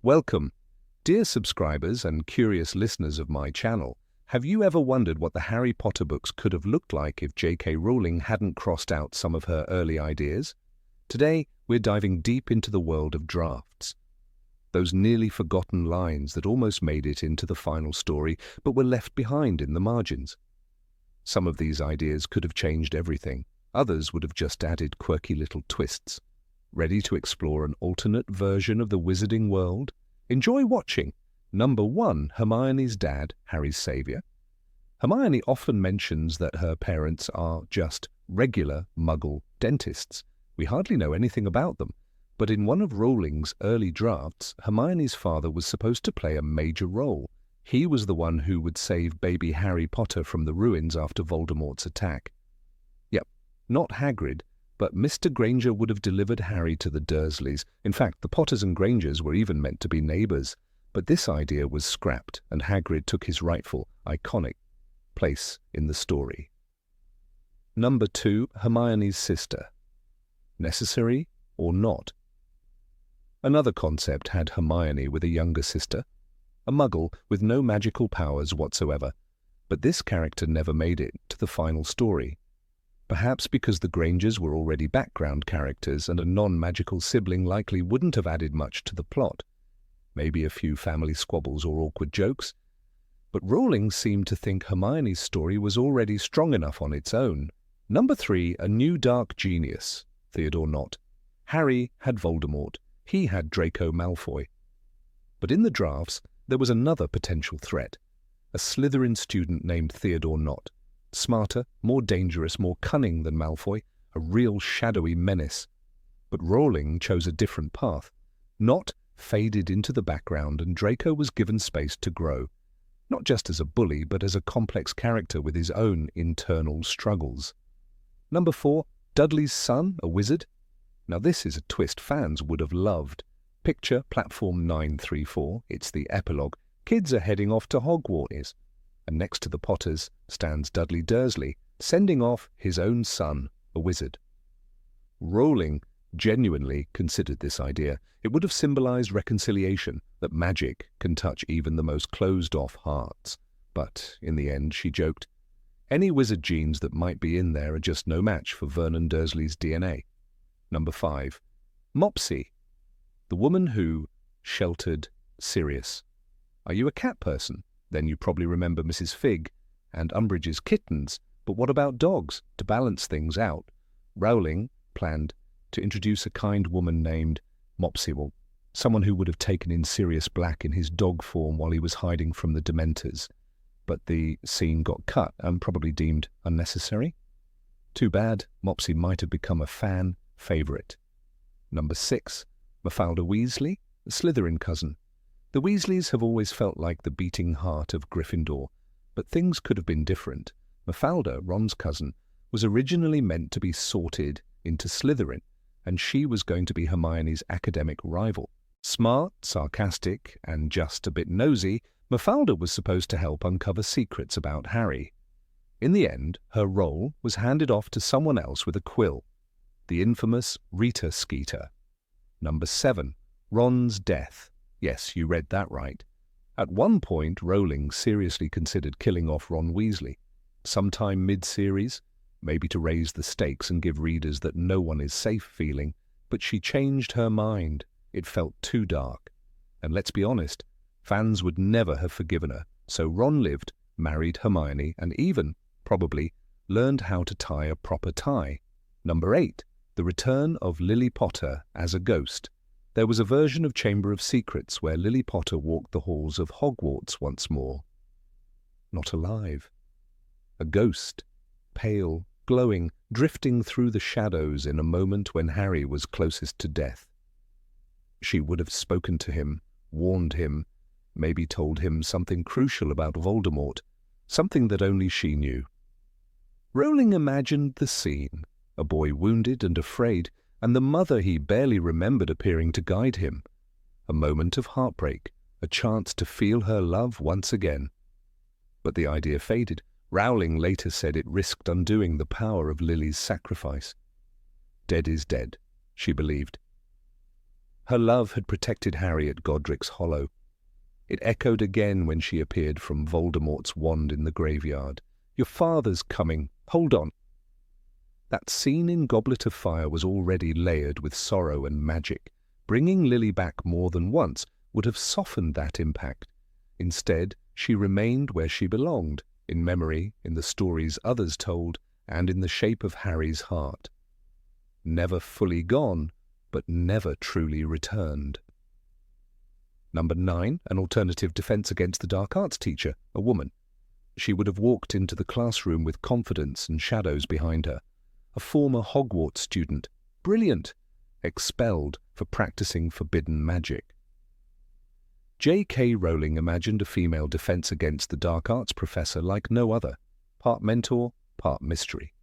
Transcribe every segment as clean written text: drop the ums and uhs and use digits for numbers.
Welcome. Dear subscribers and curious listeners of my channel, have you ever wondered what the Harry Potter books could have looked like if J.K. Rowling hadn't crossed out some of her early ideas? Today, we're diving deep into the world of drafts. Those nearly forgotten lines that almost made it into the final story but were left behind in the margins. Some of these ideas could have changed everything. Others would have just added quirky little twists. Ready to explore an alternate version of the wizarding world? Enjoy watching. Number 1. Hermione's dad, Harry's savior. Hermione often mentions that her parents are just regular muggle dentists. We hardly know anything about them, but in one of Rowling's early drafts, Hermione's father was supposed to play a major role. He was the one who would save baby Harry Potter from the ruins after Voldemort's attack. Yep, not Hagrid, but Mr. Granger would have delivered Harry to the Dursleys. In fact, the Potters and Grangers were even meant to be neighbours. But this idea was scrapped, and Hagrid took his rightful, iconic place in the story. Number 2. Hermione's sister. Necessary or not? Another concept had Hermione with a younger sister, a muggle with no magical powers whatsoever. But this character never made it to the final story. Perhaps because the Grangers were already background characters and a non-magical sibling likely wouldn't have added much to the plot. Maybe a few family squabbles or awkward jokes. But Rowling seemed to think Hermione's story was already strong enough on its own. Number 3. A new dark genius, Theodore Nott. Harry had Voldemort. He had Draco Malfoy. But in the drafts, there was another potential threat. A Slytherin student named Theodore Nott. Smarter, more dangerous, more cunning than Malfoy, a real shadowy menace. But Rowling chose a different path. Nott faded into the background and Draco was given space to grow, not just as a bully but as a complex character with his own internal struggles. Number 4. Dudley's son, a wizard. Now this is a twist fans would have loved. Picture platform 934, it's the epilogue. Kids are heading off to Hogwarts. And next to the Potters stands Dudley Dursley, sending off his own son, a wizard. Rowling genuinely considered this idea. It would have symbolized reconciliation, that magic can touch even the most closed-off hearts. But in the end, she joked, any wizard genes that might be in there are just no match for Vernon Dursley's DNA. Number 5. Mopsy, the woman who sheltered Sirius. Are you a cat person? Then you probably remember Mrs. Fig and Umbridge's kittens, but what about dogs? To balance things out, Rowling planned to introduce a kind woman named Mopsy, someone who would have taken in Sirius Black in his dog form while he was hiding from the Dementors. But the scene got cut and probably deemed unnecessary. Too bad, Mopsy might have become a fan favourite. Number 6. Mafalda Weasley, a Slytherin cousin. The Weasleys have always felt like the beating heart of Gryffindor, but things could have been different. Mafalda, Ron's cousin, was originally meant to be sorted into Slytherin, and she was going to be Hermione's academic rival. Smart, sarcastic, and just a bit nosy, Mafalda was supposed to help uncover secrets about Harry. In the end, her role was handed off to someone else with a quill, the infamous Rita Skeeter. Number 7. Ron's death. Yes, you read that right. At one point, Rowling seriously considered killing off Ron Weasley. Sometime mid-series, maybe to raise the stakes and give readers that no one is safe feeling, but she changed her mind. It felt too dark. And let's be honest, fans would never have forgiven her. So Ron lived, married Hermione, and even, probably, learned how to tie a proper tie. Number 8. The return of Lily Potter as a ghost. There was a version of Chamber of Secrets where Lily Potter walked the halls of Hogwarts once more. Not alive. A ghost, pale, glowing, drifting through the shadows in a moment when Harry was closest to death. She would have spoken to him, warned him, maybe told him something crucial about Voldemort, something that only she knew. Rowling imagined the scene, a boy wounded and afraid, and the mother he barely remembered appearing to guide him. A moment of heartbreak, a chance to feel her love once again. But the idea faded. Rowling later said it risked undoing the power of Lily's sacrifice. Dead is dead, she believed. Her love had protected Harry at Godric's Hollow. It echoed again when she appeared from Voldemort's wand in the graveyard. "Your father's coming. Hold on." That scene in Goblet of Fire was already layered with sorrow and magic. Bringing Lily back more than once would have softened that impact. Instead, she remained where she belonged, in memory, in the stories others told, and in the shape of Harry's heart. Never fully gone, but never truly returned. Number 9, an alternative defense against the dark arts teacher, a woman. She would have walked into the classroom with confidence and shadows behind her. A former Hogwarts student, brilliant, expelled for practicing forbidden magic. J.K. Rowling imagined a female defense against the dark arts professor like no other, part mentor, part mystery.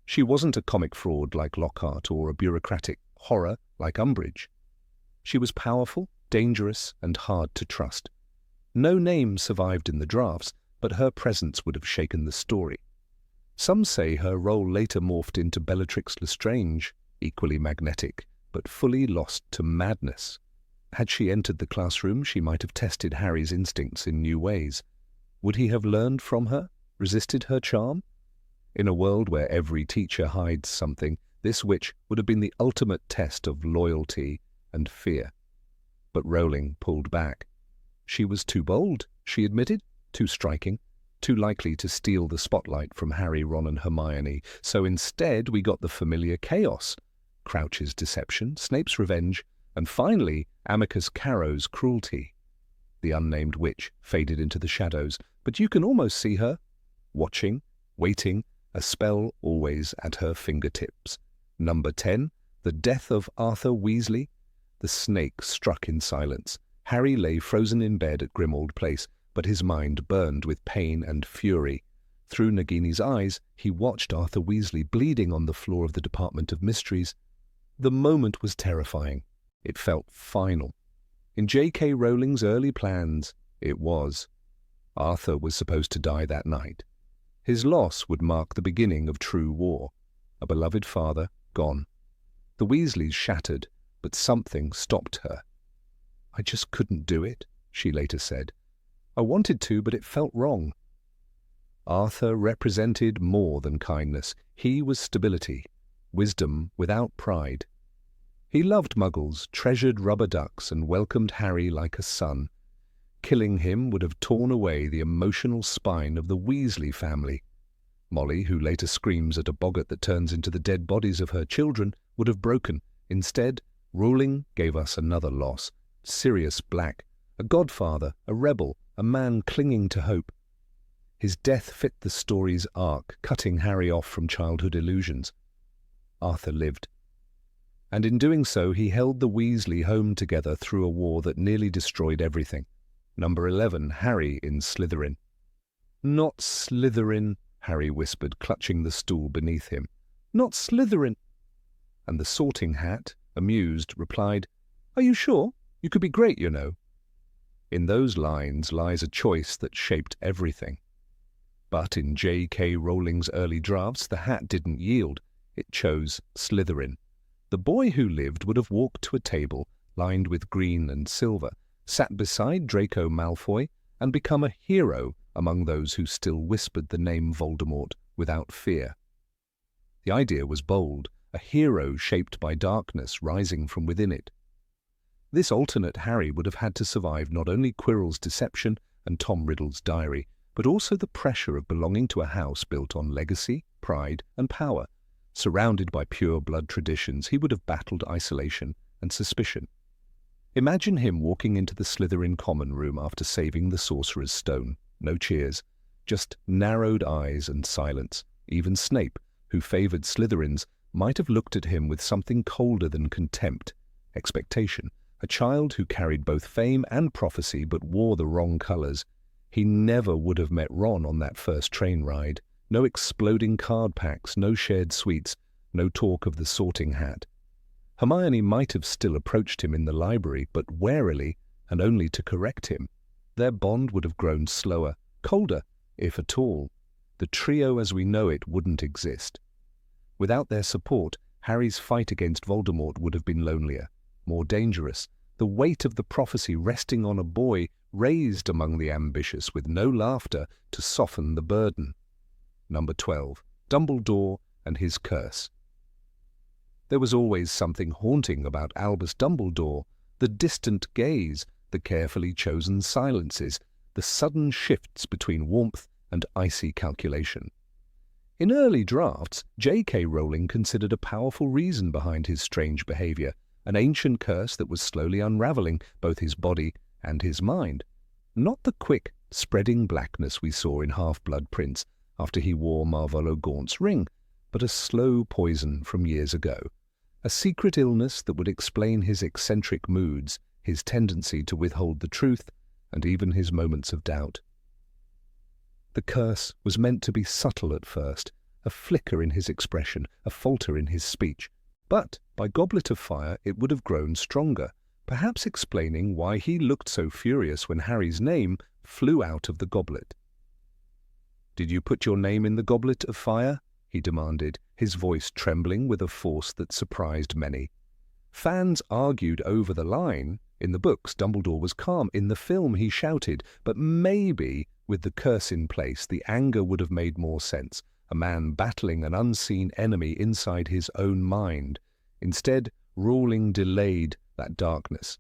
She wasn't a comic fraud like Lockhart or a bureaucratic horror like Umbridge. She was powerful, dangerous, and hard to trust. No name survived in the drafts, but her presence would have shaken the story. Some say her role later morphed into Bellatrix Lestrange, equally magnetic, but fully lost to madness. Had she entered the classroom, she might have tested Harry's instincts in new ways. Would he have learned from her, resisted her charm? In a world where every teacher hides something, this witch would have been the ultimate test of loyalty and fear. But Rowling pulled back. She was too bold, she admitted, too striking, too likely to steal the spotlight from Harry, Ron and Hermione. So instead we got the familiar chaos. Crouch's deception, Snape's revenge, and finally Amicus Carrow's cruelty. The unnamed witch faded into the shadows, but you can almost see her, watching, waiting, a spell always at her fingertips. Number 10, the death of Arthur Weasley. The snake struck in silence. Harry lay frozen in bed at Grimmauld Place, but his mind burned with pain and fury. Through Nagini's eyes, he watched Arthur Weasley bleeding on the floor of the Department of Mysteries. The moment was terrifying. It felt final. In J.K. Rowling's early plans, it was. Arthur was supposed to die that night. His loss would mark the beginning of true war. A beloved father, gone. The Weasleys shattered, but something stopped her. "I just couldn't do it," she later said. "I wanted to, but it felt wrong." Arthur represented more than kindness. He was stability, wisdom without pride. He loved muggles, treasured rubber ducks, and welcomed Harry like a son. Killing him would have torn away the emotional spine of the Weasley family. Molly, who later screams at a boggart that turns into the dead bodies of her children, would have broken. Instead, Rowling gave us another loss. Sirius Black, a godfather, a rebel, a man clinging to hope. His death fit the story's arc, cutting Harry off from childhood illusions. Arthur lived. And in doing so, he held the Weasley home together through a war that nearly destroyed everything. Number 11, Harry in Slytherin. "Not Slytherin," Harry whispered, clutching the stool beneath him. "Not Slytherin." And the Sorting Hat, amused, replied, "Are you sure? You could be great, you know." In those lines lies a choice that shaped everything. But in J.K. Rowling's early drafts, the hat didn't yield. It chose Slytherin. The boy who lived would have walked to a table lined with green and silver, sat beside Draco Malfoy, and become a hero among those who still whispered the name Voldemort without fear. The idea was bold, a hero shaped by darkness rising from within it. This alternate Harry would have had to survive not only Quirrell's deception and Tom Riddle's diary, but also the pressure of belonging to a house built on legacy, pride, and power. Surrounded by pure blood traditions, he would have battled isolation and suspicion. Imagine him walking into the Slytherin common room after saving the Sorcerer's Stone. No cheers, just narrowed eyes and silence. Even Snape, who favoured Slytherins, might have looked at him with something colder than contempt, expectation. A child who carried both fame and prophecy but wore the wrong colours. He never would have met Ron on that first train ride. No exploding card packs, no shared sweets, no talk of the Sorting Hat. Hermione might have still approached him in the library, but warily and only to correct him. Their bond would have grown slower, colder, if at all. The trio as we know it wouldn't exist. Without their support, Harry's fight against Voldemort would have been lonelier, more dangerous, the weight of the prophecy resting on a boy raised among the ambitious with no laughter to soften the burden. Number 12. Dumbledore and his curse. There was always something haunting about Albus Dumbledore, the distant gaze, the carefully chosen silences, the sudden shifts between warmth and icy calculation. In early drafts, J.K. Rowling considered a powerful reason behind his strange behavior, an ancient curse that was slowly unraveling both his body and his mind. Not the quick, spreading blackness we saw in Half-Blood Prince after he wore Marvolo Gaunt's ring, but a slow poison from years ago, a secret illness that would explain his eccentric moods, his tendency to withhold the truth, and even his moments of doubt. The curse was meant to be subtle at first, a flicker in his expression, a falter in his speech, but by Goblet of Fire it would have grown stronger, perhaps explaining why he looked so furious when Harry's name flew out of the goblet. "Did you put your name in the Goblet of Fire?" he demanded, his voice trembling with a force that surprised many. Fans argued over the line. In the books, Dumbledore was calm. In the film, he shouted. But maybe, with the curse in place, the anger would have made more sense. A man battling an unseen enemy inside his own mind. Instead, Rowling delayed that darkness.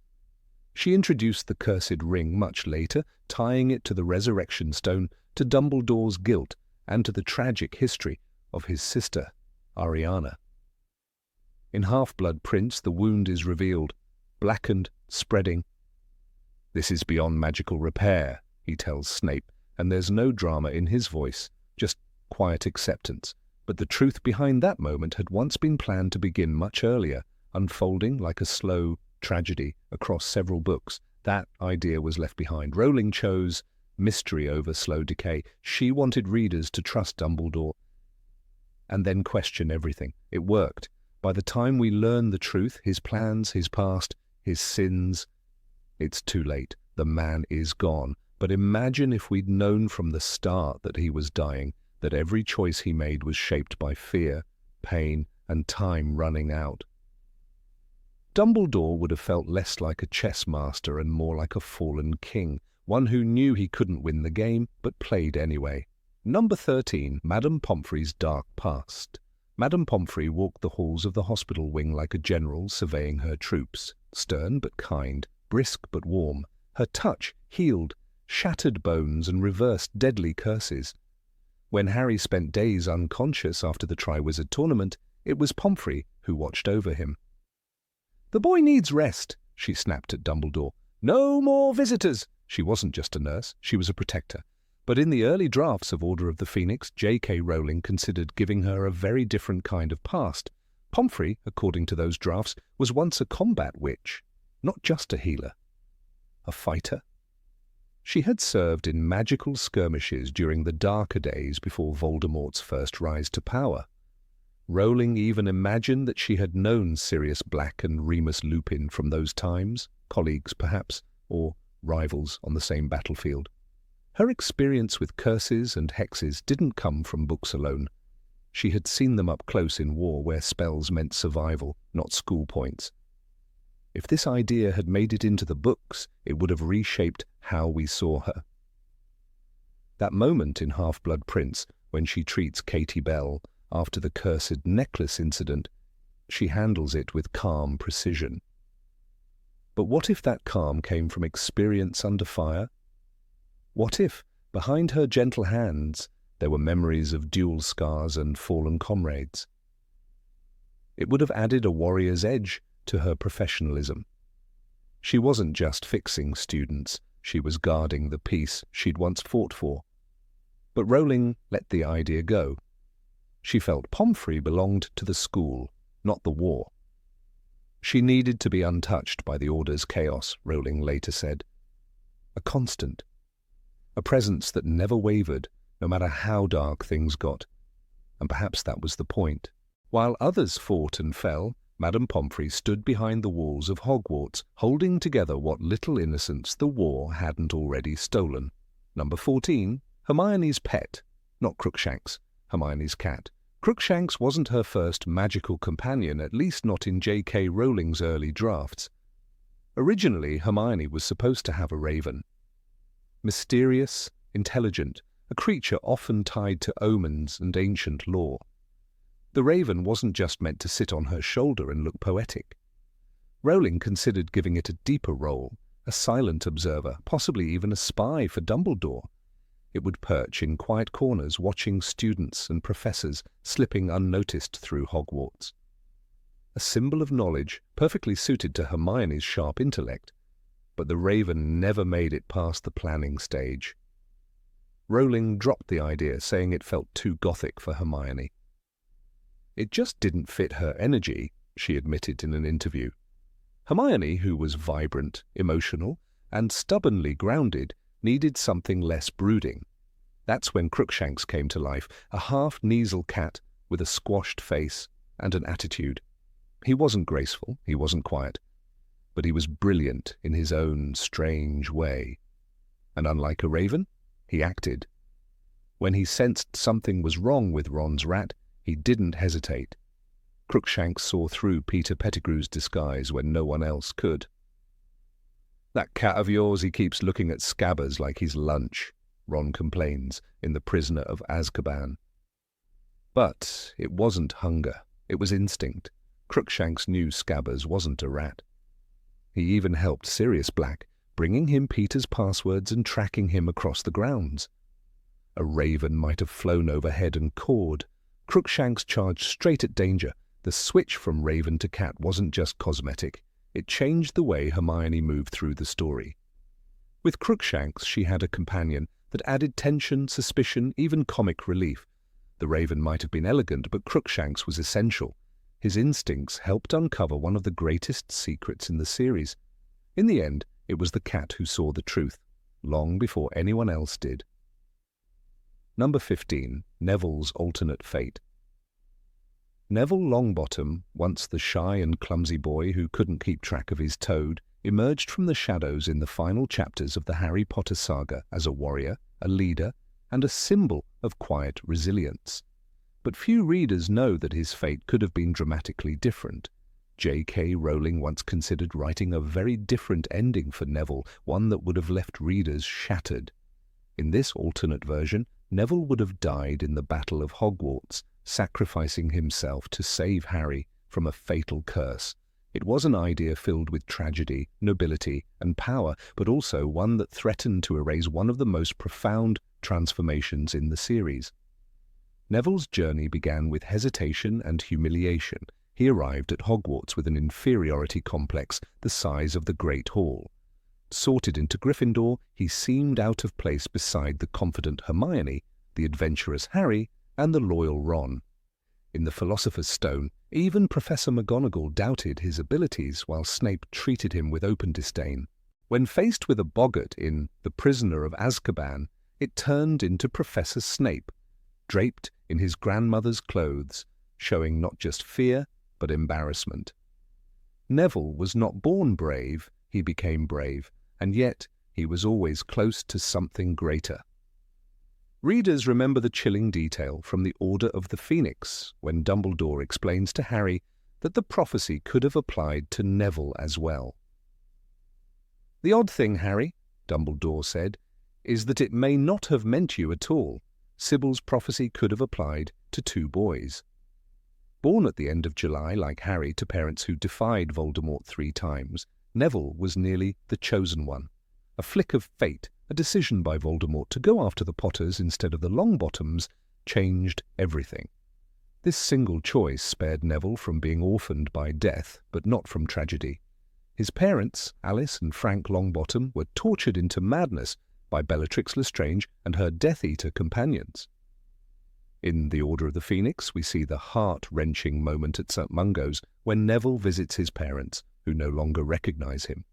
She introduced the cursed ring much later, tying it to the resurrection stone, to Dumbledore's guilt, and to the tragic history of his sister, Ariana. In Half-Blood Prince, the wound is revealed, blackened, spreading. "This is beyond magical repair," he tells Snape, and there's no drama in his voice, just quiet acceptance. But the truth behind that moment had once been planned to begin much earlier, unfolding like a slow tragedy across several books. That idea was left behind. Rowling chose mystery over slow decay. She wanted readers to trust Dumbledore and then question everything. It worked. By the time we learn the truth, his plans, his past, his sins, it's too late. The man is gone. But imagine if we'd known from the start that he was dying, that every choice he made was shaped by fear, pain, and time running out. Dumbledore would have felt less like a chess master and more like a fallen king, one who knew he couldn't win the game, but played anyway. Number 13, Madame Pomfrey's dark past. Madame Pomfrey walked the halls of the hospital wing like a general surveying her troops, stern but kind, brisk but warm. Her touch healed shattered bones and reversed deadly curses. When Harry spent days unconscious after the Triwizard Tournament, it was Pomfrey who watched over him. "The boy needs rest," she snapped at Dumbledore. "No more visitors." She wasn't just a nurse, she was a protector. But in the early drafts of Order of the Phoenix, J.K. Rowling considered giving her a very different kind of past. Pomfrey, according to those drafts, was once a combat witch, not just a healer. A fighter? She had served in magical skirmishes during the darker days before Voldemort's first rise to power. Rowling even imagined that she had known Sirius Black and Remus Lupin from those times, colleagues perhaps, or rivals on the same battlefield. Her experience with curses and hexes didn't come from books alone. She had seen them up close in war where spells meant survival, not school points. If this idea had made it into the books, it would have reshaped how we saw her. That moment in Half-Blood Prince, when she treats Katie Bell after the cursed necklace incident, she handles it with calm precision. But what if that calm came from experience under fire? What if, behind her gentle hands, there were memories of duel scars and fallen comrades? It would have added a warrior's edge to her professionalism. She wasn't just fixing students, she was guarding the peace she'd once fought for. But Rowling let the idea go. She felt Pomfrey belonged to the school, not the war. She needed to be untouched by the Order's chaos, Rowling later said. A constant. A presence that never wavered, no matter how dark things got. And perhaps that was the point. While others fought and fell, Madame Pomfrey stood behind the walls of Hogwarts, holding together what little innocence the war hadn't already stolen. Number 14, Hermione's pet, not Crookshanks, Hermione's cat. Crookshanks wasn't her first magical companion, at least not in J.K. Rowling's early drafts. Originally, Hermione was supposed to have a raven. Mysterious, intelligent, a creature often tied to omens and ancient lore. The raven wasn't just meant to sit on her shoulder and look poetic. Rowling considered giving it a deeper role, a silent observer, possibly even a spy for Dumbledore. It would perch in quiet corners watching students and professors slipping unnoticed through Hogwarts. A symbol of knowledge perfectly suited to Hermione's sharp intellect, but the raven never made it past the planning stage. Rowling dropped the idea, saying it felt too gothic for Hermione. It just didn't fit her energy, she admitted in an interview. Hermione, who was vibrant, emotional, and stubbornly grounded, needed something less brooding. That's when Crookshanks came to life, a half-Kneasel cat with a squashed face and an attitude. He wasn't graceful, he wasn't quiet, but he was brilliant in his own strange way. And unlike a raven, he acted. When he sensed something was wrong with Ron's rat, he didn't hesitate. Crookshanks saw through Peter Pettigrew's disguise when no one else could. "That cat of yours, he keeps looking at Scabbers like he's lunch," Ron complains in The Prisoner of Azkaban. But it wasn't hunger, it was instinct. Crookshanks knew Scabbers wasn't a rat. He even helped Sirius Black, bringing him Peter's passwords and tracking him across the grounds. A raven might have flown overhead and cawed. Crookshanks charged straight at danger. The switch from raven to cat wasn't just cosmetic. It changed the way Hermione moved through the story. With Crookshanks, she had a companion that added tension, suspicion, even comic relief. The raven might have been elegant, but Crookshanks was essential. His instincts helped uncover one of the greatest secrets in the series. In the end, it was the cat who saw the truth, long before anyone else did. Number 15. Neville's alternate fate. Neville Longbottom, once the shy and clumsy boy who couldn't keep track of his toad, emerged from the shadows in the final chapters of the Harry Potter saga as a warrior, a leader, and a symbol of quiet resilience. But few readers know that his fate could have been dramatically different. J.K. Rowling once considered writing a very different ending for Neville, one that would have left readers shattered. In this alternate version, Neville would have died in the Battle of Hogwarts, sacrificing himself to save Harry from a fatal curse. It was an idea filled with tragedy, nobility, and power, but also one that threatened to erase one of the most profound transformations in the series. Neville's journey began with hesitation and humiliation. He arrived at Hogwarts with an inferiority complex the size of the Great Hall. Sorted into Gryffindor, he seemed out of place beside the confident Hermione, the adventurous Harry, and the loyal Ron. In the Philosopher's Stone, even Professor McGonagall doubted his abilities, while Snape treated him with open disdain. When faced with a boggart in The Prisoner of Azkaban, it turned into Professor Snape, draped in his grandmother's clothes, showing not just fear, but embarrassment. Neville was not born brave, he became brave, and yet he was always close to something greater. Readers remember the chilling detail from the Order of the Phoenix, when Dumbledore explains to Harry that the prophecy could have applied to Neville as well. "The odd thing, Harry," Dumbledore said, "is that it may not have meant you at all. Sybil's prophecy could have applied to 2 boys." Born at the end of July, like Harry, to parents who defied Voldemort 3 times, Neville was nearly the chosen one. A flick of fate, a decision by Voldemort to go after the Potters instead of the Longbottoms, changed everything. This single choice spared Neville from being orphaned by death, but not from tragedy. His parents, Alice and Frank Longbottom, were tortured into madness by Bellatrix Lestrange and her Death Eater companions. In The Order of the Phoenix, we see the heart-wrenching moment at St. Mungo's when Neville visits his parents, who no longer recognize him.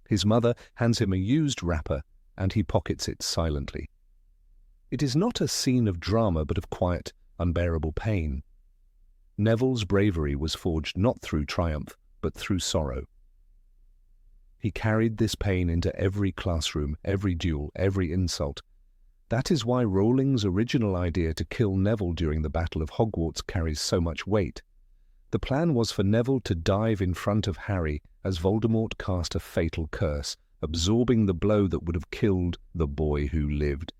His mother hands him a used wrapper, and he pockets it silently. It is not a scene of drama, but of quiet, unbearable pain. Neville's bravery was forged not through triumph, but through sorrow. He carried this pain into every classroom, every duel, every insult. That is why Rowling's original idea to kill Neville during the Battle of Hogwarts carries so much weight. The plan was for Neville to dive in front of Harry as Voldemort cast a fatal curse, absorbing the blow that would have killed the boy who lived.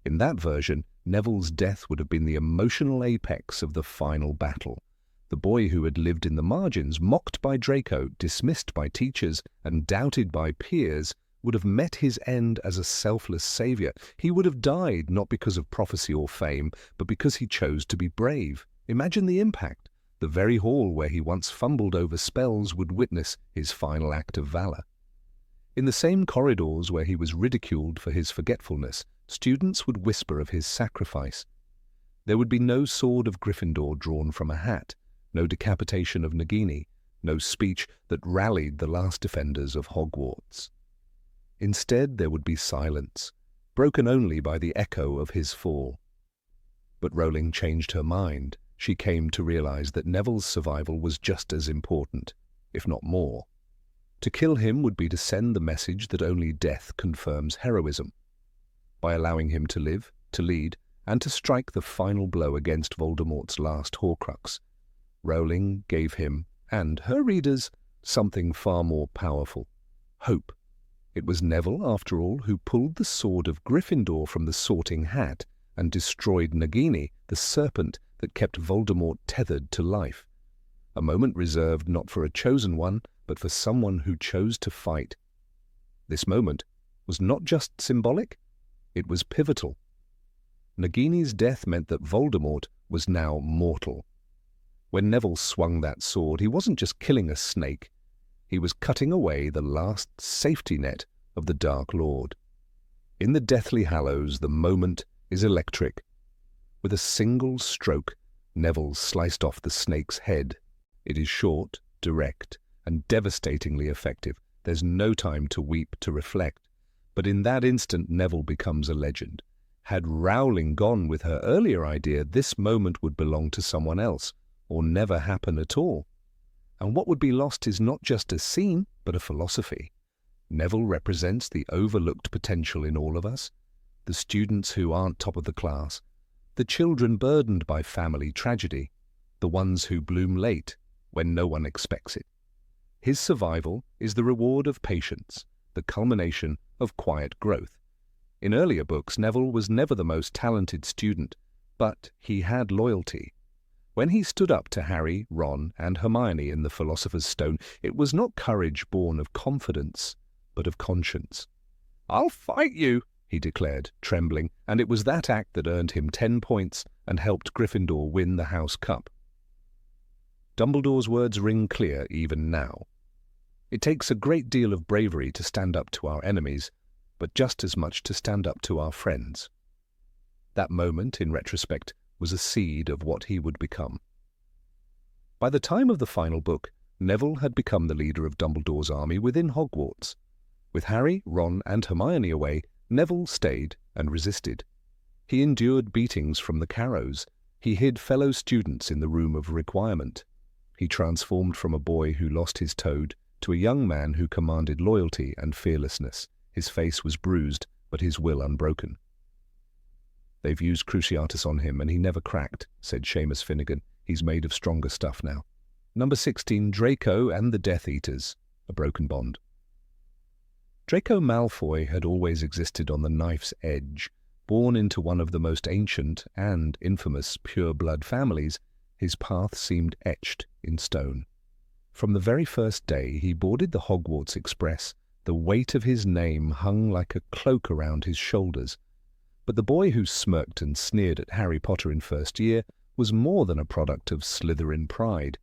In that version, Neville's death would have been the emotional apex of the final battle. The boy who had lived in the margins, mocked by Draco, dismissed by teachers, and doubted by peers, would have met his end as a selfless savior. He would have died not because of prophecy or fame, but because he chose to be brave. Imagine the impact. The very hall where he once fumbled over spells would witness his final act of valor. In the same corridors where he was ridiculed for his forgetfulness, students would whisper of his sacrifice. There would be no sword of Gryffindor drawn from a hat, no decapitation of Nagini, no speech that rallied the last defenders of Hogwarts. Instead, there would be silence, broken only by the echo of his fall. But Rowling changed her mind. She came to realize that Neville's survival was just as important, if not more. To kill him would be to send the message that only death confirms heroism. By allowing him to live, to lead, and to strike the final blow against Voldemort's last Horcrux, Rowling gave him, and her readers, something far more powerful: hope. It was Neville, after all, who pulled the sword of Gryffindor from the Sorting Hat and destroyed Nagini, the serpent that kept Voldemort tethered to life. A moment reserved not for a chosen one, but for someone who chose to fight. This moment was not just symbolic, it was pivotal. Nagini's death meant that Voldemort was now mortal. When Neville swung that sword, he wasn't just killing a snake, he was cutting away the last safety net of the Dark Lord. In the Deathly Hallows, the moment is electric. With a single stroke, Neville sliced off the snake's head. It is short, direct, and devastatingly effective. There's no time to weep, to reflect. But in that instant, Neville becomes a legend. Had Rowling gone with her earlier idea, this moment would belong to someone else, or never happen at all. And what would be lost is not just a scene, but a philosophy. Neville represents the overlooked potential in all of us, the students who aren't top of the class, the children burdened by family tragedy, the ones who bloom late when no one expects it. His survival is the reward of patience, the culmination of quiet growth. In earlier books, Neville was never the most talented student, but he had loyalty. When he stood up to Harry, Ron, and Hermione in the Philosopher's Stone, it was not courage born of confidence, but of conscience. "I'll fight you," he declared, trembling, and it was that act that earned him 10 points and helped Gryffindor win the House Cup. Dumbledore's words ring clear even now. It takes a great deal of bravery to stand up to our enemies, but just as much to stand up to our friends. That moment, in retrospect, was a seed of what he would become. By the time of the final book, Neville had become the leader of Dumbledore's army within Hogwarts. With Harry, Ron, and Hermione away, Neville stayed and resisted. He endured beatings from the Carrows. He hid fellow students in the room of requirement. He transformed from a boy who lost his toad to a young man who commanded loyalty and fearlessness. His face was bruised, but his will unbroken. "They've used Cruciatus on him, and he never cracked," said Seamus Finnegan. "He's made of stronger stuff now." Number 16, Draco and the Death Eaters, a broken bond. Draco Malfoy had always existed on the knife's edge. Born into one of the most ancient and infamous pure-blood families, his path seemed etched in stone. From the very first day he boarded the Hogwarts Express, the weight of his name hung like a cloak around his shoulders. But the boy who smirked and sneered at Harry Potter in first year was more than a product of Slytherin pride.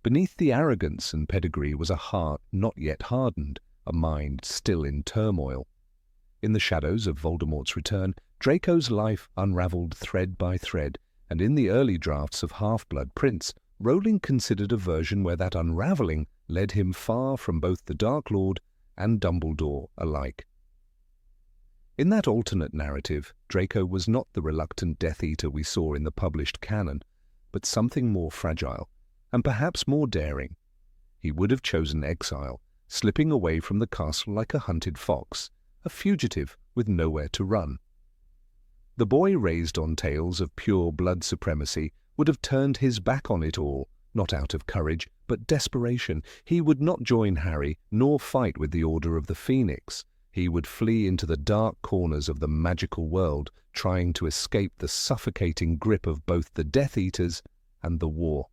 Beneath the arrogance and pedigree was a heart not yet hardened, a mind still in turmoil. In the shadows of Voldemort's return, Draco's life unravelled thread by thread, and in the early drafts of Half-Blood Prince, Rowling considered a version where that unravelling led him far from both the Dark Lord and Dumbledore alike. In that alternate narrative, Draco was not the reluctant Death Eater we saw in the published canon, but something more fragile, and perhaps more daring. He would have chosen exile, slipping away from the castle like a hunted fox, a fugitive with nowhere to run. The boy raised on tales of pure blood supremacy would have turned his back on it all, not out of courage, but desperation. He would not join Harry, nor fight with the Order of the Phoenix. He would flee into the dark corners of the magical world, trying to escape the suffocating grip of both the Death Eaters and the war.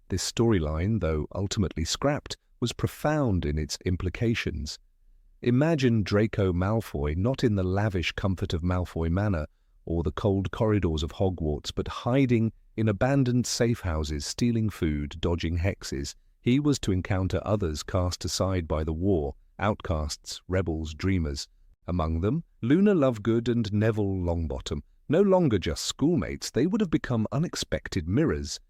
This storyline, though ultimately scrapped, was profound in its implications. Imagine Draco Malfoy not in the lavish comfort of Malfoy Manor or the cold corridors of Hogwarts, but hiding in abandoned safe houses, stealing food, dodging hexes. He was to encounter others cast aside by the war, outcasts, rebels, dreamers. Among them, Luna Lovegood and Neville Longbottom. No longer just schoolmates, they would have become unexpected mirrors.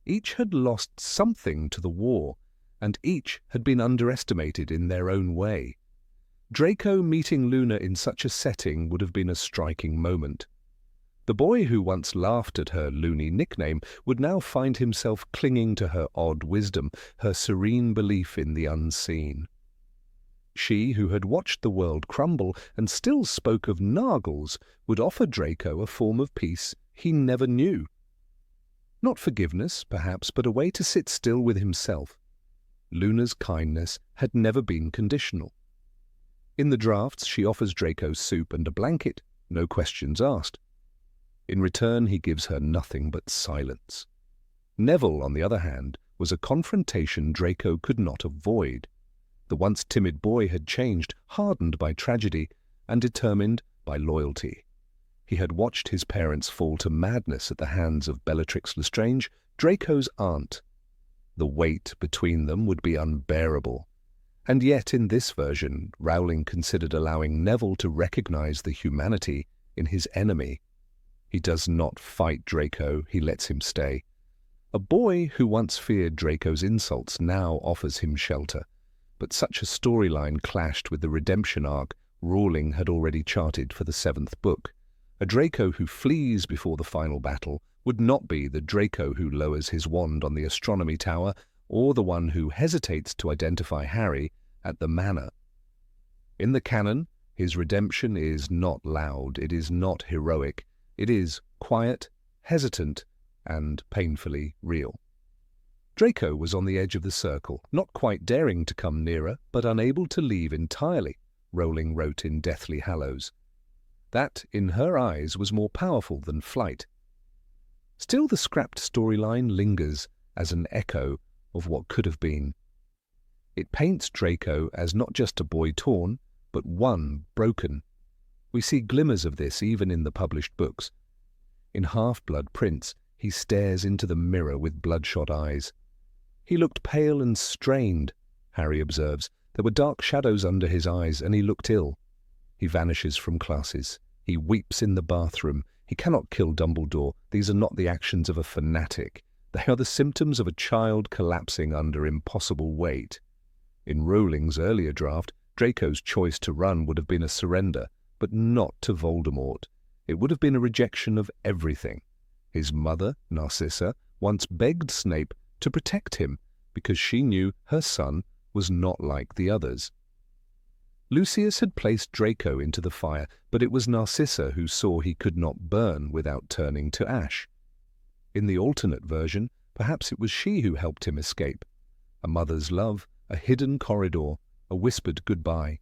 Each had lost something to the war, and each had been underestimated in their own way. Draco meeting Luna in such a setting would have been a striking moment. The boy who once laughed at her loony nickname would now find himself clinging to her odd wisdom, her serene belief in the unseen. She, who had watched the world crumble and still spoke of Nargles, would offer Draco a form of peace he never knew. Not forgiveness, perhaps, but a way to sit still with himself. Luna's kindness had never been conditional. In the drafts, she offers Draco soup and a blanket, no questions asked. In return, he gives her nothing but silence. Neville, on the other hand, was a confrontation Draco could not avoid. The once timid boy had changed, hardened by tragedy, and determined by loyalty. He had watched his parents fall to madness at the hands of Bellatrix Lestrange, Draco's aunt. The weight between them would be unbearable. And yet, in this version, Rowling considered allowing Neville to recognize the humanity in his enemy. He does not fight Draco, he lets him stay. A boy who once feared Draco's insults now offers him shelter. But such a storyline clashed with the redemption arc Rowling had already charted for the 7th book. A Draco who flees before the final battle would not be the Draco who lowers his wand on the astronomy tower or the one who hesitates to identify Harry at the manor. In the canon, his redemption is not loud, it is not heroic, it is quiet, hesitant, and painfully real. Draco was on the edge of the circle, not quite daring to come nearer, but unable to leave entirely, Rowling wrote in Deathly Hallows. That, in her eyes, was more powerful than flight. Still, the scrapped storyline lingers as an echo of what could have been. It paints Draco as not just a boy torn, but one broken. We see glimmers of this even in the published books. In Half-Blood Prince, he stares into the mirror with bloodshot eyes. He looked pale and strained, Harry observes. There were dark shadows under his eyes, and he looked ill. He vanishes from classes. He weeps in the bathroom. He cannot kill Dumbledore. These are not the actions of a fanatic. They are the symptoms of a child collapsing under impossible weight. In Rowling's earlier draft, Draco's choice to run would have been a surrender, but not to Voldemort. It would have been a rejection of everything. His mother, Narcissa, once begged Snape to protect him because she knew her son was not like the others. Lucius had placed Draco into the fire, but it was Narcissa who saw he could not burn without turning to ash. In the alternate version, perhaps it was she who helped him escape. A mother's love, a hidden corridor, a whispered goodbye.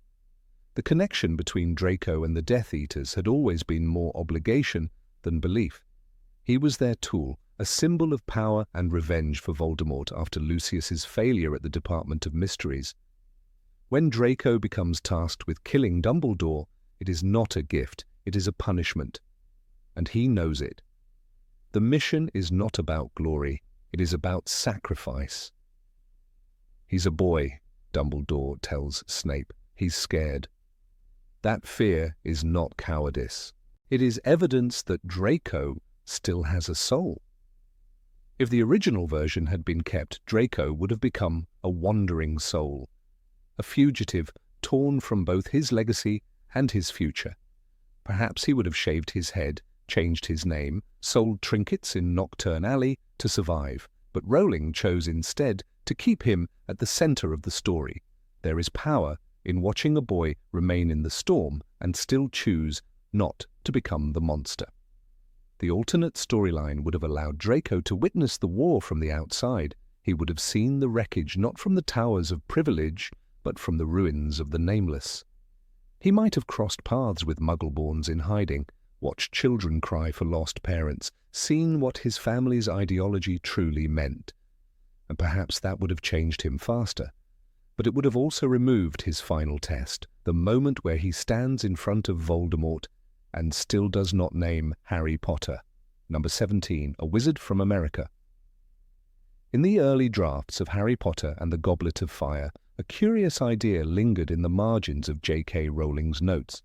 The connection between Draco and the Death Eaters had always been more obligation than belief. He was their tool, a symbol of power and revenge for Voldemort after Lucius's failure at the Department of Mysteries. When Draco becomes tasked with killing Dumbledore, it is not a gift, it is a punishment. And he knows it. The mission is not about glory, it is about sacrifice. He's a boy, Dumbledore tells Snape. He's scared. That fear is not cowardice. It is evidence that Draco still has a soul. If the original version had been kept, Draco would have become a wandering soul, a fugitive torn from both his legacy and his future. Perhaps he would have shaved his head, changed his name, sold trinkets in Knockturn Alley to survive, but Rowling chose instead to keep him at the center of the story. There is power in watching a boy remain in the storm and still choose not to become the monster. The alternate storyline would have allowed Draco to witness the war from the outside. He would have seen the wreckage not from the towers of privilege, but from the ruins of the nameless. He might have crossed paths with Muggleborns in hiding, watched children cry for lost parents, seen what his family's ideology truly meant. And perhaps that would have changed him faster. But it would have also removed his final test, the moment where he stands in front of Voldemort and still does not name Harry Potter. Number 17, A Wizard from America. In the early drafts of Harry Potter and the Goblet of Fire, a curious idea lingered in the margins of J.K. Rowling's notes,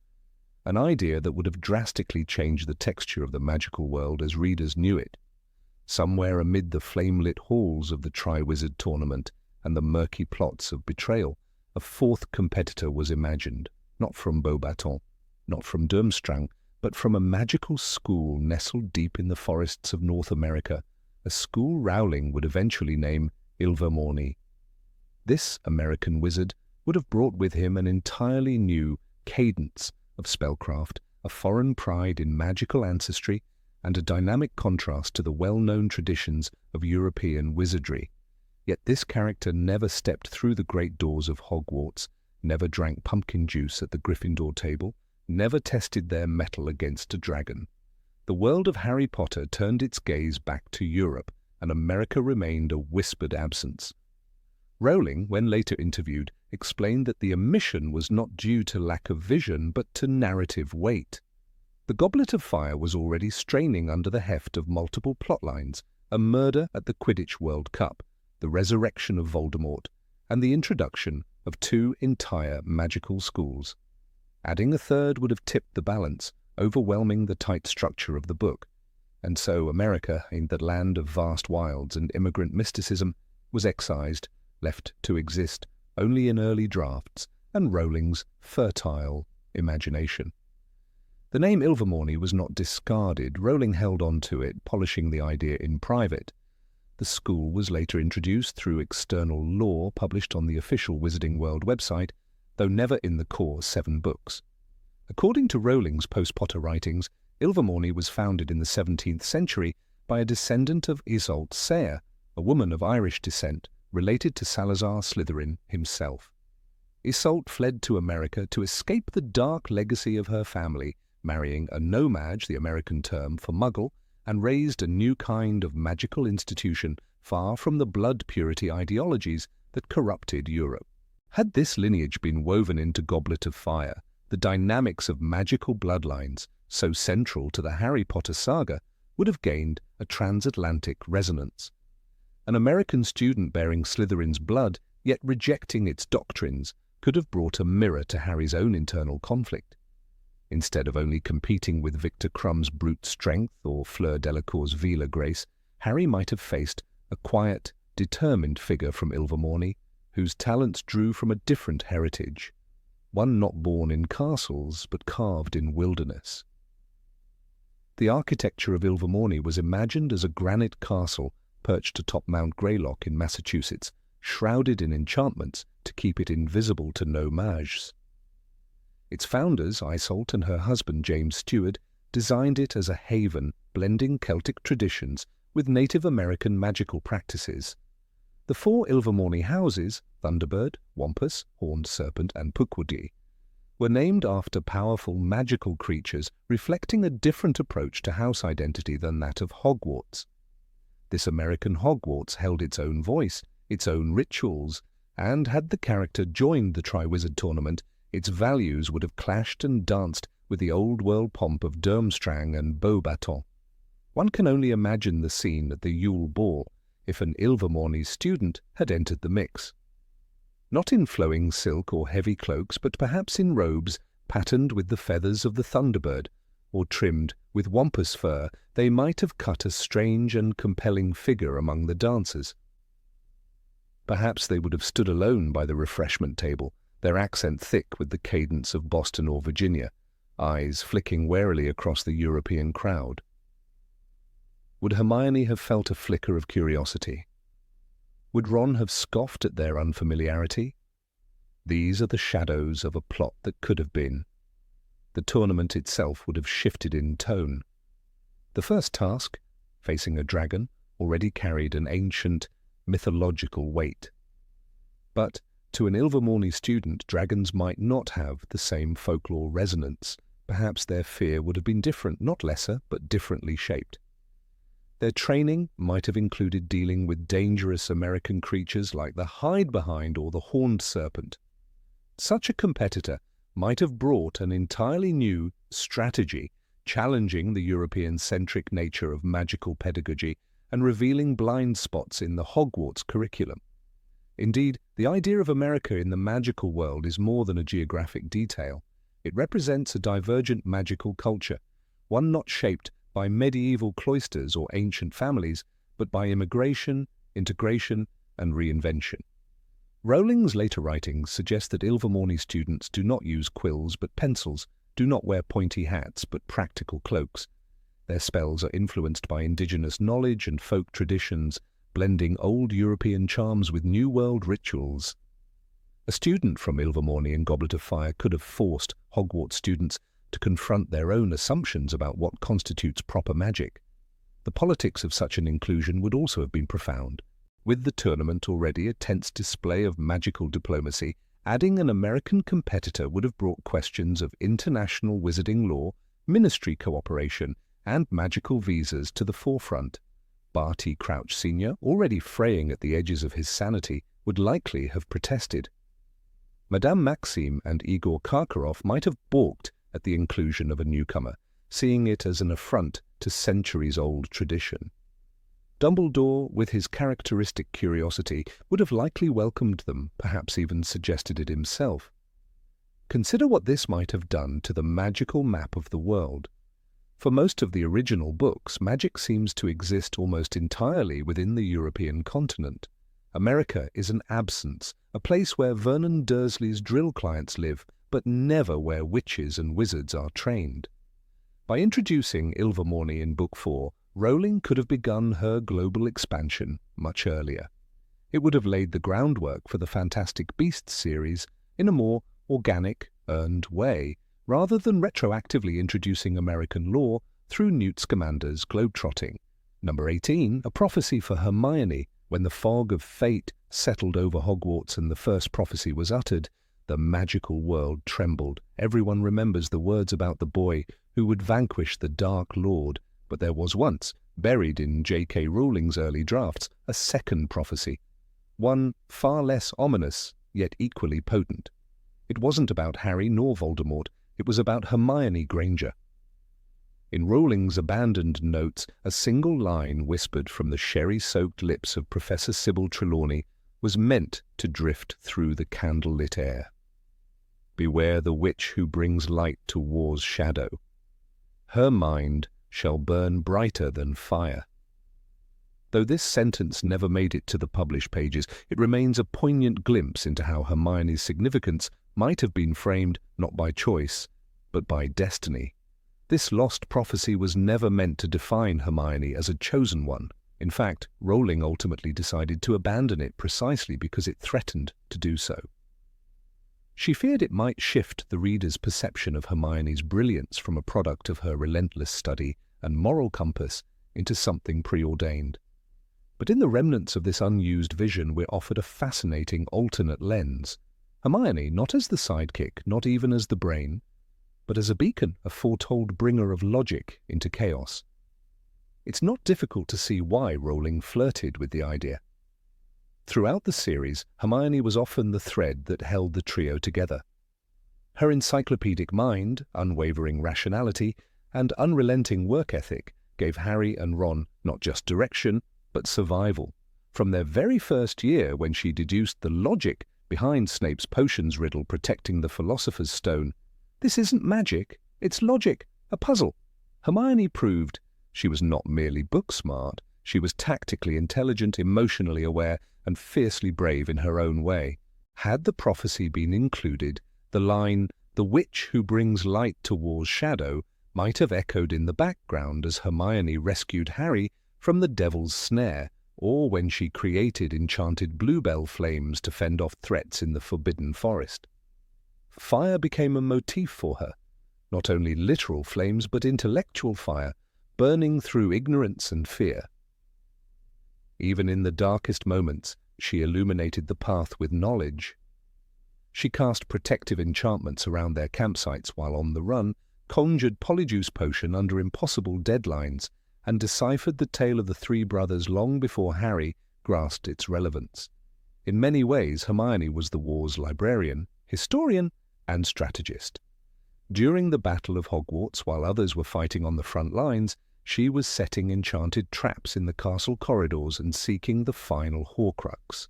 an idea that would have drastically changed the texture of the magical world as readers knew it. Somewhere amid the flame-lit halls of the Triwizard Tournament and the murky plots of betrayal, a fourth competitor was imagined, not from Beauxbaton, not from Durmstrang, but from a magical school nestled deep in the forests of North America, a school Rowling would eventually name Ilvermorny. This American wizard would have brought with him an entirely new cadence of spellcraft, a foreign pride in magical ancestry, and a dynamic contrast to the well-known traditions of European wizardry. Yet this character never stepped through the great doors of Hogwarts, never drank pumpkin juice at the Gryffindor table, never tested their mettle against a dragon. The world of Harry Potter turned its gaze back to Europe, and America remained a whispered absence. Rowling, when later interviewed, explained that the omission was not due to lack of vision, but to narrative weight. The Goblet of Fire was already straining under the heft of multiple plotlines, a murder at the Quidditch World Cup, the resurrection of Voldemort, and the introduction of 2 entire magical schools. Adding a third would have tipped the balance, overwhelming the tight structure of the book. And so America, in the land of vast wilds and immigrant mysticism, was excised, left to exist only in early drafts and Rowling's fertile imagination. The name Ilvermorny was not discarded. Rowling held on to it, polishing the idea in private. The school was later introduced through external lore published on the official Wizarding World website, though never in the core 7 books. According to Rowling's post-Potter writings, Ilvermorny was founded in the 17th century by a descendant of Isolde Sayre, a woman of Irish descent, related to Salazar Slytherin himself. Isolde fled to America to escape the dark legacy of her family, marrying a nomad, the American term for muggle, and raised a new kind of magical institution far from the blood purity ideologies that corrupted Europe. Had this lineage been woven into Goblet of Fire, the dynamics of magical bloodlines, so central to the Harry Potter saga, would have gained a transatlantic resonance. An American student bearing Slytherin's blood, yet rejecting its doctrines, could have brought a mirror to Harry's own internal conflict. Instead of only competing with Victor Crumb's brute strength or Fleur Delacour's Vila grace, Harry might have faced a quiet, determined figure from Ilvermorny, whose talents drew from a different heritage, one not born in castles but carved in wilderness. The architecture of Ilvermorny was imagined as a granite castle perched atop Mount Greylock in Massachusetts, shrouded in enchantments to keep it invisible to no-mages. Its founders, Isolde and her husband James Stewart, designed it as a haven blending Celtic traditions with Native American magical practices. The 4 Ilvermorny houses, Thunderbird, Wampus, Horned Serpent and Pukwudgie, were named after powerful magical creatures reflecting a different approach to house identity than that of Hogwarts. This American Hogwarts held its own voice, its own rituals, and had the character joined the Triwizard Tournament, its values would have clashed and danced with the old-world pomp of Durmstrang and Beauxbaton. One can only imagine the scene at the Yule Ball if an Ilvermorny student had entered the mix. Not in flowing silk or heavy cloaks, but perhaps in robes patterned with the feathers of the Thunderbird, or trimmed with wampus fur, they might have cut a strange and compelling figure among the dancers. Perhaps they would have stood alone by the refreshment table, their accent thick with the cadence of Boston or Virginia, eyes flicking warily across the European crowd. Would Hermione have felt a flicker of curiosity? Would Ron have scoffed at their unfamiliarity? These are the shadows of a plot that could have been. The tournament itself would have shifted in tone. The first task, facing a dragon, already carried an ancient mythological weight. But to an Ilvermorny student, dragons might not have the same folklore resonance. Perhaps their fear would have been different, not lesser, but differently shaped. Their training might have included dealing with dangerous American creatures like the hide-behind or the horned serpent. Such a competitor might have brought an entirely new strategy, challenging the European-centric nature of magical pedagogy and revealing blind spots in the Hogwarts curriculum. Indeed, the idea of America in the magical world is more than a geographic detail. It represents a divergent magical culture, one not shaped by medieval cloisters or ancient families, but by immigration, integration, and reinvention. Rowling's later writings suggest that Ilvermorny students do not use quills but pencils, do not wear pointy hats but practical cloaks. Their spells are influenced by indigenous knowledge and folk traditions, blending old European charms with New World rituals. A student from Ilvermorny in Goblet of Fire could have forced Hogwarts students to confront their own assumptions about what constitutes proper magic. The politics of such an inclusion would also have been profound. With the tournament already a tense display of magical diplomacy, adding an American competitor would have brought questions of international wizarding law, ministry cooperation, and magical visas to the forefront. Barty Crouch Sr., already fraying at the edges of his sanity, would likely have protested. Madame Maxime and Igor Karkaroff might have balked at the inclusion of a newcomer, seeing it as an affront to centuries-old tradition. Dumbledore, with his characteristic curiosity, would have likely welcomed them, perhaps even suggested it himself. Consider what this might have done to the magical map of the world. For most of the original books, magic seems to exist almost entirely within the European continent. America is an absence, a place where Vernon Dursley's drill clients live, but never where witches and wizards are trained. By introducing Ilvermorny in Book 4, Rowling could have begun her global expansion much earlier. It would have laid the groundwork for the Fantastic Beasts series in a more organic, earned way, rather than retroactively introducing American law through Newt Scamander's globetrotting. Number 18, A Prophecy for Hermione. When the fog of fate settled over Hogwarts and the first prophecy was uttered, the magical world trembled. Everyone remembers the words about the boy who would vanquish the Dark Lord, but there was once, buried in J.K. Rowling's early drafts, a second prophecy, one far less ominous, yet equally potent. It wasn't about Harry nor Voldemort, it was about Hermione Granger. In Rowling's abandoned notes, a single line whispered from the sherry-soaked lips of Professor Sybil Trelawney was meant to drift through the candlelit air. Beware the witch who brings light to war's shadow. Her mind shall burn brighter than fire. Though this sentence never made it to the published pages, it remains a poignant glimpse into how Hermione's significance might have been framed not by choice, but by destiny. This lost prophecy was never meant to define Hermione as a chosen one. In fact, Rowling ultimately decided to abandon it precisely because it threatened to do so. She feared it might shift the reader's perception of Hermione's brilliance from a product of her relentless study and moral compass into something preordained. But in the remnants of this unused vision, we're offered a fascinating alternate lens. Hermione not as the sidekick, not even as the brain, but as a beacon, a foretold bringer of logic into chaos. It's not difficult to see why Rowling flirted with the idea. Throughout the series, Hermione was often the thread that held the trio together. Her encyclopedic mind, unwavering rationality, and unrelenting work ethic gave Harry and Ron not just direction, but survival. From their very first year, when she deduced the logic behind Snape's potions riddle protecting the Philosopher's Stone, "This isn't magic, it's logic, a puzzle," Hermione proved she was not merely book-smart, she was tactically intelligent, emotionally aware, and fiercely brave in her own way. Had the prophecy been included, the line, "The witch who brings light to war's shadow," might have echoed in the background as Hermione rescued Harry from the devil's snare, or when she created enchanted bluebell flames to fend off threats in the Forbidden Forest. Fire became a motif for her, not only literal flames but intellectual fire, burning through ignorance and fear. Even in the darkest moments, she illuminated the path with knowledge. She cast protective enchantments around their campsites while on the run, conjured Polyjuice Potion under impossible deadlines, and deciphered the tale of the three brothers long before Harry grasped its relevance. In many ways, Hermione was the war's librarian, historian, and strategist. During the Battle of Hogwarts, while others were fighting on the front lines, she was setting enchanted traps in the castle corridors and seeking the final Horcrux.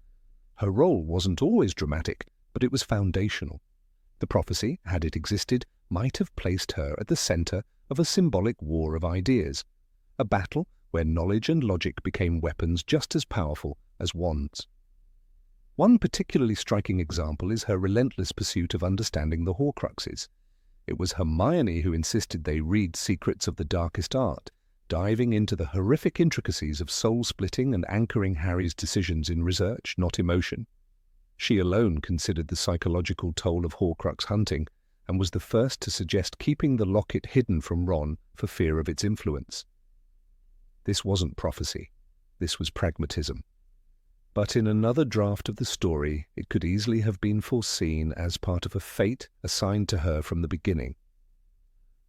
Her role wasn't always dramatic, but it was foundational. The prophecy, had it existed, might have placed her at the center of a symbolic war of ideas, a battle where knowledge and logic became weapons just as powerful as wands. One particularly striking example is her relentless pursuit of understanding the Horcruxes. It was Hermione who insisted they read Secrets of the Darkest Art, diving into the horrific intricacies of soul-splitting and anchoring Harry's decisions in research, not emotion. She alone considered the psychological toll of Horcrux hunting, and was the first to suggest keeping the locket hidden from Ron for fear of its influence. This wasn't prophecy. This was pragmatism. But in another draft of the story, it could easily have been foreseen as part of a fate assigned to her from the beginning.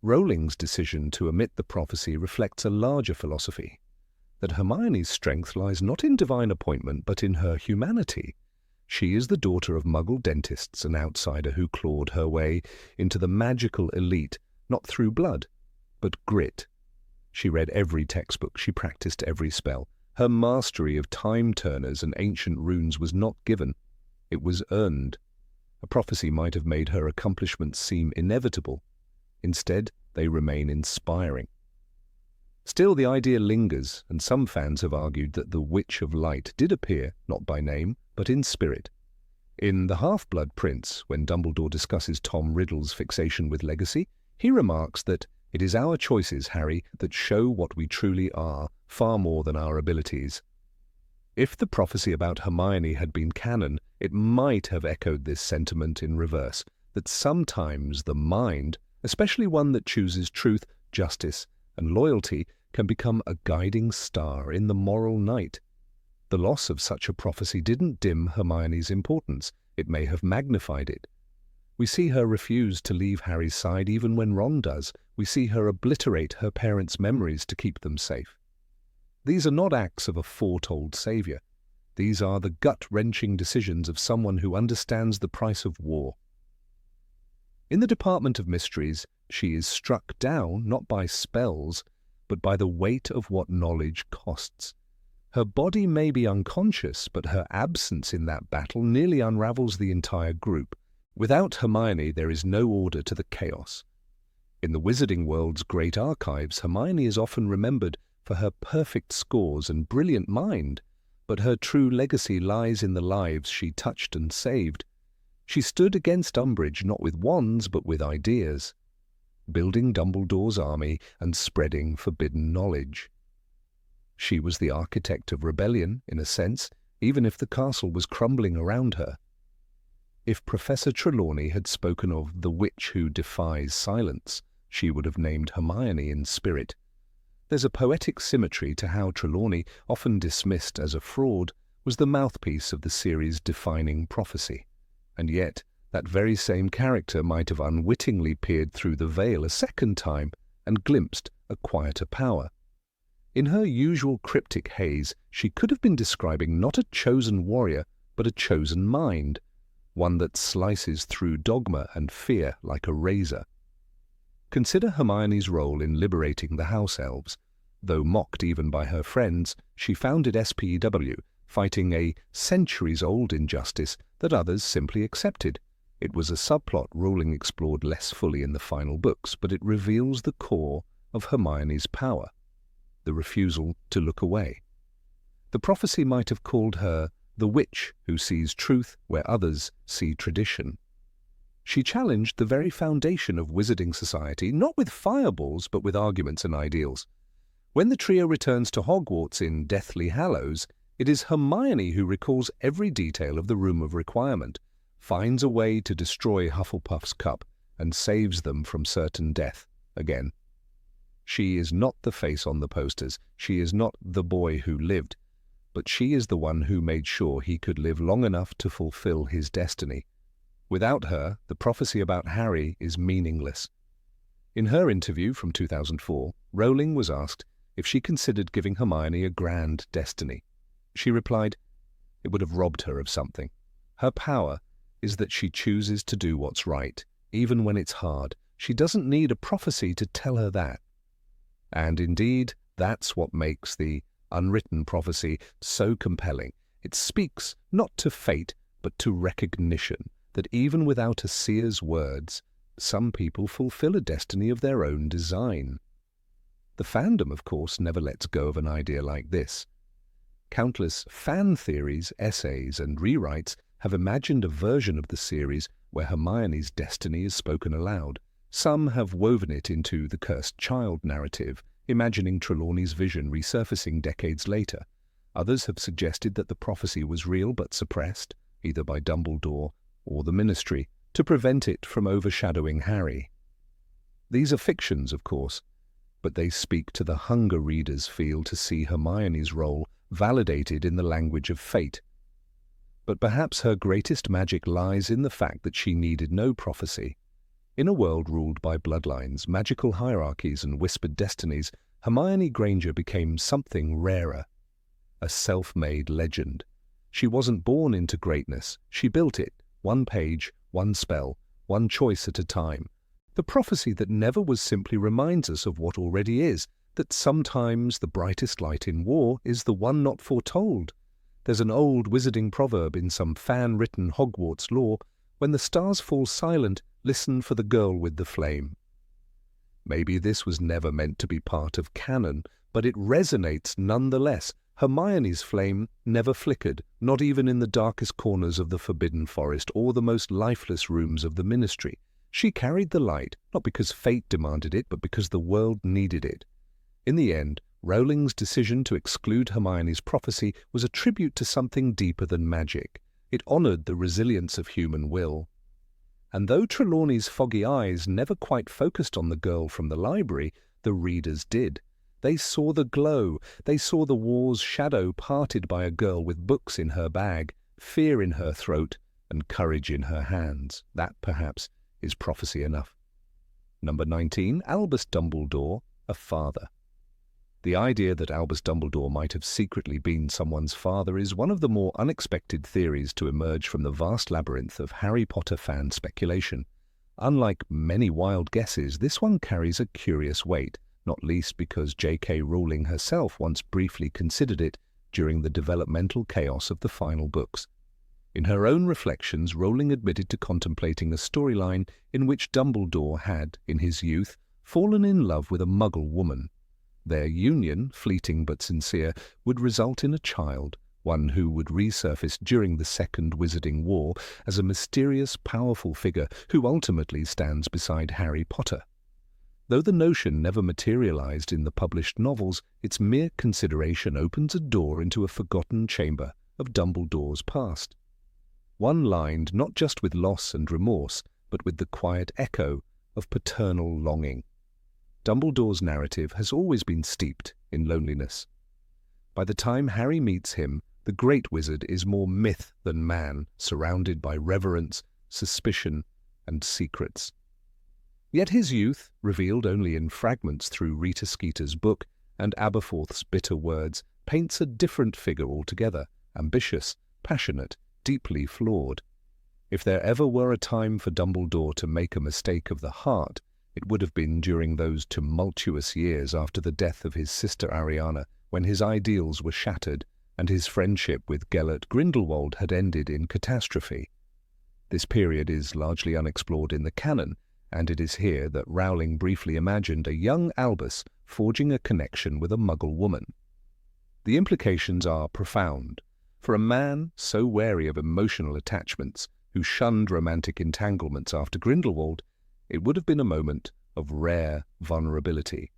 Rowling's decision to omit the prophecy reflects a larger philosophy, that Hermione's strength lies not in divine appointment but in her humanity. She is the daughter of muggle dentists, an outsider who clawed her way into the magical elite, not through blood, but grit. She read every textbook, she practiced every spell. Her mastery of time-turners and ancient runes was not given, it was earned. A prophecy might have made her accomplishments seem inevitable. Instead, they remain inspiring. Still, the idea lingers, and some fans have argued that the Witch of Light did appear, not by name, but in spirit. In The Half-Blood Prince, when Dumbledore discusses Tom Riddle's fixation with legacy, he remarks that it is our choices, Harry, that show what we truly are, far more than our abilities. If the prophecy about Hermione had been canon, it might have echoed this sentiment in reverse, that sometimes the mind, especially one that chooses truth, justice, and loyalty, can become a guiding star in the moral night. The loss of such a prophecy didn't dim Hermione's importance, it may have magnified it. We see her refuse to leave Harry's side even when Ron does. We see her obliterate her parents' memories to keep them safe. These are not acts of a foretold savior. These are the gut-wrenching decisions of someone who understands the price of war. In the Department of Mysteries, she is struck down not by spells, but by the weight of what knowledge costs. Her body may be unconscious, but her absence in that battle nearly unravels the entire group. Without Hermione, there is no order to the chaos. In the wizarding world's great archives, Hermione is often remembered for her perfect scores and brilliant mind, but her true legacy lies in the lives she touched and saved. She stood against Umbridge not with wands but with ideas, building Dumbledore's army and spreading forbidden knowledge. She was the architect of rebellion, in a sense, even if the castle was crumbling around her. If Professor Trelawney had spoken of the witch who defies silence, she would have named Hermione in spirit. There's a poetic symmetry to how Trelawney, often dismissed as a fraud, was the mouthpiece of the series' defining prophecy. And yet, that very same character might have unwittingly peered through the veil a second time and glimpsed a quieter power. In her usual cryptic haze, she could have been describing not a chosen warrior, but a chosen mind, one that slices through dogma and fear like a razor. Consider Hermione's role in liberating the House Elves. Though mocked even by her friends, she founded SPEW, fighting a centuries-old injustice that others simply accepted. It was a subplot Rowling explored less fully in the final books, but it reveals the core of Hermione's power, the refusal to look away. The prophecy might have called her the witch who sees truth where others see tradition. She challenged the very foundation of wizarding society, not with fireballs, but with arguments and ideals. When the trio returns to Hogwarts in Deathly Hallows, it is Hermione who recalls every detail of the Room of Requirement, finds a way to destroy Hufflepuff's cup, and saves them from certain death again. She is not the face on the posters. She is not the boy who lived. but she is the one who made sure he could live long enough to fulfill his destiny. Without her, the prophecy about Harry is meaningless. In her interview from 2004, Rowling was asked if she considered giving Hermione a grand destiny. She replied, "It would have robbed her of something. Her power is that she chooses to do what's right, even when it's hard. She doesn't need a prophecy to tell her that." And indeed, that's what makes the unwritten prophecy so compelling. It speaks not to fate, but to recognition, that even without a seer's words, some people fulfill a destiny of their own design. The fandom, of course, never lets go of an idea like this. Countless fan theories, essays, and rewrites have imagined a version of the series where Hermione's destiny is spoken aloud. Some have woven it into the cursed child narrative, imagining Trelawney's vision resurfacing decades later. Others have suggested that the prophecy was real but suppressed, either by Dumbledore or the Ministry, to prevent it from overshadowing Harry. These are fictions, of course, but they speak to the hunger readers feel to see Hermione's role validated in the language of fate. But perhaps her greatest magic lies in the fact that she needed no prophecy. In a world ruled by bloodlines, magical hierarchies, and whispered destinies, Hermione Granger became something rarer, a self-made legend. She wasn't born into greatness, she built it, one page, one spell, one choice at a time. The prophecy that never was simply reminds us of what already is, that sometimes the brightest light in war is the one not foretold. There's an old wizarding proverb in some fan-written Hogwarts lore, "When the stars fall silent, listen for the girl with the flame." Maybe this was never meant to be part of canon, but it resonates nonetheless. Hermione's flame never flickered, not even in the darkest corners of the Forbidden Forest or the most lifeless rooms of the Ministry. She carried the light, not because fate demanded it, but because the world needed it. In the end, Rowling's decision to exclude Hermione's prophecy was a tribute to something deeper than magic. It honored the resilience of human will. And though Trelawney's foggy eyes never quite focused on the girl from the library, the readers did. They saw the glow. They saw the war's shadow parted by a girl with books in her bag, fear in her throat, and courage in her hands. That, perhaps, is prophecy enough. Number 19. Albus Dumbledore, a father. The idea that Albus Dumbledore might have secretly been someone's father is one of the more unexpected theories to emerge from the vast labyrinth of Harry Potter fan speculation. Unlike many wild guesses, this one carries a curious weight, not least because J.K. Rowling herself once briefly considered it during the developmental chaos of the final books. In her own reflections, Rowling admitted to contemplating a storyline in which Dumbledore had, in his youth, fallen in love with a muggle woman. Their union, fleeting but sincere, would result in a child, one who would resurface during the Second Wizarding War as a mysterious, powerful figure who ultimately stands beside Harry Potter. Though the notion never materialized in the published novels, its mere consideration opens a door into a forgotten chamber of Dumbledore's past. One lined not just with loss and remorse, but with the quiet echo of paternal longing. Dumbledore's narrative has always been steeped in loneliness. By the time Harry meets him, the great wizard is more myth than man, surrounded by reverence, suspicion, and secrets. Yet his youth, revealed only in fragments through Rita Skeeter's book and Aberforth's bitter words, paints a different figure altogether, ambitious, passionate, deeply flawed. If there ever were a time for Dumbledore to make a mistake of the heart, it would have been during those tumultuous years after the death of his sister Ariana, when his ideals were shattered and his friendship with Gellert Grindelwald had ended in catastrophe. This period is largely unexplored in the canon, and it is here that Rowling briefly imagined a young Albus forging a connection with a muggle woman. The implications are profound. For a man so wary of emotional attachments, who shunned romantic entanglements after Grindelwald, it would have been a moment of rare vulnerability.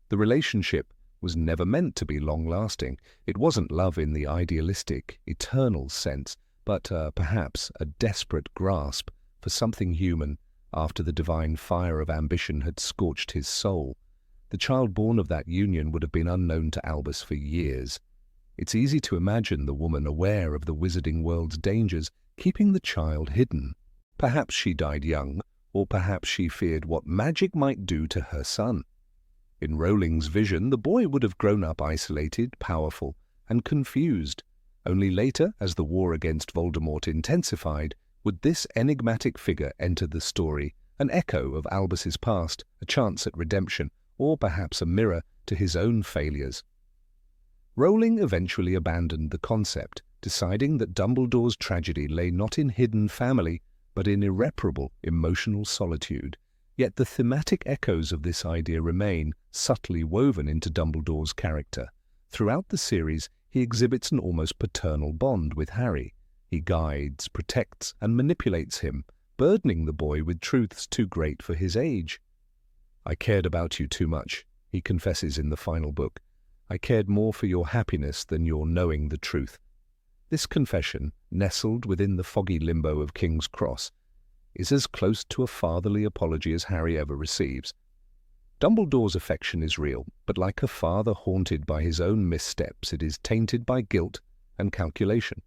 The relationship was never meant to be long-lasting. It wasn't love in the idealistic, eternal sense, but perhaps a desperate grasp for something human after the divine fire of ambition had scorched his soul. The child born of that union would have been unknown to Albus for years. It's easy to imagine the woman aware of the wizarding world's dangers, keeping the child hidden. Perhaps she died young, or perhaps she feared what magic might do to her son. In Rowling's vision, the boy would have grown up isolated, powerful, and confused. Only later, as the war against Voldemort intensified, would this enigmatic figure enter the story, an echo of Albus's past, a chance at redemption, or perhaps a mirror to his own failures. Rowling eventually abandoned the concept, deciding that Dumbledore's tragedy lay not in hidden family, but in irreparable emotional solitude. Yet the thematic echoes of this idea remain, subtly woven into Dumbledore's character. Throughout the series, he exhibits an almost paternal bond with Harry. He guides, protects, and manipulates him, burdening the boy with truths too great for his age. "I cared about you too much," he confesses in the final book. "I cared more for your happiness than your knowing the truth." This confession, nestled within the foggy limbo of King's Cross, is as close to a fatherly apology as Harry ever receives. Dumbledore's affection is real, but like a father haunted by his own missteps, it is tainted by guilt and calculation.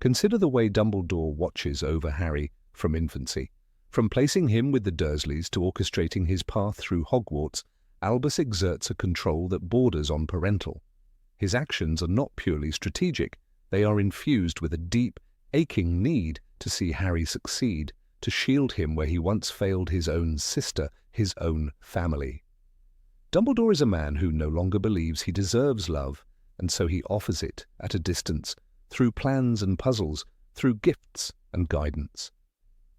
Consider the way Dumbledore watches over Harry from infancy. From placing him with the Dursleys to orchestrating his path through Hogwarts, Albus exerts a control that borders on parental. His actions are not purely strategic. They are infused with a deep, aching need to see Harry succeed, to shield him where he once failed his own sister, his own family. Dumbledore is a man who no longer believes he deserves love, and so he offers it at a distance, through plans and puzzles, through gifts and guidance.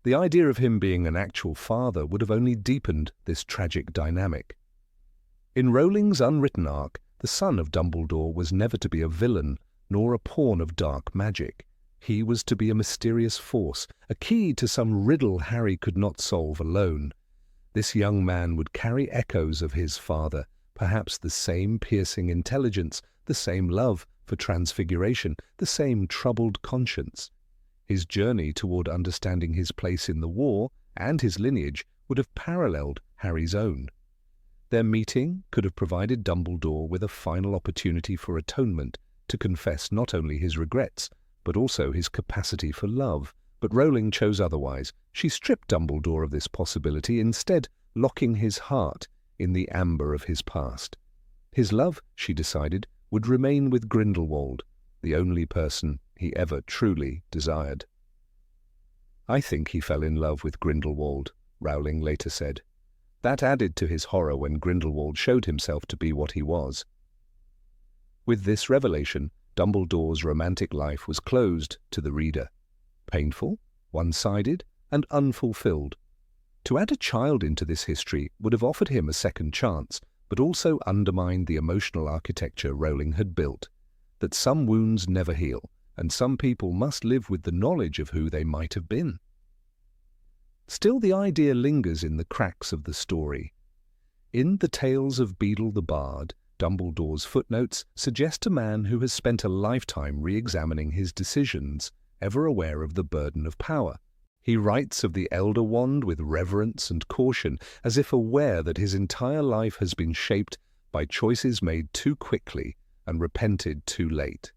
The idea of him being an actual father would have only deepened this tragic dynamic. In Rowling's unwritten arc, the son of Dumbledore was never to be a villain, nor a pawn of dark magic. He was to be a mysterious force, a key to some riddle Harry could not solve alone. This young man would carry echoes of his father, perhaps the same piercing intelligence, the same love for transfiguration, the same troubled conscience. His journey toward understanding his place in the war and his lineage would have paralleled Harry's own. Their meeting could have provided Dumbledore with a final opportunity for atonement, to confess not only his regrets, but also his capacity for love. But Rowling chose otherwise. She stripped Dumbledore of this possibility, instead locking his heart in the amber of his past. His love, she decided, would remain with Grindelwald, the only person he ever truly desired. "I think he fell in love with Grindelwald," Rowling later said. That added to his horror when Grindelwald showed himself to be what he was. With this revelation, Dumbledore's romantic life was closed to the reader. Painful, one-sided, and unfulfilled. To add a child into this history would have offered him a second chance, but also undermined the emotional architecture Rowling had built, that some wounds never heal, and some people must live with the knowledge of who they might have been. Still, the idea lingers in the cracks of the story. In The Tales of Beedle the Bard, Dumbledore's footnotes suggest a man who has spent a lifetime re-examining his decisions, ever aware of the burden of power. He writes of the Elder Wand with reverence and caution, as if aware that his entire life has been shaped by choices made too quickly and repented too late.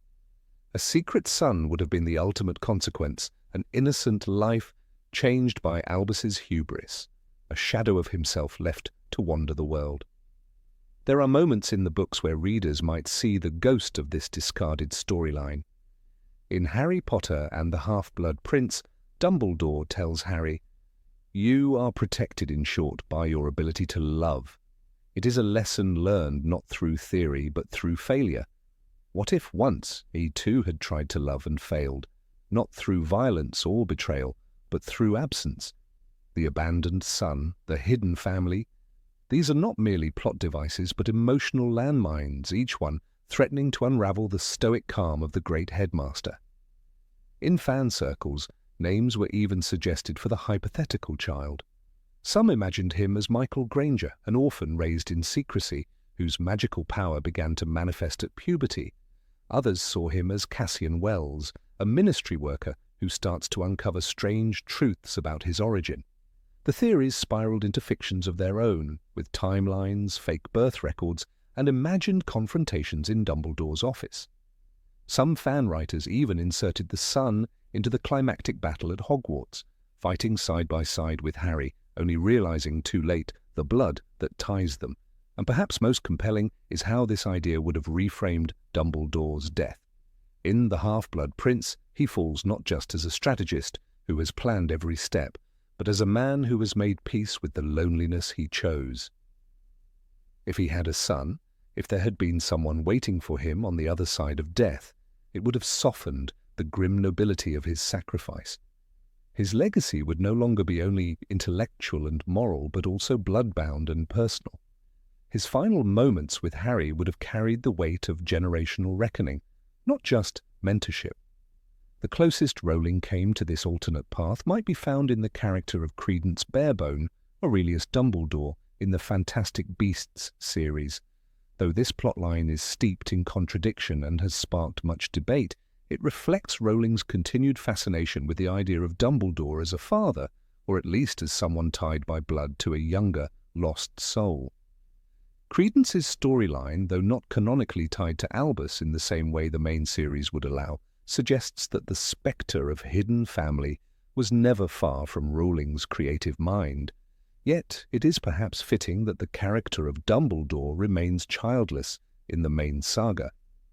A secret son would have been the ultimate consequence, an innocent life changed by Albus's hubris, a shadow of himself left to wander the world. There are moments in the books where readers might see the ghost of this discarded storyline. In Harry Potter and the Half-Blood Prince, Dumbledore tells Harry, "You are protected, in short, by your ability to love. It is a lesson learned not through theory, but through failure. What if once he too had tried to love and failed, not through violence or betrayal, but through absence? The abandoned son, the hidden family, these are not merely plot devices, but emotional landmines, each one threatening to unravel the stoic calm of the great headmaster." In fan circles, names were even suggested for the hypothetical child. Some imagined him as Michael Granger, an orphan raised in secrecy, whose magical power began to manifest at puberty. Others saw him as Cassian Wells, a ministry worker who starts to uncover strange truths about his origin. The theories spiraled into fictions of their own, with timelines, fake birth records, and imagined confrontations in Dumbledore's office. Some fan writers even inserted the sun into the climactic battle at Hogwarts, fighting side by side with Harry, only realizing too late the blood that ties them. And perhaps most compelling is how this idea would have reframed Dumbledore's death. In The Half-Blood Prince, he falls not just as a strategist who has planned every step, but as a man who has made peace with the loneliness he chose. If he had a son, if there had been someone waiting for him on the other side of death, it would have softened the grim nobility of his sacrifice. His legacy would no longer be only intellectual and moral, but also blood-bound and personal. His final moments with Harry would have carried the weight of generational reckoning, not just mentorship. The closest Rowling came to this alternate path might be found in the character of Credence Barebone, Aurelius Dumbledore, in the Fantastic Beasts series. Though this plotline is steeped in contradiction and has sparked much debate, it reflects Rowling's continued fascination with the idea of Dumbledore as a father, or at least as someone tied by blood to a younger, lost soul. Credence's storyline, though not canonically tied to Albus in the same way the main series would allow, suggests that the spectre of hidden family was never far from Rowling's creative mind. Yet it is perhaps fitting that the character of Dumbledore remains childless in the main saga.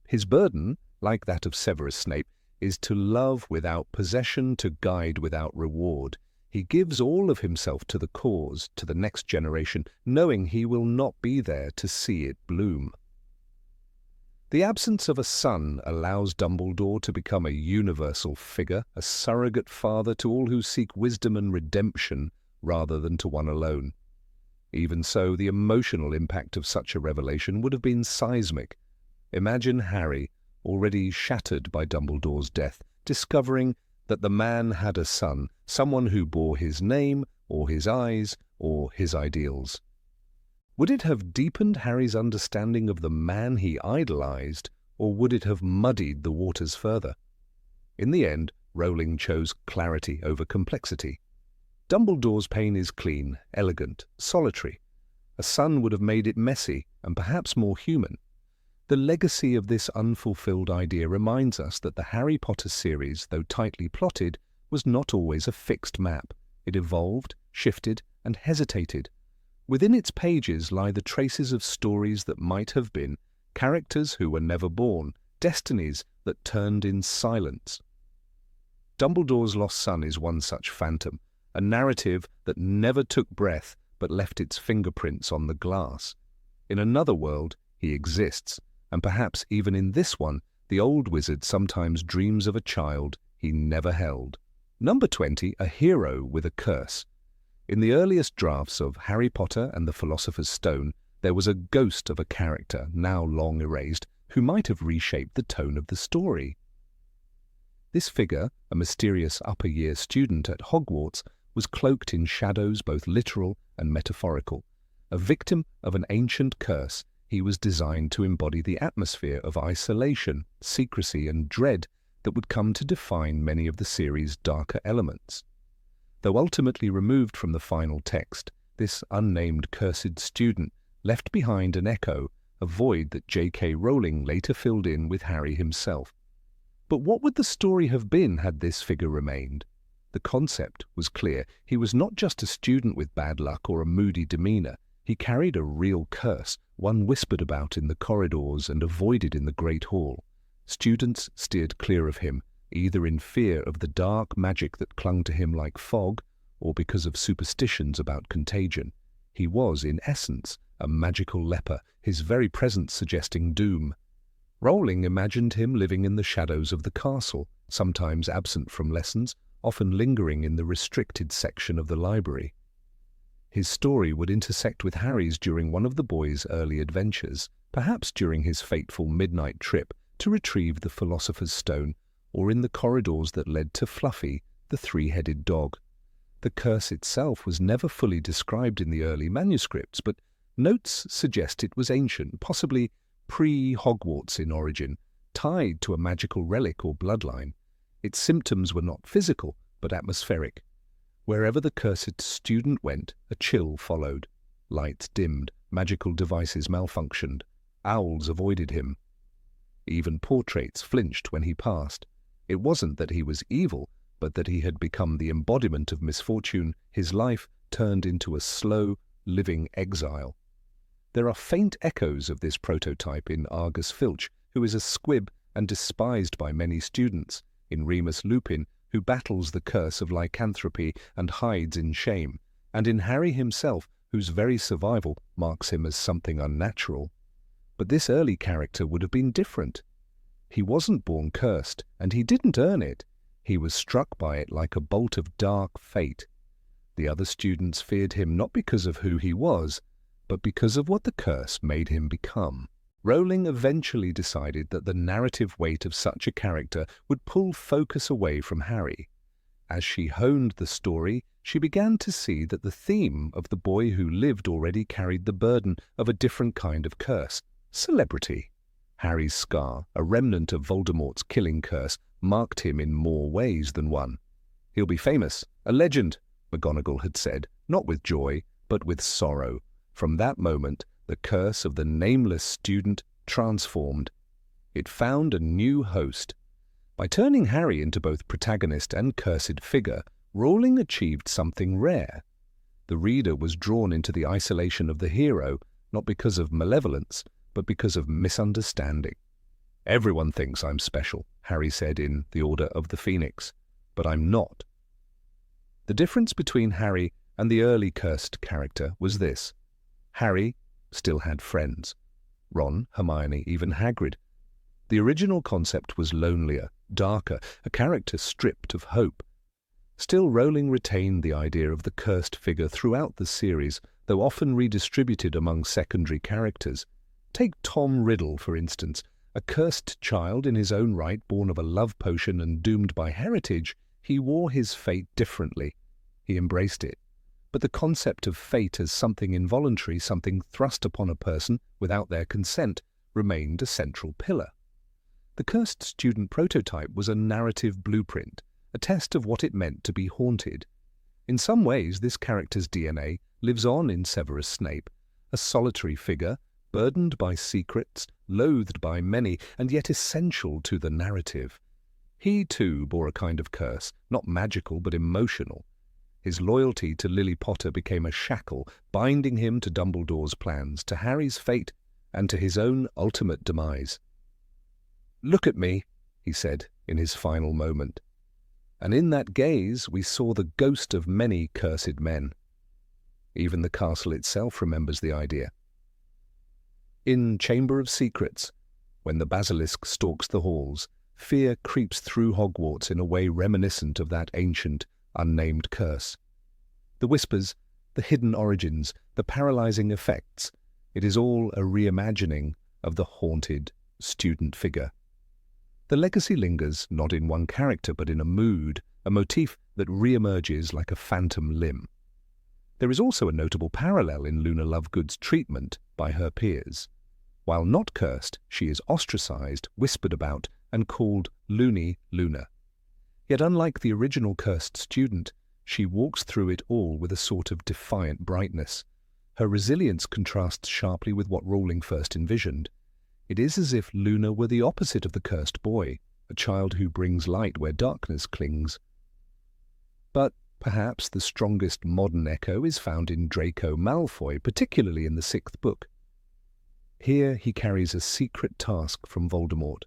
His burden, like that of Severus Snape, is to love without possession, to guide without reward. He gives all of himself to the cause, to the next generation, knowing he will not be there to see it bloom. The absence of a son allows Dumbledore to become a universal figure, a surrogate father to all who seek wisdom and redemption rather than to one alone. Even so, the emotional impact of such a revelation would have been seismic. Imagine Harry, already shattered by Dumbledore's death, discovering that the man had a son, someone who bore his name, or his eyes, or his ideals. Would it have deepened Harry's understanding of the man he idolized, or would it have muddied the waters further? In the end, Rowling chose clarity over complexity. Dumbledore's pain is clean, elegant, solitary. A son would have made it messy and perhaps more human. The legacy of this unfulfilled idea reminds us that the Harry Potter series, though tightly plotted, was not always a fixed map. It evolved, shifted, and hesitated. Within its pages lie the traces of stories that might have been, characters who were never born, destinies that turned in silence. Dumbledore's lost son is one such phantom, a narrative that never took breath but left its fingerprints on the glass. In another world, he exists, and perhaps even in this one, the old wizard sometimes dreams of a child he never held. Number 20, a hero with a curse. In the earliest drafts of Harry Potter and the Philosopher's Stone, there was a ghost of a character, now long erased, who might have reshaped the tone of the story. This figure, a mysterious upper-year student at Hogwarts, was cloaked in shadows both literal and metaphorical. A victim of an ancient curse, he was designed to embody the atmosphere of isolation, secrecy, and dread that would come to define many of the series' darker elements. Though ultimately removed from the final text, this unnamed cursed student left behind an echo, a void that J.K. Rowling later filled in with Harry himself. But what would the story have been had this figure remained? The concept was clear. He was not just a student with bad luck or a moody demeanor. He carried a real curse, one whispered about in the corridors and avoided in the Great Hall. Students steered clear of him, either in fear of the dark magic that clung to him like fog, or because of superstitions about contagion. He was, in essence, a magical leper, his very presence suggesting doom. Rowling imagined him living in the shadows of the castle, sometimes absent from lessons, often lingering in the restricted section of the library. His story would intersect with Harry's during one of the boy's early adventures, perhaps during his fateful midnight trip to retrieve the Philosopher's Stone, or in the corridors that led to Fluffy, the three-headed dog. The curse itself was never fully described in the early manuscripts, but notes suggest it was ancient, possibly pre-Hogwarts in origin, tied to a magical relic or bloodline. Its symptoms were not physical, but atmospheric. Wherever the cursed student went, a chill followed. Lights dimmed, magical devices malfunctioned. Owls avoided him. Even portraits flinched when he passed. It wasn't that he was evil, but that he had become the embodiment of misfortune, his life turned into a slow, living exile. There are faint echoes of this prototype in Argus Filch, who is a squib and despised by many students, in Remus Lupin, who battles the curse of lycanthropy and hides in shame, and in Harry himself, whose very survival marks him as something unnatural. But this early character would have been different. He wasn't born cursed, and he didn't earn it. He was struck by it like a bolt of dark fate. The other students feared him not because of who he was, but because of what the curse made him become. Rowling eventually decided that the narrative weight of such a character would pull focus away from Harry. As she honed the story, she began to see that the theme of the boy who lived already carried the burden of a different kind of curse: celebrity. Harry's scar, a remnant of Voldemort's killing curse, marked him in more ways than one. "He'll be famous, a legend," McGonagall had said, not with joy, but with sorrow. From that moment, the curse of the nameless student transformed. It found a new host. By turning Harry into both protagonist and cursed figure, Rowling achieved something rare. The reader was drawn into the isolation of the hero, not because of malevolence, but because of misunderstanding. "Everyone thinks I'm special," Harry said in The Order of the Phoenix, "but I'm not." The difference between Harry and the early cursed character was this: Harry still had friends. Ron, Hermione, even Hagrid. The original concept was lonelier, darker, a character stripped of hope. Still, Rowling retained the idea of the cursed figure throughout the series, though often redistributed among secondary characters. Take Tom Riddle, for instance, a cursed child in his own right, born of a love potion and doomed by heritage. He wore his fate differently. He embraced it. But the concept of fate as something involuntary, something thrust upon a person without their consent, remained a central pillar. The cursed student prototype was a narrative blueprint, a test of what it meant to be haunted. In some ways, this character's DNA lives on in Severus Snape, a solitary figure, burdened by secrets, loathed by many, and yet essential to the narrative. He, too, bore a kind of curse, not magical but emotional. His loyalty to Lily Potter became a shackle, binding him to Dumbledore's plans, to Harry's fate, and to his own ultimate demise. "Look at me," he said in his final moment. And in that gaze we saw the ghost of many cursed men. Even the castle itself remembers the idea. In Chamber of Secrets, when the basilisk stalks the halls, fear creeps through Hogwarts in a way reminiscent of that ancient, unnamed curse. The whispers, the hidden origins, the paralyzing effects, it is all a reimagining of the haunted student figure. The legacy lingers not in one character but in a mood, a motif that reemerges like a phantom limb. There is also a notable parallel in Luna Lovegood's treatment by her peers. While not cursed, she is ostracized, whispered about, and called Loony Luna. Yet unlike the original cursed student, she walks through it all with a sort of defiant brightness. Her resilience contrasts sharply with what Rowling first envisioned. It is as if Luna were the opposite of the cursed boy, a child who brings light where darkness clings. But perhaps the strongest modern echo is found in Draco Malfoy, particularly in the 6th book. Here he carries a secret task from Voldemort.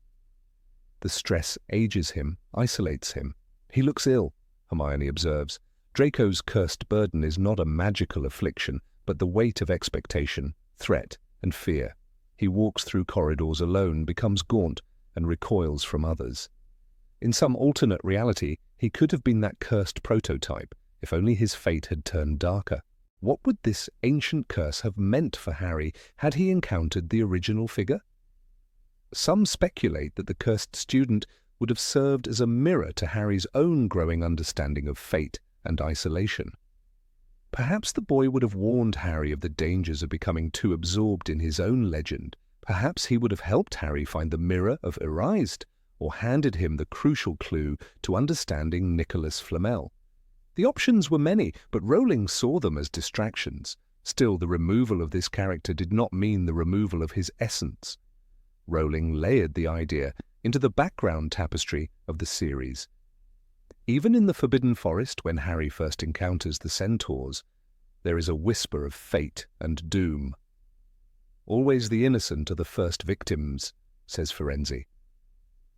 The stress ages him, isolates him. He looks ill, Hermione observes. Draco's cursed burden is not a magical affliction, but the weight of expectation, threat, and fear. He walks through corridors alone, becomes gaunt, and recoils from others. In some alternate reality, he could have been that cursed prototype, if only his fate had turned darker. What would this ancient curse have meant for Harry had he encountered the original figure? Some speculate that the cursed student would have served as a mirror to Harry's own growing understanding of fate and isolation. Perhaps the boy would have warned Harry of the dangers of becoming too absorbed in his own legend. Perhaps he would have helped Harry find the mirror of Erased, or handed him the crucial clue to understanding Nicholas Flamel. The options were many, but Rowling saw them as distractions. Still, the removal of this character did not mean the removal of his essence. Rowling layered the idea into the background tapestry of the series. Even in the Forbidden Forest, when Harry first encounters the centaurs, there is a whisper of fate and doom. "Always the innocent are the first victims," says Firenze.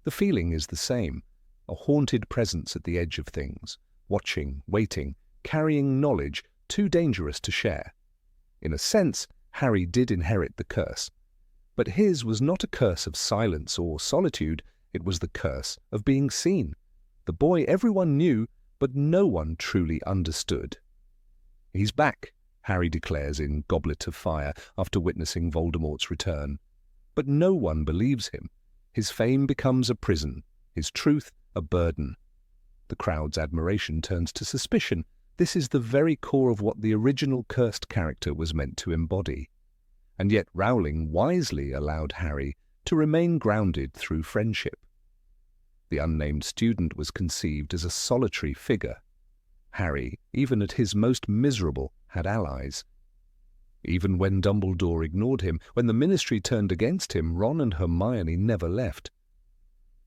The feeling is the same, a haunted presence at the edge of things, watching, waiting, carrying knowledge too dangerous to share. In a sense, Harry did inherit the curse. But his was not a curse of silence or solitude, it was the curse of being seen. The boy everyone knew, but no one truly understood. "He's back," Harry declares in Goblet of Fire after witnessing Voldemort's return. But no one believes him. His fame becomes a prison, his truth a burden. The crowd's admiration turns to suspicion. This is the very core of what the original cursed character was meant to embody. And yet Rowling wisely allowed Harry to remain grounded through friendship. The unnamed student was conceived as a solitary figure. Harry, even at his most miserable, had allies. Even when Dumbledore ignored him, when the Ministry turned against him, Ron and Hermione never left.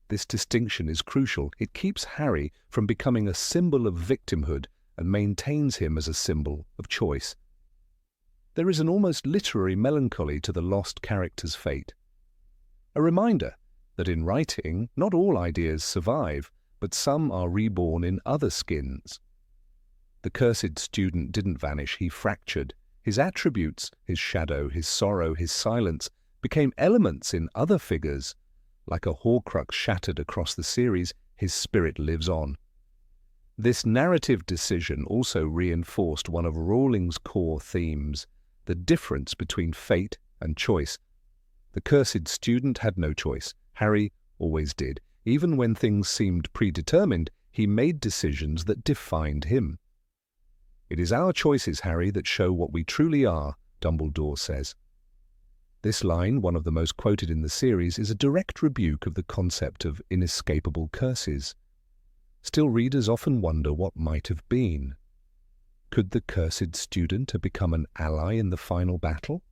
This distinction is crucial. It keeps Harry from becoming a symbol of victimhood and maintains him as a symbol of choice. There is an almost literary melancholy to the lost character's fate. A reminder that in writing, not all ideas survive, but some are reborn in other skins. The cursed student didn't vanish, he fractured. His attributes, his shadow, his sorrow, his silence, became elements in other figures. Like a Horcrux shattered across the series, his spirit lives on. This narrative decision also reinforced one of Rowling's core themes, the difference between fate and choice. The cursed student had no choice. Harry always did. Even when things seemed predetermined, he made decisions that defined him. "It is our choices, Harry, that show what we truly are," Dumbledore says. This line, one of the most quoted in the series, is a direct rebuke of the concept of inescapable curses. Still, readers often wonder what might have been. Could the cursed student have become an ally in the final battle?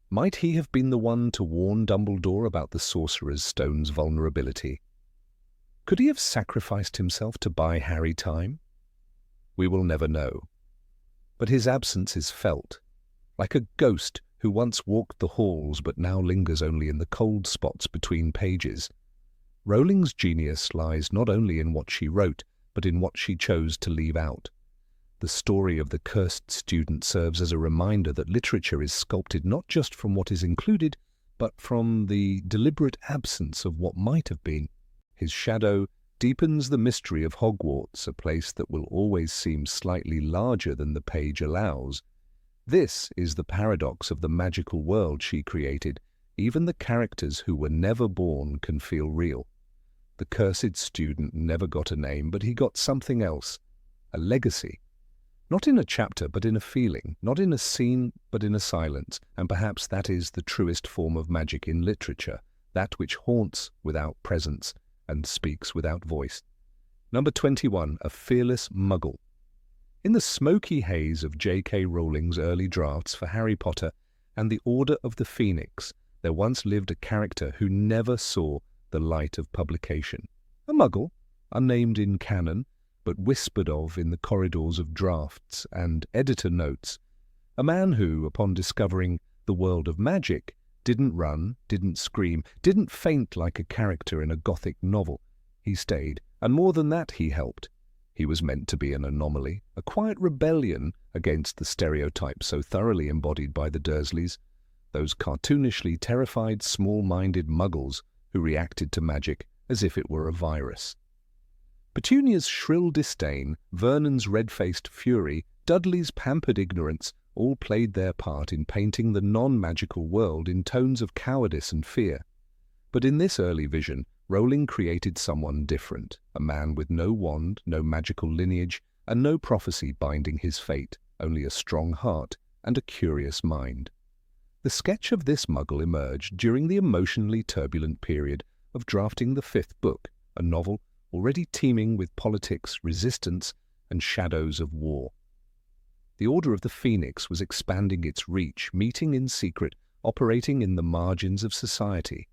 Might he have been the one to warn Dumbledore about the Sorcerer's Stone's vulnerability? Could he have sacrificed himself to buy Harry time? We will never know. But his absence is felt, like a ghost who once walked the halls but now lingers only in the cold spots between pages. Rowling's genius lies not only in what she wrote, but in what she chose to leave out. The story of the cursed student serves as a reminder that literature is sculpted not just from what is included, but from the deliberate absence of what might have been. His shadow deepens the mystery of Hogwarts, a place that will always seem slightly larger than the page allows. This is the paradox of the magical world she created. Even the characters who were never born can feel real. The cursed student never got a name, but he got something else, a legacy. Not in a chapter, but in a feeling, not in a scene, but in a silence, and perhaps that is the truest form of magic in literature, that which haunts without presence and speaks without voice. Number 21, a fearless muggle. In the smoky haze of J.K. Rowling's early drafts for Harry Potter and the Order of the Phoenix, there once lived a character who never saw the light of publication. A muggle, unnamed in canon, but whispered of in the corridors of drafts and editor notes. A man who, upon discovering the world of magic, didn't run, didn't scream, didn't faint like a character in a Gothic novel. He stayed, and more than that, he helped. He was meant to be an anomaly, a quiet rebellion against the stereotypes so thoroughly embodied by the Dursleys, those cartoonishly terrified, small-minded muggles who reacted to magic as if it were a virus. Petunia's shrill disdain, Vernon's red-faced fury, Dudley's pampered ignorance all played their part in painting the non-magical world in tones of cowardice and fear. But in this early vision, Rowling created someone different, a man with no wand, no magical lineage, and no prophecy binding his fate, only a strong heart and a curious mind. The sketch of this muggle emerged during the emotionally turbulent period of drafting the fifth book, a novel already teeming with politics, resistance, and shadows of war. The Order of the Phoenix was expanding its reach, meeting in secret, operating in the margins of society.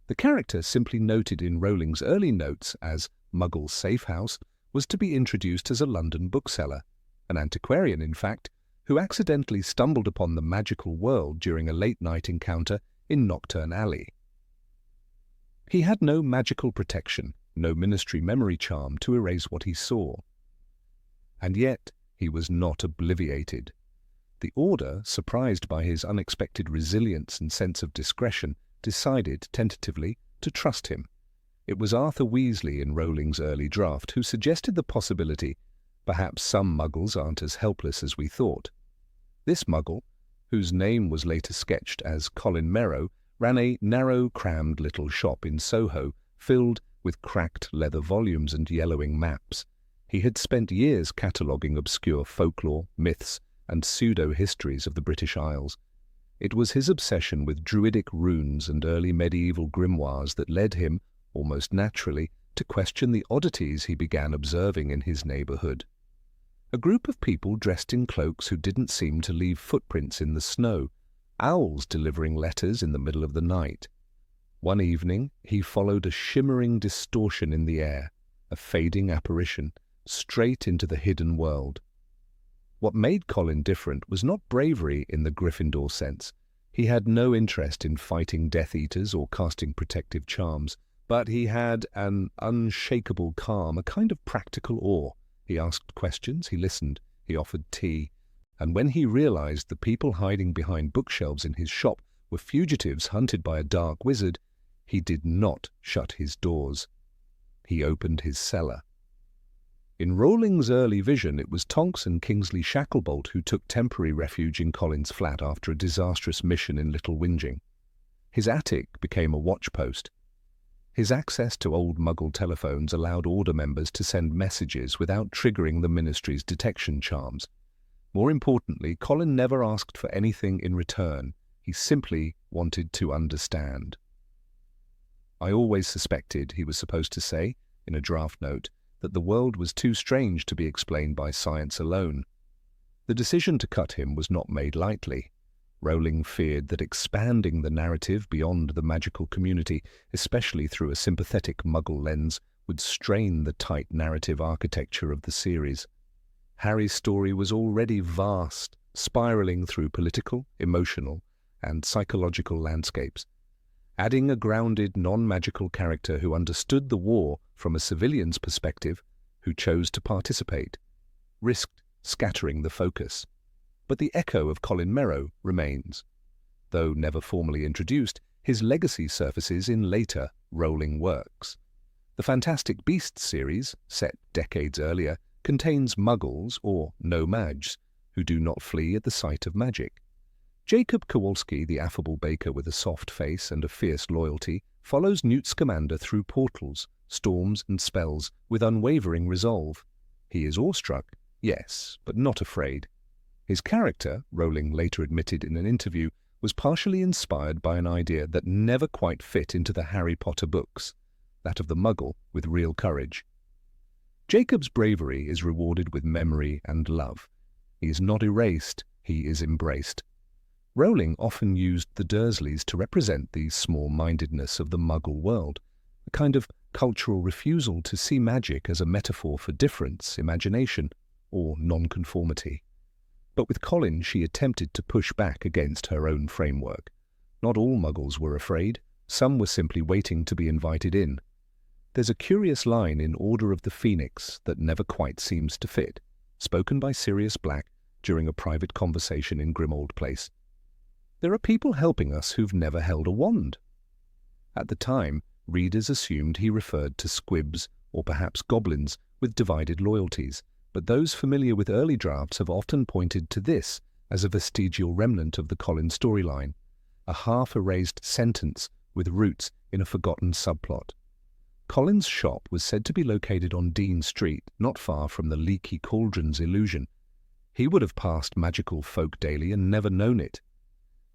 The character, simply noted in Rowling's early notes as Muggle's Safe House, was to be introduced as a London bookseller, an antiquarian in fact, who accidentally stumbled upon the magical world during a late-night encounter in Knockturn Alley. He had no magical protection, no ministry memory charm to erase what he saw. And yet he was not obliviated. The Order, surprised by his unexpected resilience and sense of discretion, decided, tentatively, to trust him. It was Arthur Weasley in Rowling's early draft who suggested the possibility perhaps some Muggles aren't as helpless as we thought. This Muggle, whose name was later sketched as Colin Merrow, ran a narrow, crammed little shop in Soho, filled with cracked leather volumes and yellowing maps. He had spent years cataloguing obscure folklore, myths, and pseudo-histories of the British Isles. It was his obsession with druidic runes and early medieval grimoires that led him, almost naturally, to question the oddities he began observing in his neighbourhood. A group of people dressed in cloaks who didn't seem to leave footprints in the snow, owls delivering letters in the middle of the night. One evening he followed a shimmering distortion in the air, a fading apparition, straight into the hidden world. What made Colin different was not bravery in the Gryffindor sense. He had no interest in fighting Death Eaters or casting protective charms, but he had an unshakable calm, a kind of practical awe. He asked questions, he listened, he offered tea, and when he realized the people hiding behind bookshelves in his shop were fugitives hunted by a dark wizard, he did not shut his doors. He opened his cellar. In Rowling's early vision, it was Tonks and Kingsley Shacklebolt who took temporary refuge in Colin's flat after a disastrous mission in Little Whinging. His attic became a watchpost. His access to old Muggle telephones allowed Order members to send messages without triggering the Ministry's detection charms. More importantly, Colin never asked for anything in return. He simply wanted to understand. "I always suspected," he was supposed to say, in a draft note, that the world was too strange to be explained by science alone. The decision to cut him was not made lightly. Rowling feared that expanding the narrative beyond the magical community, especially through a sympathetic Muggle lens, would strain the tight narrative architecture of the series. Harry's story was already vast, spiraling through political, emotional, and psychological landscapes. Adding a grounded, non-magical character who understood the war from a civilian's perspective, who chose to participate, risked scattering the focus. But the echo of Colin Merrow remains. Though never formally introduced, his legacy surfaces in later Rowling works. The Fantastic Beasts series, set decades earlier, contains Muggles, or no-mags, who do not flee at the sight of magic. Jacob Kowalski, the affable baker with a soft face and a fierce loyalty, follows Newt Scamander through portals, storms and spells with unwavering resolve. He is awestruck, yes, but not afraid. His character, Rowling later admitted in an interview, was partially inspired by an idea that never quite fit into the Harry Potter books, that of the Muggle with real courage. Jacob's bravery is rewarded with memory and love. He is not erased, he is embraced. Rowling often used the Dursleys to represent the small-mindedness of the Muggle world, a kind of cultural refusal to see magic as a metaphor for difference, imagination, or nonconformity. But with Colin, she attempted to push back against her own framework. Not all Muggles were afraid. Some were simply waiting to be invited in. There's a curious line in Order of the Phoenix that never quite seems to fit, spoken by Sirius Black during a private conversation in Grimmauld Place. "There are people helping us who've never held a wand." At the time, readers assumed he referred to squibs or perhaps goblins with divided loyalties, but those familiar with early drafts have often pointed to this as a vestigial remnant of the Colin storyline, a half-erased sentence with roots in a forgotten subplot. Colin's shop was said to be located on Dean Street, not far from the Leaky Cauldrons illusion. He would have passed magical folk daily and never known it.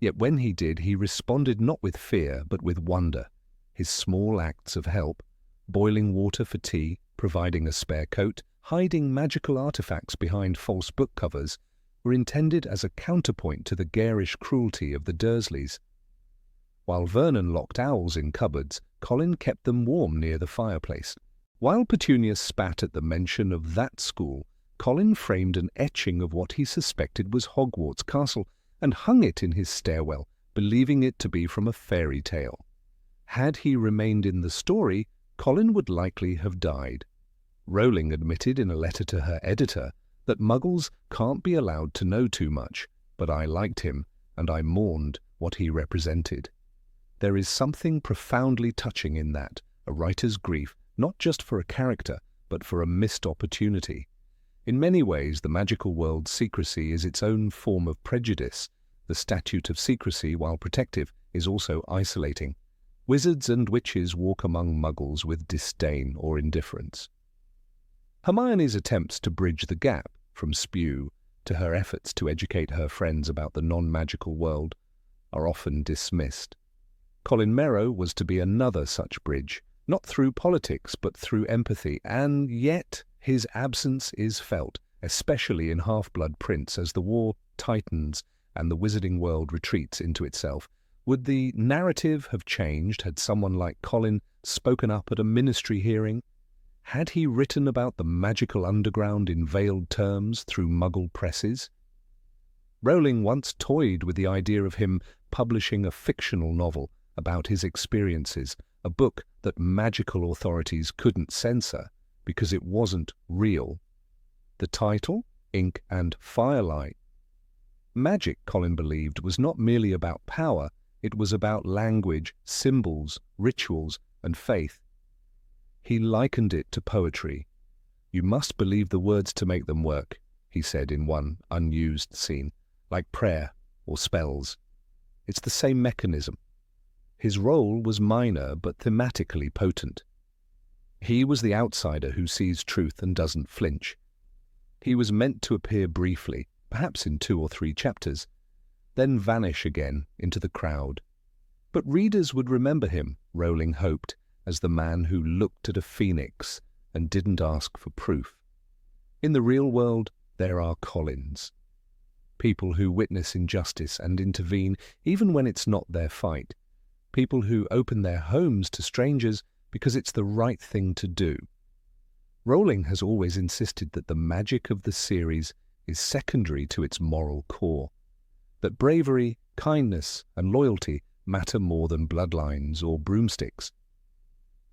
Yet when he did, he responded not with fear, but with wonder. His small acts of help, boiling water for tea, providing a spare coat, hiding magical artifacts behind false book covers, were intended as a counterpoint to the garish cruelty of the Dursleys. While Vernon locked owls in cupboards, Colin kept them warm near the fireplace. While Petunia spat at the mention of that school, Colin framed an etching of what he suspected was Hogwarts Castle and hung it in his stairwell, believing it to be from a fairy tale. Had he remained in the story, Colin would likely have died. Rowling admitted in a letter to her editor that muggles can't be allowed to know too much, but I liked him, and I mourned what he represented. There is something profoundly touching in that, a writer's grief, not just for a character, but for a missed opportunity. In many ways, the magical world's secrecy is its own form of prejudice. The statute of secrecy, while protective, is also isolating. Wizards and witches walk among muggles with disdain or indifference. Hermione's attempts to bridge the gap from Spew to her efforts to educate her friends about the non-magical world are often dismissed. Colin Merrow was to be another such bridge, not through politics but through empathy, and yet his absence is felt, especially in Half-Blood Prince, as the war tightens and the wizarding world retreats into itself. Would the narrative have changed had someone like Colin spoken up at a ministry hearing? Had he written about the magical underground in veiled terms through Muggle presses? Rowling once toyed with the idea of him publishing a fictional novel about his experiences, a book that magical authorities couldn't censor because it wasn't real. The title, Ink and Firelight. Magic, Colin believed, was not merely about power, it was about language, symbols, rituals, and faith. He likened it to poetry. "You must believe the words to make them work," he said in one unused scene, "like prayer or spells. It's the same mechanism." His role was minor but thematically potent. He was the outsider who sees truth and doesn't flinch. He was meant to appear briefly, perhaps in 2 or 3 chapters, then vanish again into the crowd. But readers would remember him, Rowling hoped, as the man who looked at a phoenix and didn't ask for proof. In the real world, there are Colins. People who witness injustice and intervene even when it's not their fight. People who open their homes to strangers because it's the right thing to do. Rowling has always insisted that the magic of the series is secondary to its moral core, that bravery, kindness, and loyalty matter more than bloodlines or broomsticks.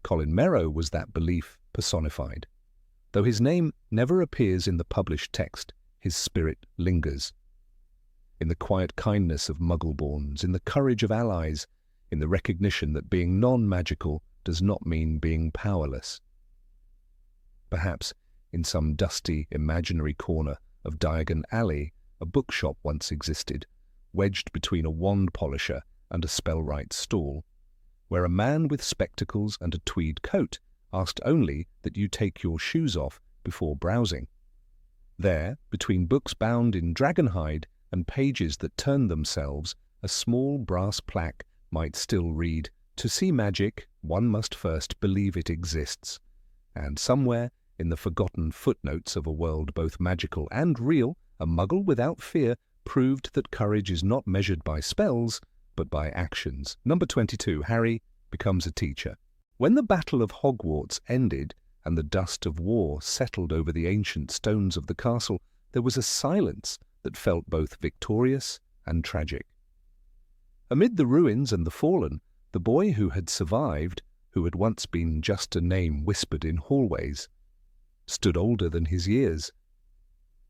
Colin Merrow was that belief personified. Though his name never appears in the published text, his spirit lingers. In the quiet kindness of Muggleborns, in the courage of allies, in the recognition that being non-magical does not mean being powerless. Perhaps, in some dusty, imaginary corner of Diagon Alley, a bookshop once existed, wedged between a wand polisher and a spellwright stall, where a man with spectacles and a tweed coat asked only that you take your shoes off before browsing. There, between books bound in dragonhide and pages that turned themselves, a small brass plaque might still read, "To see magic, one must first believe it exists." And somewhere, in the forgotten footnotes of a world both magical and real, a Muggle without fear proved that courage is not measured by spells, but by actions. Number 22, Harry becomes a teacher. When the Battle of Hogwarts ended and the dust of war settled over the ancient stones of the castle, there was a silence that felt both victorious and tragic. Amid the ruins and the fallen, the boy who had survived, who had once been just a name whispered in hallways, stood older than his years.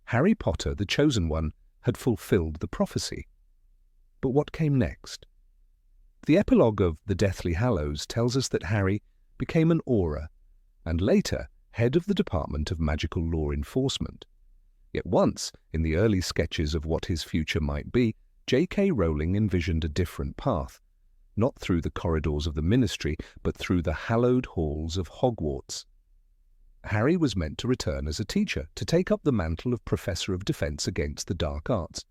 Harry Potter, the Chosen One, had fulfilled the prophecy. But what came next? The epilogue of The Deathly Hallows tells us that Harry became an Auror, and later head of the Department of Magical Law Enforcement. Yet once, in the early sketches of what his future might be, J.K. Rowling envisioned a different path, not through the corridors of the Ministry, but through the hallowed halls of Hogwarts. Harry was meant to return as a teacher, to take up the mantle of Professor of Defense against the Dark Arts.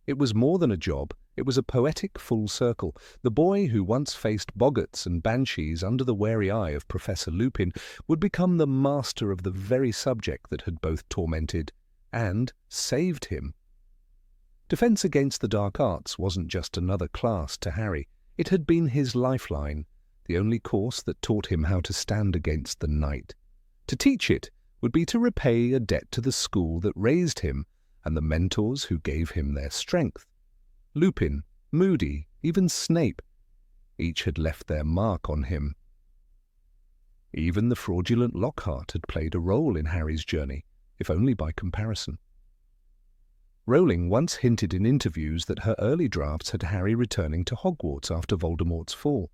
It was more than a job, it was a poetic full circle. The boy who once faced boggarts and banshees under the wary eye of Professor Lupin would become the master of the very subject that had both tormented and saved him. Defense against the Dark Arts wasn't just another class to Harry. It had been his lifeline, the only course that taught him how to stand against the night. To teach it would be to repay a debt to the school that raised him and the mentors who gave him their strength. Lupin, Moody, even Snape, each had left their mark on him. Even the fraudulent Lockhart had played a role in Harry's journey, if only by comparison. Rowling once hinted in interviews that her early drafts had Harry returning to Hogwarts after Voldemort's fall.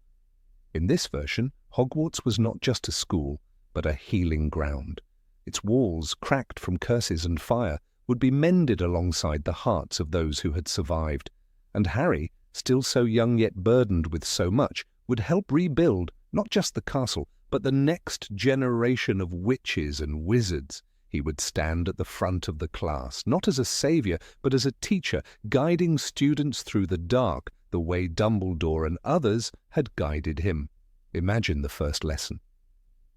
In this version, Hogwarts was not just a school, but a healing ground. Its walls, cracked from curses and fire, would be mended alongside the hearts of those who had survived, and Harry, still so young yet burdened with so much, would help rebuild not just the castle, but the next generation of witches and wizards. He would stand at the front of the class, not as a savior, but as a teacher, guiding students through the dark the way Dumbledore and others had guided him. Imagine the first lesson.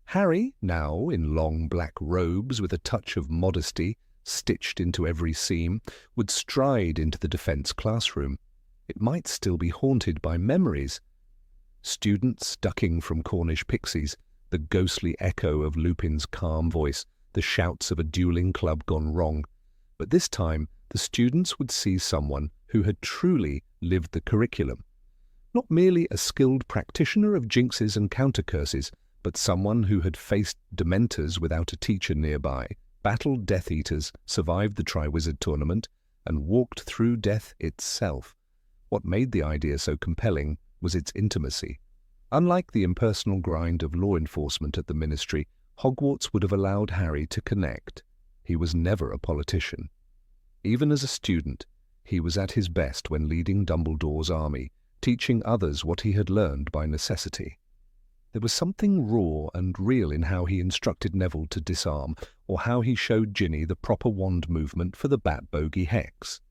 Harry, now in long black robes with a touch of modesty stitched into every seam, would stride into the defense classroom. It might still be haunted by memories. Students ducking from Cornish pixies, the ghostly echo of Lupin's calm voice, the shouts of a dueling club gone wrong. But this time, the students would see someone who had truly lived the curriculum. Not merely a skilled practitioner of jinxes and counter-curses, but someone who had faced Dementors without a teacher nearby, battled Death Eaters, survived the Triwizard Tournament, and walked through death itself. What made the idea so compelling was its intimacy. Unlike the impersonal grind of law enforcement at the Ministry, Hogwarts would have allowed Harry to connect. He was never a politician. Even as a student, he was at his best when leading Dumbledore's army, teaching others what he had learned by necessity. There was something raw and real in how he instructed Neville to disarm, or how he showed Ginny the proper wand movement for the Bat Bogey Hex.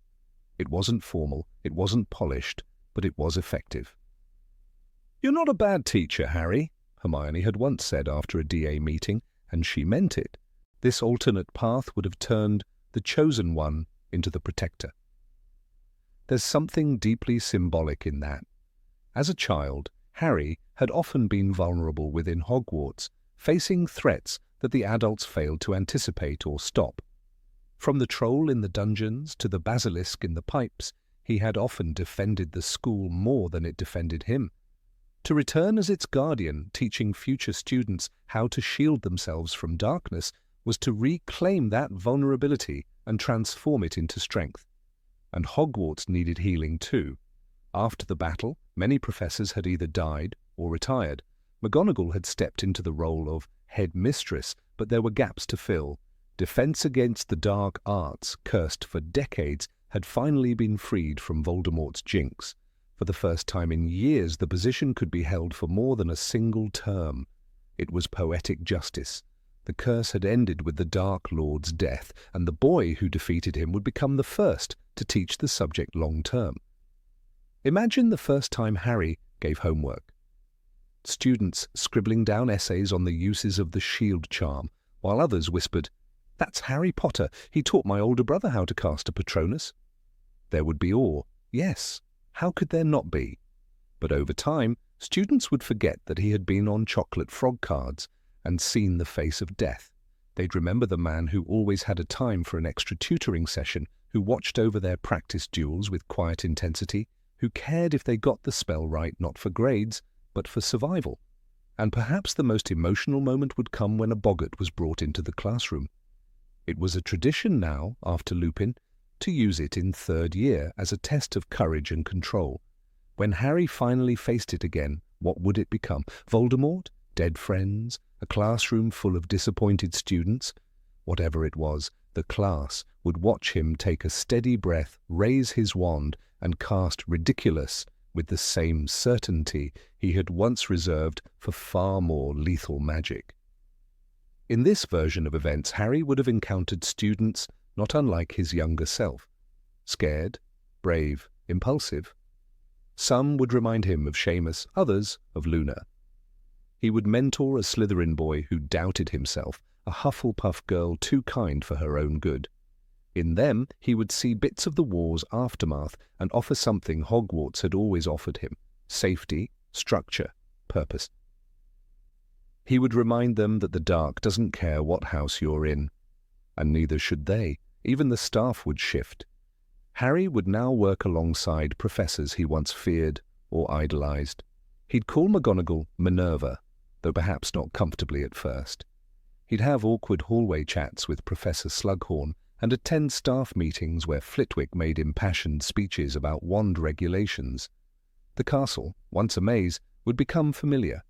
It wasn't formal, it wasn't polished, but it was effective. "You're not a bad teacher, Harry," Hermione had once said after a DA meeting, and she meant it. This alternate path would have turned the chosen one into the protector. There's something deeply symbolic in that. As a child, Harry had often been vulnerable within Hogwarts, facing threats that the adults failed to anticipate or stop. From the troll in the dungeons to the basilisk in the pipes, he had often defended the school more than it defended him. To return as its guardian, teaching future students how to shield themselves from darkness, was to reclaim that vulnerability and transform it into strength. And Hogwarts needed healing too. After the battle, many professors had either died or retired. McGonagall had stepped into the role of head mistress, but there were gaps to fill. Defense against the dark arts, cursed for decades, had finally been freed from Voldemort's jinx. For the first time in years, the position could be held for more than a single term. It was poetic justice. The curse had ended with the Dark Lord's death, and the boy who defeated him would become the first to teach the subject long-term. Imagine the first time Harry gave homework. Students scribbling down essays on the uses of the shield charm, while others whispered, "That's Harry Potter. He taught my older brother how to cast a Patronus." There would be awe. Yes, how could there not be? But over time, students would forget that he had been on chocolate frog cards and seen the face of death. They'd remember the man who always had a time for an extra tutoring session, who watched over their practice duels with quiet intensity, who cared if they got the spell right not for grades, but for survival. And perhaps the most emotional moment would come when a boggart was brought into the classroom. It was a tradition now, after Lupin, to use it in third year as a test of courage and control. When Harry finally faced it again, what would it become? Voldemort? Dead friends? A classroom full of disappointed students? Whatever it was, the class would watch him take a steady breath, raise his wand, and cast Ridiculous with the same certainty he had once reserved for far more lethal magic. In this version of events, Harry would have encountered students not unlike his younger self. Scared, brave, impulsive. Some would remind him of Seamus, others of Luna. He would mentor a Slytherin boy who doubted himself, a Hufflepuff girl too kind for her own good. In them, he would see bits of the war's aftermath and offer something Hogwarts had always offered him, safety, structure, purpose. He would remind them that the dark doesn't care what house you're in, and neither should they. Even the staff would shift. Harry would now work alongside professors he once feared or idolized. He'd call McGonagall Minerva, though perhaps not comfortably at first. He'd have awkward hallway chats with Professor Slughorn and attend staff meetings where Flitwick made impassioned speeches about wand regulations. The castle, once a maze, would become familiar.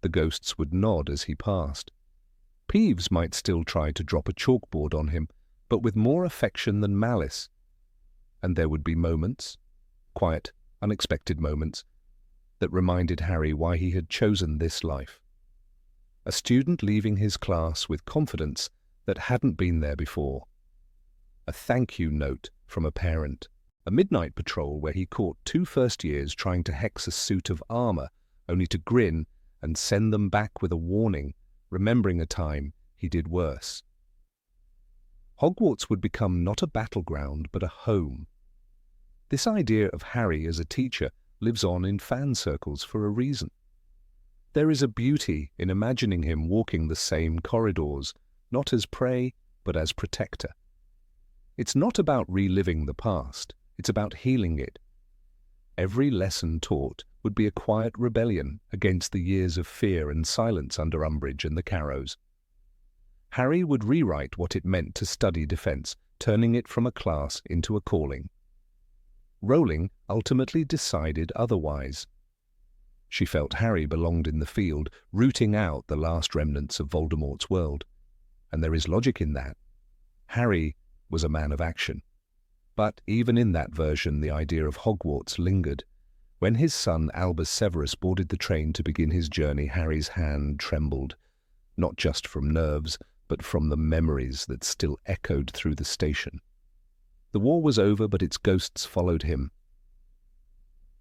The ghosts would nod as he passed. Peeves might still try to drop a chalkboard on him, but with more affection than malice. And there would be moments, quiet, unexpected moments, that reminded Harry why he had chosen this life. A student leaving his class with confidence that hadn't been there before. A thank you note from a parent. A midnight patrol where he caught 2 first-years trying to hex a suit of armor, only to grin and send them back with a warning, remembering a time he did worse. Hogwarts would become not a battleground, but a home. This idea of Harry as a teacher lives on in fan circles for a reason. There is a beauty in imagining him walking the same corridors, not as prey, but as protector. It's not about reliving the past, it's about healing it. Every lesson taught would be a quiet rebellion against the years of fear and silence under Umbridge and the Carrows. Harry would rewrite what it meant to study defense, turning it from a class into a calling. Rowling ultimately decided otherwise. She felt Harry belonged in the field, rooting out the last remnants of Voldemort's world. And there is logic in that. Harry was a man of action. But even in that version, the idea of Hogwarts lingered. When his son Albus Severus boarded the train to begin his journey, Harry's hand trembled, not just from nerves, but from the memories that still echoed through the station. The war was over, but its ghosts followed him.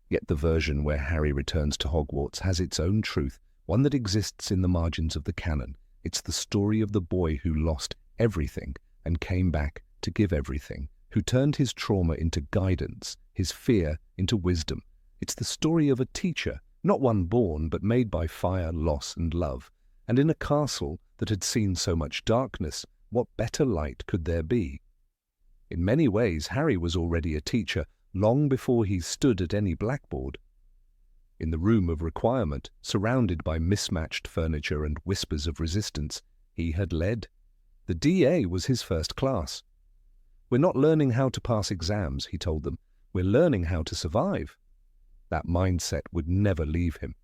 Yet the version where Harry returns to Hogwarts has its own truth, one that exists in the margins of the canon. It's the story of the boy who lost everything and came back to give everything, who turned his trauma into guidance, his fear into wisdom. It's the story of a teacher, not one born, but made by fire, loss, and love. And in a castle that had seen so much darkness, what better light could there be? In many ways, Harry was already a teacher long before he stood at any blackboard. In the room of requirement, surrounded by mismatched furniture and whispers of resistance, he had led. The DA was his first class. "We're not learning how to pass exams," he told them. "We're learning how to survive." That mindset would never leave him.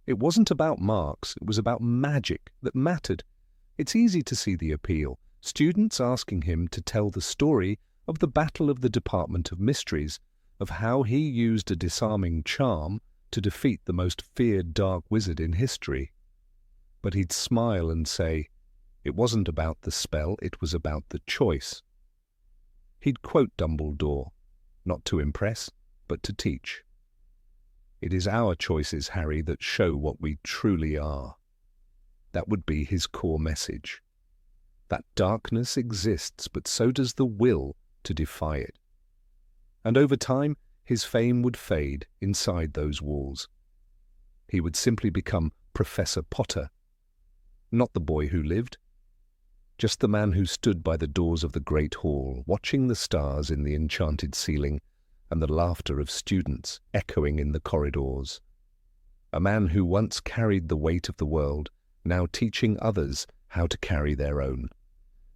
It wasn't about marks, it was about magic that mattered. It's easy to see the appeal. Students asking him to tell the story of the Battle of the Department of Mysteries, of how he used a disarming charm to defeat the most feared dark wizard in history. But he'd smile and say, it wasn't about the spell, it was about the choice. He'd quote Dumbledore, not to impress, but to teach. It is our choices, Harry, that show what we truly are. That would be his core message. That darkness exists, but so does the will to defy it. And over time, his fame would fade inside those walls. He would simply become Professor Potter, not the boy who lived, just the man who stood by the doors of the Great Hall, watching the stars in the enchanted ceiling and the laughter of students echoing in the corridors. A man who once carried the weight of the world, now teaching others how to carry their own.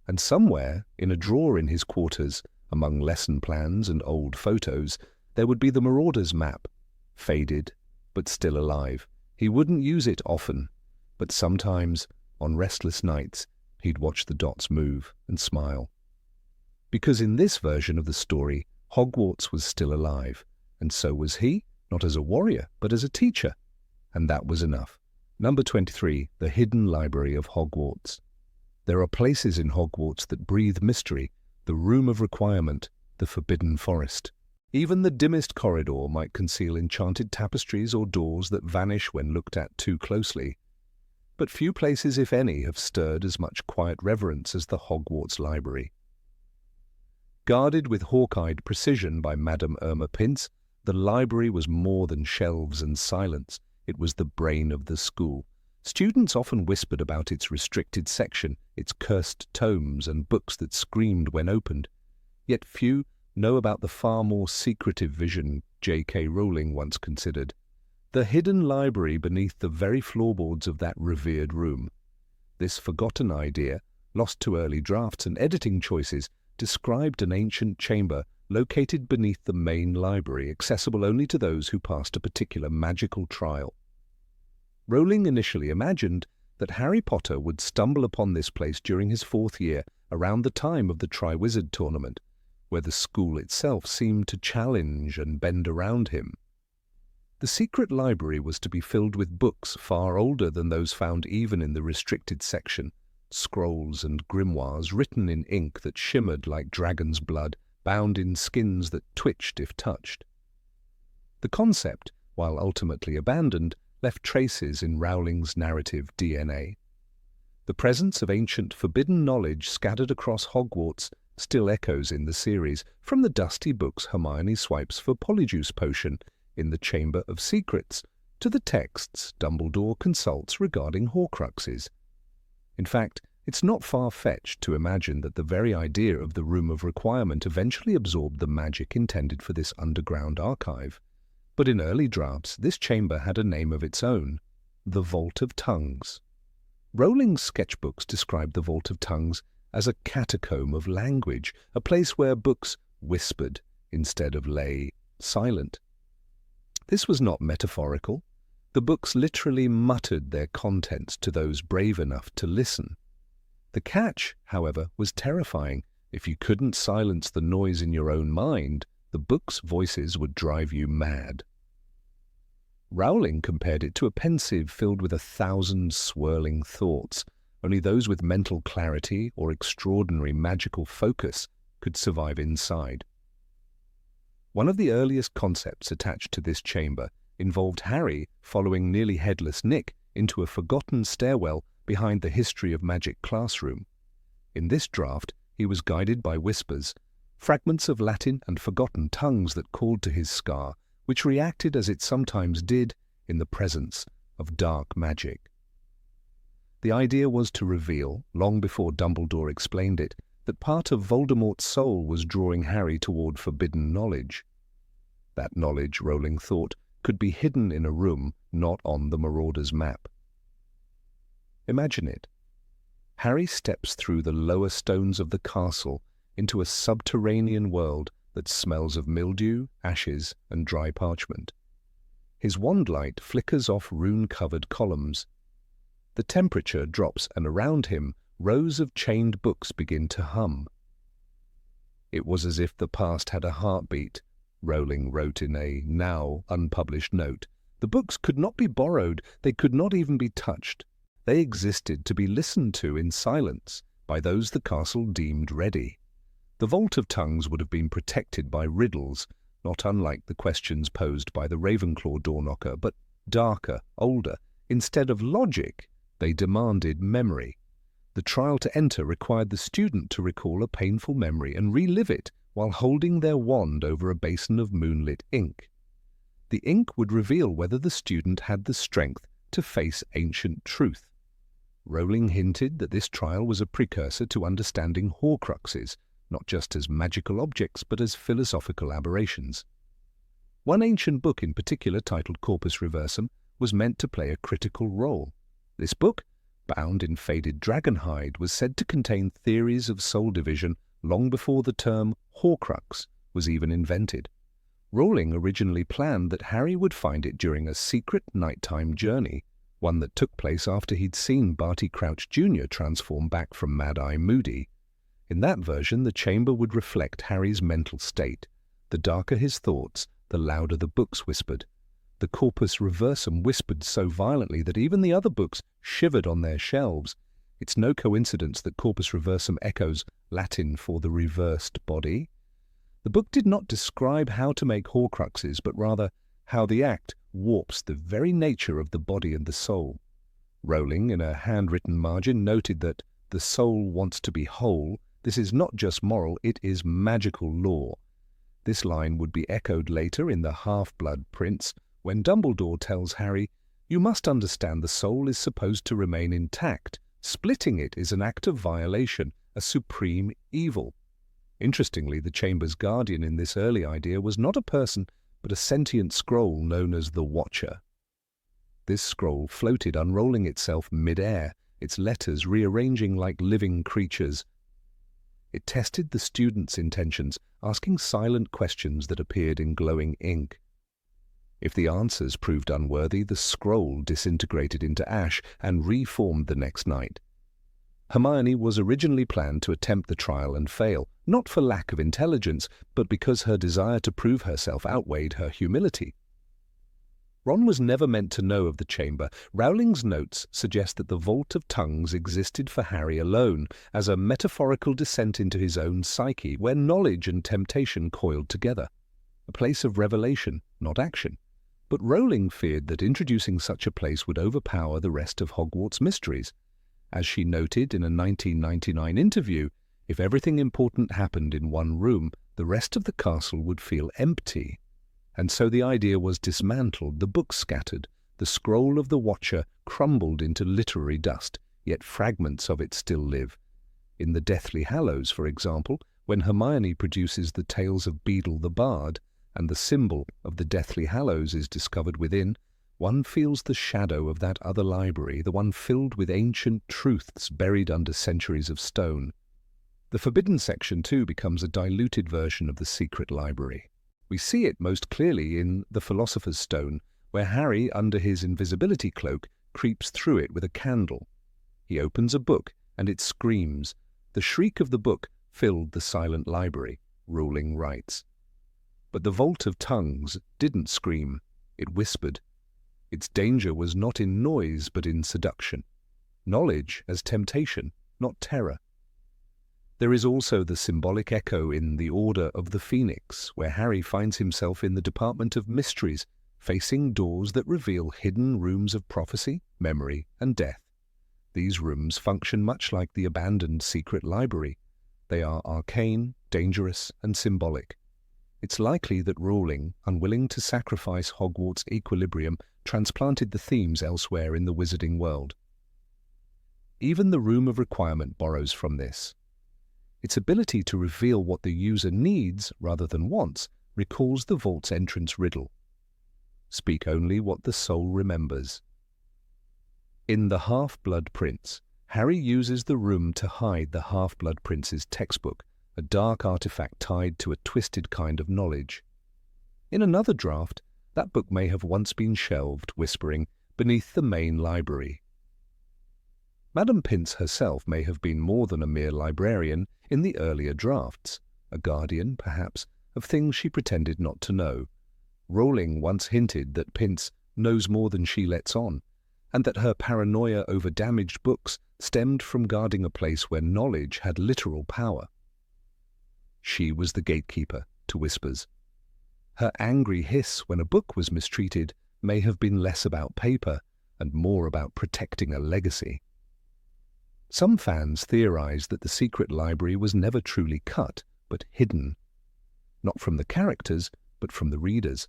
And somewhere, in a drawer in his quarters, among lesson plans and old photos, there would be the Marauder's map, faded, but still alive. He wouldn't use it often, but sometimes, on restless nights, he'd watch the dots move and smile. Because in this version of the story, Hogwarts was still alive, and so was he, not as a warrior, but as a teacher. And that was enough. Number 23, the hidden library of Hogwarts. There are places in Hogwarts that breathe mystery, the room of requirement, the forbidden forest. Even the dimmest corridor might conceal enchanted tapestries or doors that vanish when looked at too closely. But few places, if any, have stirred as much quiet reverence as the Hogwarts library. Guarded with hawk-eyed precision by Madame Irma Pince, The library was more than shelves and silence. It was the brain of the school. Students often whispered about its restricted section, its cursed tomes and books that screamed when opened. Yet few know about the far more secretive vision J.K. Rowling once considered. The hidden library beneath the very floorboards of that revered room. This forgotten idea, lost to early drafts and editing choices, described an ancient chamber located beneath the main library, accessible only to those who passed a particular magical trial. Rowling initially imagined that Harry Potter would stumble upon this place during his 4th year, around the time of the Triwizard Tournament, where the school itself seemed to challenge and bend around him. The secret library was to be filled with books far older than those found even in the restricted section, scrolls and grimoires written in ink that shimmered like dragon's blood, bound in skins that twitched if touched. The concept, while ultimately abandoned, left traces in Rowling's narrative DNA. The presence of ancient forbidden knowledge scattered across Hogwarts still echoes in the series, from the dusty books Hermione swipes for Polyjuice Potion in the Chamber of Secrets, to the texts Dumbledore consults regarding Horcruxes. In fact, it's not far-fetched to imagine that the very idea of the Room of Requirement eventually absorbed the magic intended for this underground archive. But in early drafts, this chamber had a name of its own, the Vault of Tongues. Rowling's sketchbooks described the Vault of Tongues as a catacomb of language, a place where books whispered instead of lay silent. This was not metaphorical. The books literally muttered their contents to those brave enough to listen. The catch, however, was terrifying. If you couldn't silence the noise in your own mind, the book's voices would drive you mad. Rowling compared it to a pensieve filled with 1,000 swirling thoughts. Only those with mental clarity or extraordinary magical focus could survive inside. One of the earliest concepts attached to this chamber involved Harry following nearly headless Nick into a forgotten stairwell behind the History of Magic classroom. In this draft, he was guided by whispers, fragments of Latin and forgotten tongues that called to his scar, which reacted as it sometimes did in the presence of dark magic. The idea was to reveal, long before Dumbledore explained it, that part of Voldemort's soul was drawing Harry toward forbidden knowledge. That knowledge, Rowling thought, could be hidden in a room not on the Marauder's map. Imagine it. Harry steps through the lower stones of the castle into a subterranean world that smells of mildew, ashes, and dry parchment. His wand light flickers off rune-covered columns. The temperature drops, and around him, rows of chained books begin to hum. It was as if the past had a heartbeat, Rowling wrote in a now unpublished note. The books could not be borrowed, they could not even be touched. They existed to be listened to in silence by those the castle deemed ready. The Vault of Tongues would have been protected by riddles, not unlike the questions posed by the Ravenclaw doorknocker, but darker, older. Instead of logic, they demanded memory. The trial to enter required the student to recall a painful memory and relive it while holding their wand over a basin of moonlit ink. The ink would reveal whether the student had the strength to face ancient truth. Rowling hinted that this trial was a precursor to understanding Horcruxes, not just as magical objects but as philosophical aberrations. One ancient book in particular, titled Corpus Reversum, was meant to play a critical role. This book, bound in faded dragonhide, was said to contain theories of soul division long before the term Horcrux was even invented. Rowling originally planned that Harry would find it during a secret nighttime journey, one that took place after he'd seen Barty Crouch Jr. transform back from Mad-Eye Moody. In that version, the chamber would reflect Harry's mental state. The darker his thoughts, the louder the books whispered. The Corpus Reversum whispered so violently that even the other books shivered on their shelves. It's no coincidence that Corpus Reversum echoes Latin for the reversed body. The book did not describe how to make Horcruxes, but rather how the act warps the very nature of the body and the soul. Rowling, in a handwritten margin, noted that the soul wants to be whole. This is not just moral, it is magical law. This line would be echoed later in The Half-Blood Prince, when Dumbledore tells Harry, "You must understand the soul is supposed to remain intact. Splitting it is an act of violation, a supreme evil." Interestingly, the Chamber's guardian in this early idea was not a person, but a sentient scroll known as the Watcher. This scroll floated, unrolling itself mid-air, its letters rearranging like living creatures. It tested the students' intentions, asking silent questions that appeared in glowing ink. If the answers proved unworthy, the scroll disintegrated into ash and reformed the next night. Hermione was originally planned to attempt the trial and fail, not for lack of intelligence, but because her desire to prove herself outweighed her humility. Ron was never meant to know of the chamber. Rowling's notes suggest that the Vault of Tongues existed for Harry alone, as a metaphorical descent into his own psyche, where knowledge and temptation coiled together. A place of revelation, not action. But Rowling feared that introducing such a place would overpower the rest of Hogwarts' mysteries. As she noted in a 1999 interview, if everything important happened in one room, the rest of the castle would feel empty. And so the idea was dismantled, the books scattered, the scroll of the Watcher crumbled into literary dust, yet fragments of it still live. In the Deathly Hallows, for example, when Hermione produces the Tales of Beedle the Bard, and the symbol of the Deathly Hallows is discovered within, one feels the shadow of that other library, the one filled with ancient truths buried under centuries of stone. The Forbidden Section, too, becomes a diluted version of the secret library. We see it most clearly in The Philosopher's Stone, where Harry, under his invisibility cloak, creeps through it with a candle. He opens a book, and it screams. The shriek of the book filled the silent library, Rowling writes. But the Vault of Tongues didn't scream, it whispered. Its danger was not in noise, but in seduction. Knowledge as temptation, not terror. There is also the symbolic echo in The Order of the Phoenix, where Harry finds himself in the Department of Mysteries, facing doors that reveal hidden rooms of prophecy, memory, and death. These rooms function much like the abandoned secret library. They are arcane, dangerous, and symbolic. It's likely that Rowling, unwilling to sacrifice Hogwarts' equilibrium, transplanted the themes elsewhere in the wizarding world. Even the Room of Requirement borrows from this. Its ability to reveal what the user needs rather than wants recalls the vault's entrance riddle. Speak only what the soul remembers. In The Half-Blood Prince, Harry uses the room to hide the Half-Blood Prince's textbook, a dark artifact tied to a twisted kind of knowledge. In another draft, that book may have once been shelved, whispering, beneath the main library. Madame Pince herself may have been more than a mere librarian in the earlier drafts, a guardian, perhaps, of things she pretended not to know. Rowling once hinted that Pince knows more than she lets on, and that her paranoia over damaged books stemmed from guarding a place where knowledge had literal power. She was the gatekeeper to whispers. Her angry hiss when a book was mistreated may have been less about paper and more about protecting a legacy. Some fans theorize that the secret library was never truly cut, but hidden. Not from the characters, but from the readers.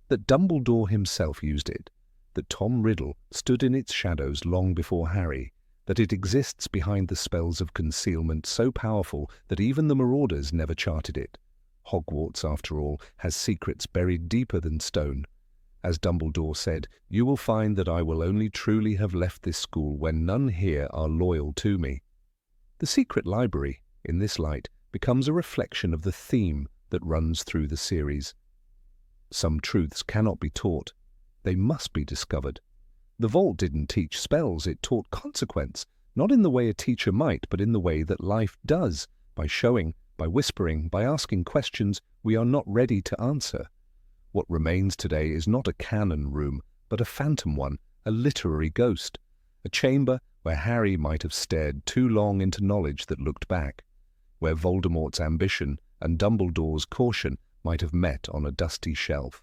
That Dumbledore himself used it. That Tom Riddle stood in its shadows long before Harry. That it exists behind the spells of concealment so powerful that even the Marauders never charted it. Hogwarts, after all, has secrets buried deeper than stone. As Dumbledore said, "You will find that I will only truly have left this school when none here are loyal to me." The secret library, in this light, becomes a reflection of the theme that runs through the series. Some truths cannot be taught. They must be discovered. The vault didn't teach spells, it taught consequence, not in the way a teacher might, but in the way that life does, by showing, by whispering, by asking questions we are not ready to answer. What remains today is not a canon room, but a phantom one, a literary ghost, a chamber where Harry might have stared too long into knowledge that looked back, where Voldemort's ambition and Dumbledore's caution might have met on a dusty shelf,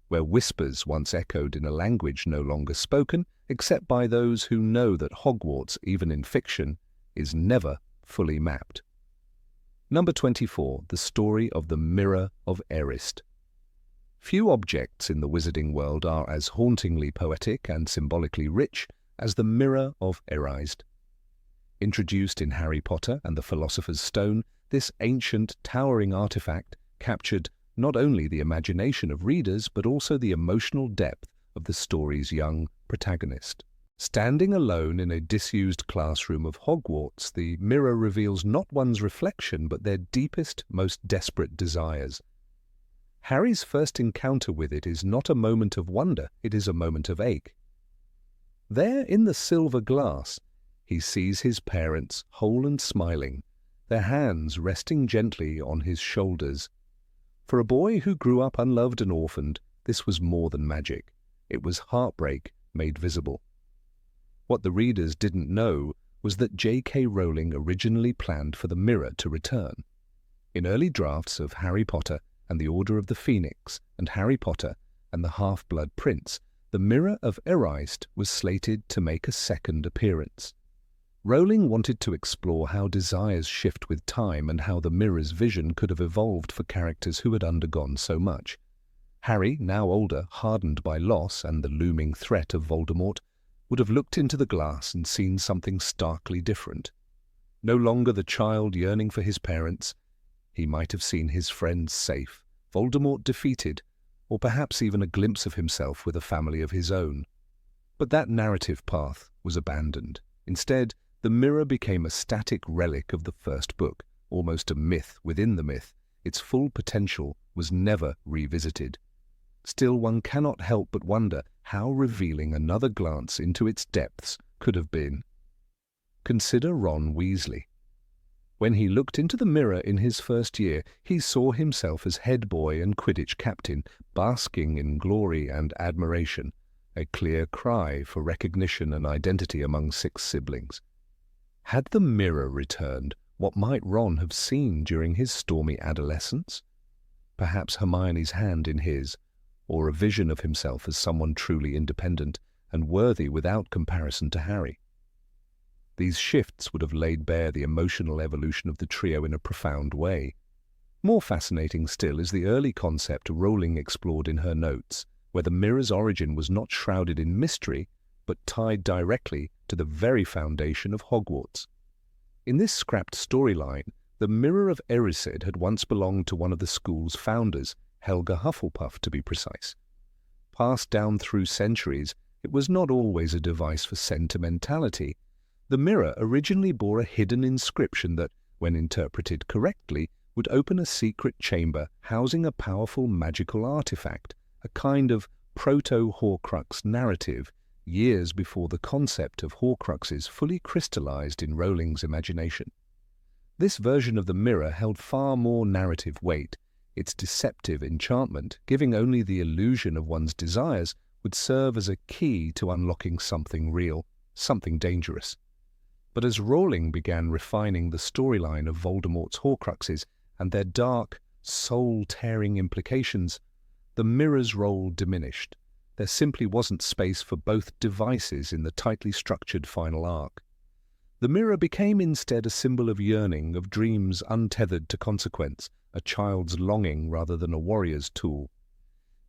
where whispers once echoed in a language no longer spoken except by those who know that Hogwarts, even in fiction, is never fully mapped. Number 24. The Story of the Mirror of Erised. Few objects in the wizarding world are as hauntingly poetic and symbolically rich as the Mirror of Erised. Introduced in Harry Potter and the Philosopher's Stone, this ancient, towering artifact captured not only the imagination of readers but also the emotional depth of the story's young protagonist. Standing alone in a disused classroom of Hogwarts, the mirror reveals not one's reflection but their deepest, most desperate desires. Harry's first encounter with it is not a moment of wonder, it is a moment of ache. There, in the silver glass, he sees his parents whole and smiling, their hands resting gently on his shoulders. For a boy who grew up unloved and orphaned, this was more than magic. It was heartbreak made visible. What the readers didn't know was that J.K. Rowling originally planned for the mirror to return. In early drafts of Harry Potter and the Order of the Phoenix and Harry Potter and the Half-Blood Prince, the Mirror of Erised was slated to make a second appearance. Rowling wanted to explore how desires shift with time and how the mirror's vision could have evolved for characters who had undergone so much. Harry, now older, hardened by loss and the looming threat of Voldemort, would have looked into the glass and seen something starkly different. No longer the child yearning for his parents, he might have seen his friends safe, Voldemort defeated, or perhaps even a glimpse of himself with a family of his own. But that narrative path was abandoned. Instead, the mirror became a static relic of the first book, almost a myth within the myth. Its full potential was never revisited. Still, one cannot help but wonder how revealing another glance into its depths could have been. Consider Ron Weasley. When he looked into the mirror in his first year, he saw himself as head boy and Quidditch captain, basking in glory and admiration, a clear cry for recognition and identity among 6 siblings. Had the mirror returned, what might Ron have seen during his stormy adolescence? Perhaps Hermione's hand in his, or a vision of himself as someone truly independent and worthy without comparison to Harry. These shifts would have laid bare the emotional evolution of the trio in a profound way. More fascinating still is the early concept Rowling explored in her notes, where the mirror's origin was not shrouded in mystery, but tied directly to the very foundation of Hogwarts. In this scrapped storyline, the Mirror of Erised had once belonged to one of the school's founders, Helga Hufflepuff to be precise. Passed down through centuries, it was not always a device for sentimentality. The mirror originally bore a hidden inscription that, when interpreted correctly, would open a secret chamber housing a powerful magical artifact, a kind of proto-Horcrux narrative, years before the concept of Horcruxes fully crystallized in Rowling's imagination. This version of the mirror held far more narrative weight. Its deceptive enchantment, giving only the illusion of one's desires, would serve as a key to unlocking something real, something dangerous. But as Rowling began refining the storyline of Voldemort's Horcruxes and their dark, soul-tearing implications, the mirror's role diminished. There simply wasn't space for both devices in the tightly structured final arc. The mirror became instead a symbol of yearning, of dreams untethered to consequence, a child's longing rather than a warrior's tool.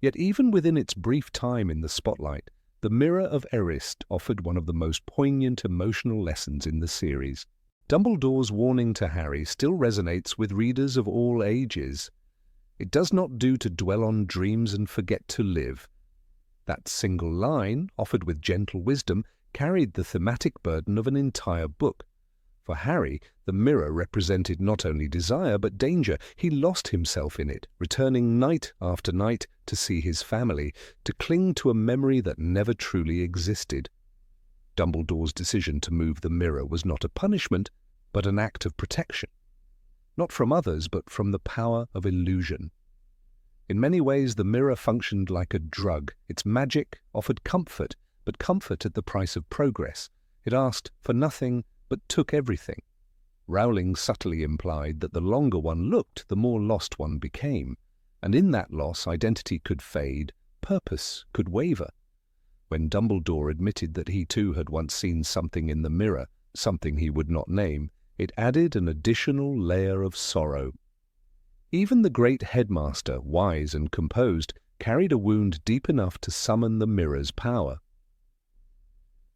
Yet even within its brief time in the spotlight, the Mirror of Erised offered one of the most poignant emotional lessons in the series. Dumbledore's warning to Harry still resonates with readers of all ages. It does not do to dwell on dreams and forget to live. That single line, offered with gentle wisdom, carried the thematic burden of an entire book. For Harry, the mirror represented not only desire but danger. He lost himself in it, returning night after night to see his family, to cling to a memory that never truly existed. Dumbledore's decision to move the mirror was not a punishment, but an act of protection. Not from others, but from the power of illusion. In many ways, the mirror functioned like a drug. Its magic offered comfort, but comfort at the price of progress. It asked for nothing, but took everything. Rowling subtly implied that the longer one looked, the more lost one became, and in that loss identity could fade, purpose could waver. When Dumbledore admitted that he too had once seen something in the mirror, something he would not name, It added an additional layer of sorrow. Even the great headmaster, wise and composed, carried a wound deep enough to summon the mirror's power.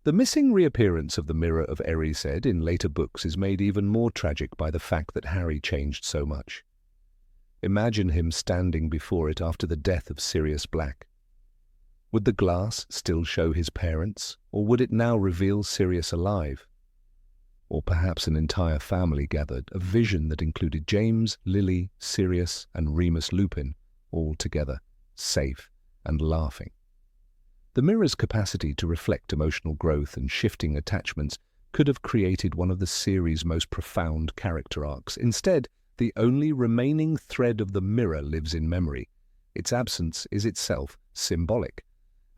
The missing reappearance of the Mirror of Erised in later books is made even more tragic by the fact that Harry changed so much. Imagine him standing before it after the death of Sirius Black. Would the glass still show his parents, or would it now reveal Sirius alive? Or perhaps an entire family gathered, a vision that included James, Lily, Sirius, and Remus Lupin, all together, safe and laughing. The mirror's capacity to reflect emotional growth and shifting attachments could have created one of the series' most profound character arcs. Instead, the only remaining thread of the mirror lives in memory. Its absence is itself symbolic.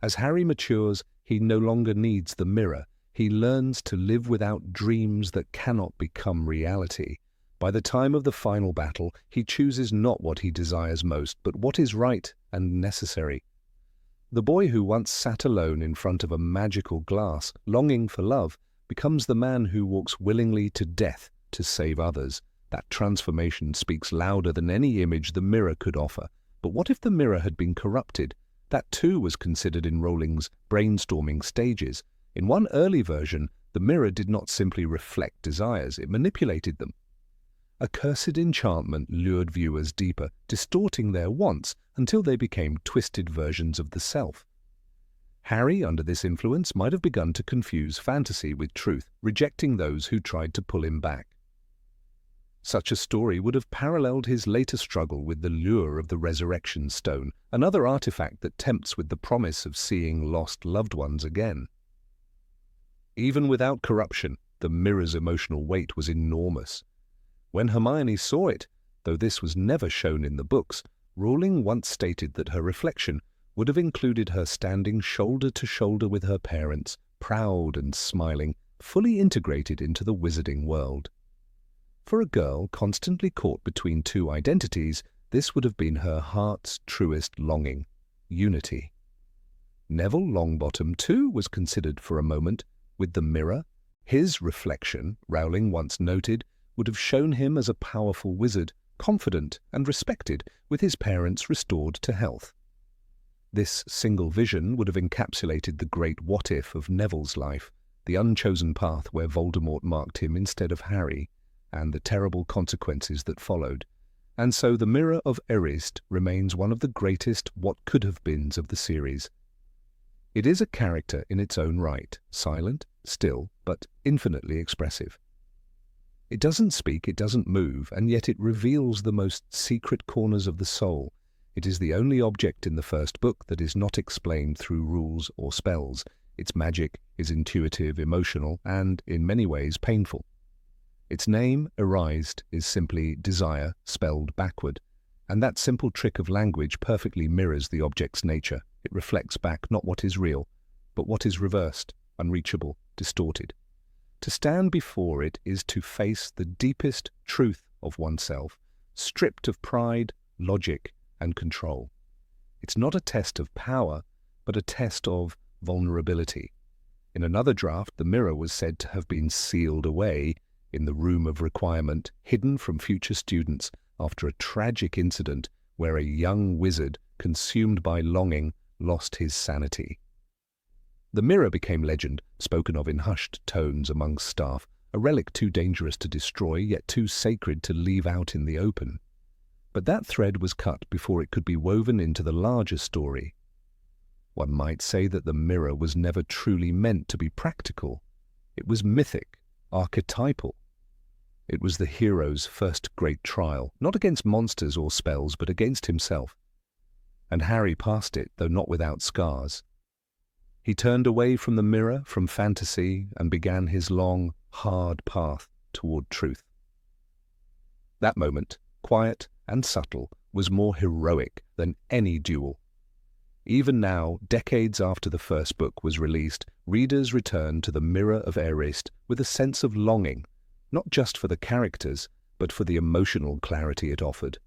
As Harry matures, he no longer needs the mirror. He learns to live without dreams that cannot become reality. By the time of the final battle, he chooses not what he desires most, but what is right and necessary. The boy who once sat alone in front of a magical glass, longing for love, becomes the man who walks willingly to death to save others. That transformation speaks louder than any image the mirror could offer. But what if the mirror had been corrupted? That too was considered in Rowling's brainstorming stages. In one early version, the mirror did not simply reflect desires, it manipulated them. A cursed enchantment lured viewers deeper, distorting their wants until they became twisted versions of the self. Harry, under this influence, might have begun to confuse fantasy with truth, rejecting those who tried to pull him back. Such a story would have paralleled his later struggle with the lure of the Resurrection Stone, another artifact that tempts with the promise of seeing lost loved ones again. Even without corruption, the mirror's emotional weight was enormous. When Hermione saw it, though this was never shown in the books, Rowling once stated that her reflection would have included her standing shoulder to shoulder with her parents, proud and smiling, fully integrated into the wizarding world. For a girl constantly caught between two identities, this would have been her heart's truest longing, unity. Neville Longbottom, too, was considered for a moment. With the mirror, his reflection, Rowling once noted, would have shown him as a powerful wizard, confident and respected, with his parents restored to health. This single vision would have encapsulated the great what-if of Neville's life, the unchosen path where Voldemort marked him instead of Harry, and the terrible consequences that followed. And so the Mirror of Erised remains one of the greatest what-could-have-beens of the series. It is a character in its own right, silent, still, but infinitely expressive. It doesn't speak, it doesn't move, and yet it reveals the most secret corners of the soul. It is the only object in the first book that is not explained through rules or spells. Its magic is intuitive, emotional, and, in many ways, painful. Its name, Erised, is simply desire spelled backward, and that simple trick of language perfectly mirrors the object's nature. It reflects back not what is real, but what is reversed, unreachable, distorted. To stand before it is to face the deepest truth of oneself, stripped of pride, logic, and control. It's not a test of power, but a test of vulnerability. In another draft, the mirror was said to have been sealed away in the room of requirement, hidden from future students after a tragic incident where a young wizard, consumed by longing, lost his sanity. The mirror became legend, spoken of in hushed tones among staff, a relic too dangerous to destroy, yet too sacred to leave out in the open. But that thread was cut before it could be woven into the larger story. One might say that the mirror was never truly meant to be practical. It was mythic, archetypal. It was the hero's first great trial, not against monsters or spells, but against himself. And Harry passed it, though not without scars. He turned away from the mirror, from fantasy, and began his long, hard path toward truth. That moment, quiet and subtle, was more heroic than any duel. Even now, decades after the first book was released, readers return to the Mirror of Erised with a sense of longing, not just for the characters, but for the emotional clarity it offered.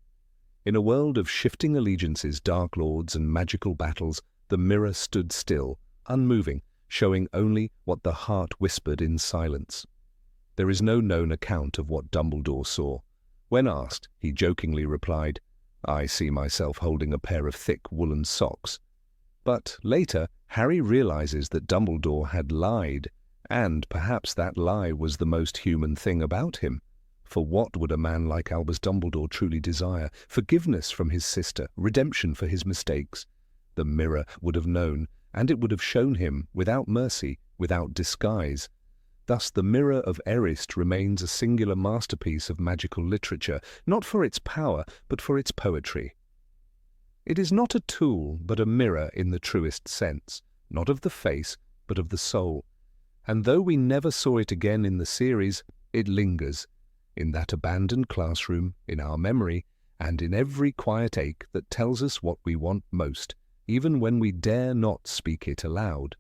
In a world of shifting allegiances, dark lords, and magical battles, the mirror stood still, unmoving, showing only what the heart whispered in silence. There is no known account of what Dumbledore saw. When asked, he jokingly replied, "I see myself holding a pair of thick woolen socks." But later, Harry realizes that Dumbledore had lied, and perhaps that lie was the most human thing about him. For what would a man like Albus Dumbledore truly desire? Forgiveness from his sister, redemption for his mistakes. The mirror would have known, and it would have shown him, without mercy, without disguise. Thus the Mirror of Erised remains a singular masterpiece of magical literature, not for its power, but for its poetry. It is not a tool, but a mirror in the truest sense, not of the face, but of the soul. And though we never saw it again in the series, it lingers, in that abandoned classroom, in our memory, and in every quiet ache that tells us what we want most, even when we dare not speak it aloud.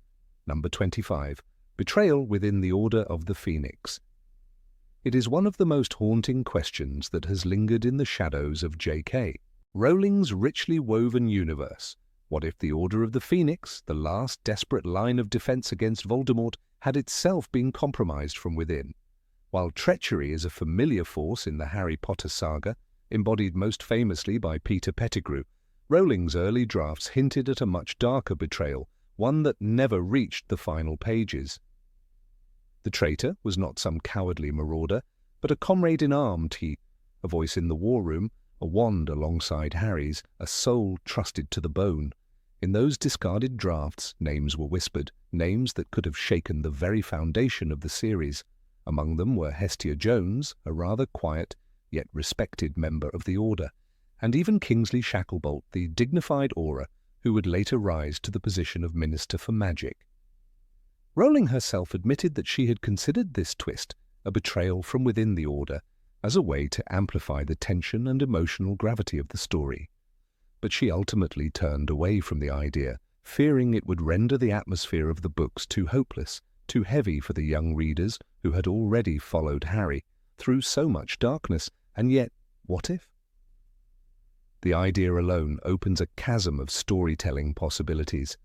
Number 25. Betrayal within the Order of the Phoenix. It is one of the most haunting questions that has lingered in the shadows of J.K. Rowling's richly woven universe. What if the Order of the Phoenix, the last desperate line of defense against Voldemort, had itself been compromised from within? While treachery is a familiar force in the Harry Potter saga, embodied most famously by Peter Pettigrew, Rowling's early drafts hinted at a much darker betrayal, one that never reached the final pages. The traitor was not some cowardly marauder, but a comrade in arms, a voice in the war room, a wand alongside Harry's, a soul trusted to the bone. In those discarded drafts, names were whispered, names that could have shaken the very foundation of the series. Among them were Hestia Jones, a rather quiet, yet respected member of the Order, and even Kingsley Shacklebolt, the dignified Auror, who would later rise to the position of Minister for Magic. Rowling herself admitted that she had considered this twist, a betrayal from within the Order, as a way to amplify the tension and emotional gravity of the story. But she ultimately turned away from the idea, fearing it would render the atmosphere of the books too hopeless, too heavy for the young readers who had already followed Harry through so much darkness. And yet, what if? The idea alone opens a chasm of storytelling possibilities.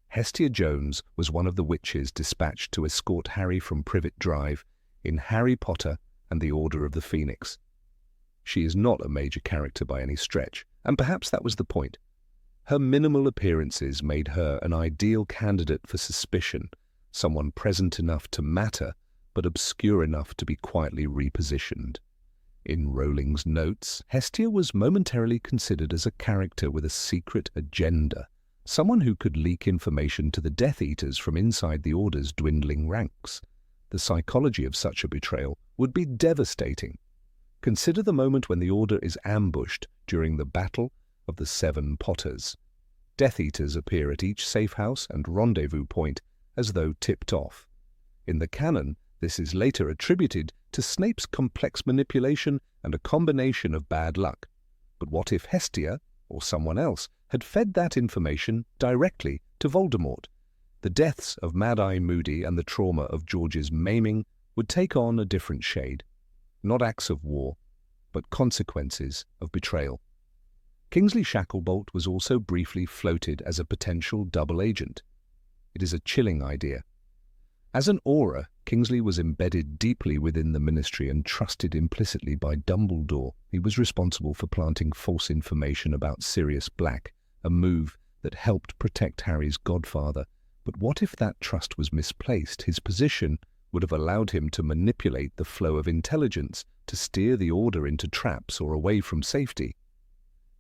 Hestia Jones was one of the witches dispatched to escort Harry from Privet Drive in Harry Potter and the Order of the Phoenix. She is not a major character by any stretch, and perhaps that was the point. Her minimal appearances made her an ideal candidate for suspicion, someone present enough to matter, but obscure enough to be quietly repositioned. In Rowling's notes, Hestia was momentarily considered as a character with a secret agenda, someone who could leak information to the Death Eaters from inside the Order's dwindling ranks. The psychology of such a betrayal would be devastating. Consider the moment when the Order is ambushed during the Battle of the Seven Potters. Death Eaters appear at each safe house and rendezvous point as though tipped off. In the canon, this is later attributed to Snape's complex manipulation and a combination of bad luck. But what if Hestia, or someone else, had fed that information directly to Voldemort? The deaths of Mad-Eye Moody and the trauma of George's maiming would take on a different shade. Not acts of war, but consequences of betrayal. Kingsley Shacklebolt was also briefly floated as a potential double agent. It is a chilling idea. As an Auror, Kingsley was embedded deeply within the Ministry and trusted implicitly by Dumbledore. He was responsible for planting false information about Sirius Black, a move that helped protect Harry's godfather. But what if that trust was misplaced? His position would have allowed him to manipulate the flow of intelligence, to steer the Order into traps or away from safety.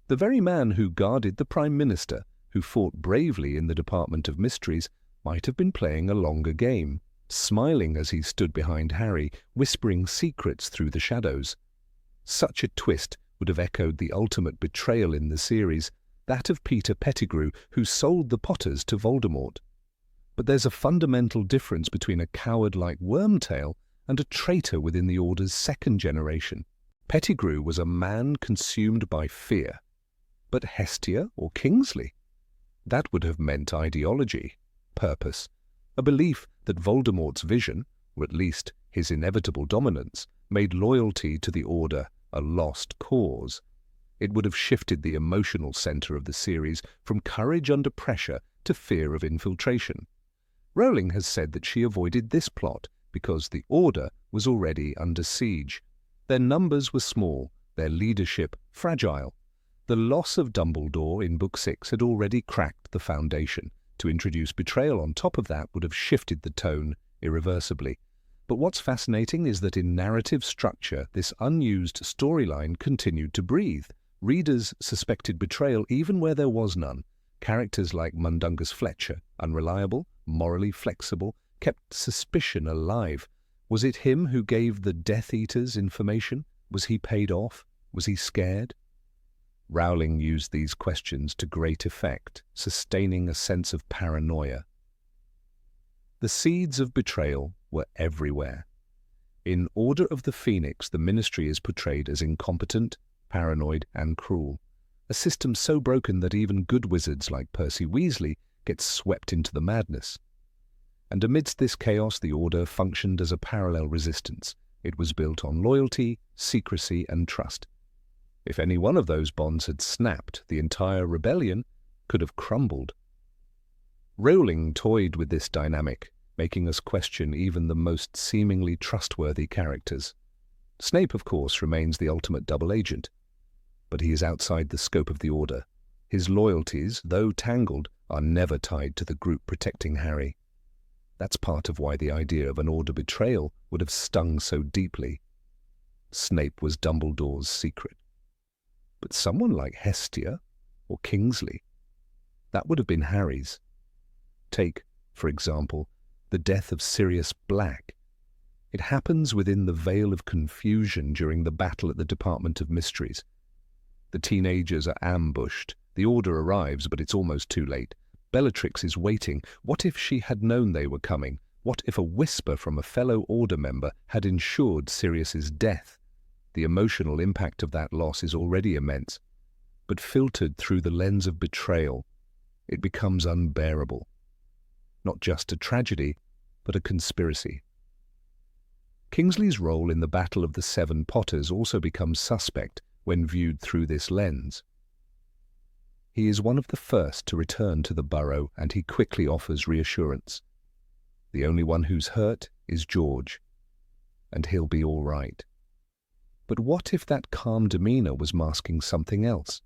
The very man who guarded the Prime Minister, who fought bravely in the Department of Mysteries, might have been playing a longer game, smiling as he stood behind Harry, whispering secrets through the shadows. Such a twist would have echoed the ultimate betrayal in the series, that of Peter Pettigrew, who sold the Potters to Voldemort. But there's a fundamental difference between a coward like Wormtail and a traitor within the Order's second generation. Pettigrew was a man consumed by fear. But Hestia or Kingsley? That would have meant ideology, purpose, a belief that Voldemort's vision, or at least his inevitable dominance, made loyalty to the Order a lost cause. It would have shifted the emotional center of the series from courage under pressure to fear of infiltration. Rowling has said that she avoided this plot because the Order was already under siege. Their numbers were small, their leadership fragile. The loss of Dumbledore in Book 6 had already cracked the foundation. To introduce betrayal on top of that would have shifted the tone irreversibly. But what's fascinating is that in narrative structure, this unused storyline continued to breathe. Readers suspected betrayal even where there was none. Characters like Mundungus Fletcher, unreliable, morally flexible, kept suspicion alive. Was it him who gave the Death Eaters information? Was he paid off? Was he scared? Rowling used these questions to great effect, sustaining a sense of paranoia. The seeds of betrayal were everywhere. In Order of the Phoenix, the Ministry is portrayed as incompetent, paranoid, and cruel. A system so broken that even good wizards like Percy Weasley get swept into the madness. And amidst this chaos, the Order functioned as a parallel resistance. It was built on loyalty, secrecy, and trust. If any one of those bonds had snapped, the entire rebellion could have crumbled. Rowling toyed with this dynamic, making us question even the most seemingly trustworthy characters. Snape, of course, remains the ultimate double agent, but he is outside the scope of the Order. His loyalties, though tangled, are never tied to the group protecting Harry. That's part of why the idea of an Order betrayal would have stung so deeply. Snape was Dumbledore's secret. But someone like Hestia or Kingsley, that would have been Harry's. Take, for example, the death of Sirius Black. It happens within the veil of confusion during the battle at the Department of Mysteries. The teenagers are ambushed. The Order arrives, but it's almost too late. Bellatrix is waiting. What if she had known they were coming? What if a whisper from a fellow Order member had ensured Sirius's death? The emotional impact of that loss is already immense, but filtered through the lens of betrayal, it becomes unbearable. Not just a tragedy, but a conspiracy. Kingsley's role in the Battle of the Seven Potters also becomes suspect when viewed through this lens. He is one of the first to return to the burrow, and he quickly offers reassurance. The only one who's hurt is George, and he'll be all right. But what if that calm demeanor was masking something else?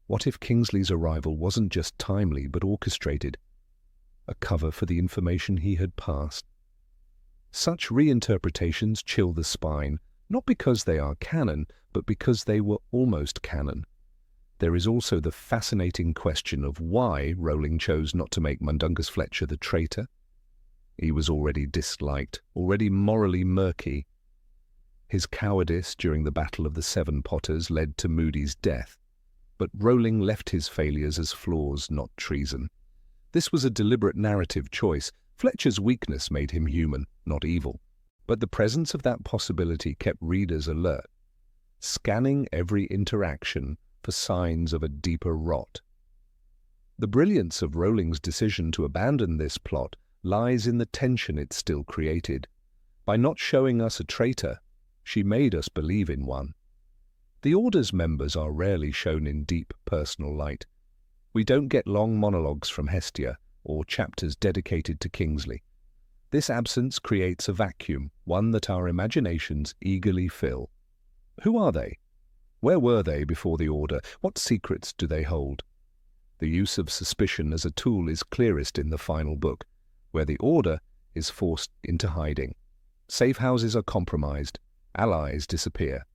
What if Kingsley's arrival wasn't just timely but orchestrated, a cover for the information he had passed? Such reinterpretations chill the spine, not because they are canon, but because they were almost canon. There is also the fascinating question of why Rowling chose not to make Mundungus Fletcher the traitor. He was already disliked, already morally murky. His cowardice during the Battle of the Seven Potters led to Moody's death, but Rowling left his failures as flaws, not treason. This was a deliberate narrative choice. Fletcher's weakness made him human, not evil. But the presence of that possibility kept readers alert, scanning every interaction for signs of a deeper rot. The brilliance of Rowling's decision to abandon this plot lies in the tension it still created. By not showing us a traitor, she made us believe in one. The Order's members are rarely shown in deep personal light. We don't get long monologues from Hestia or chapters dedicated to Kingsley. This absence creates a vacuum, one that our imaginations eagerly fill. Who are they? Where were they before the Order? What secrets do they hold? The use of suspicion as a tool is clearest in the final book, where the Order is forced into hiding. Safe houses are compromised. Allies disappear.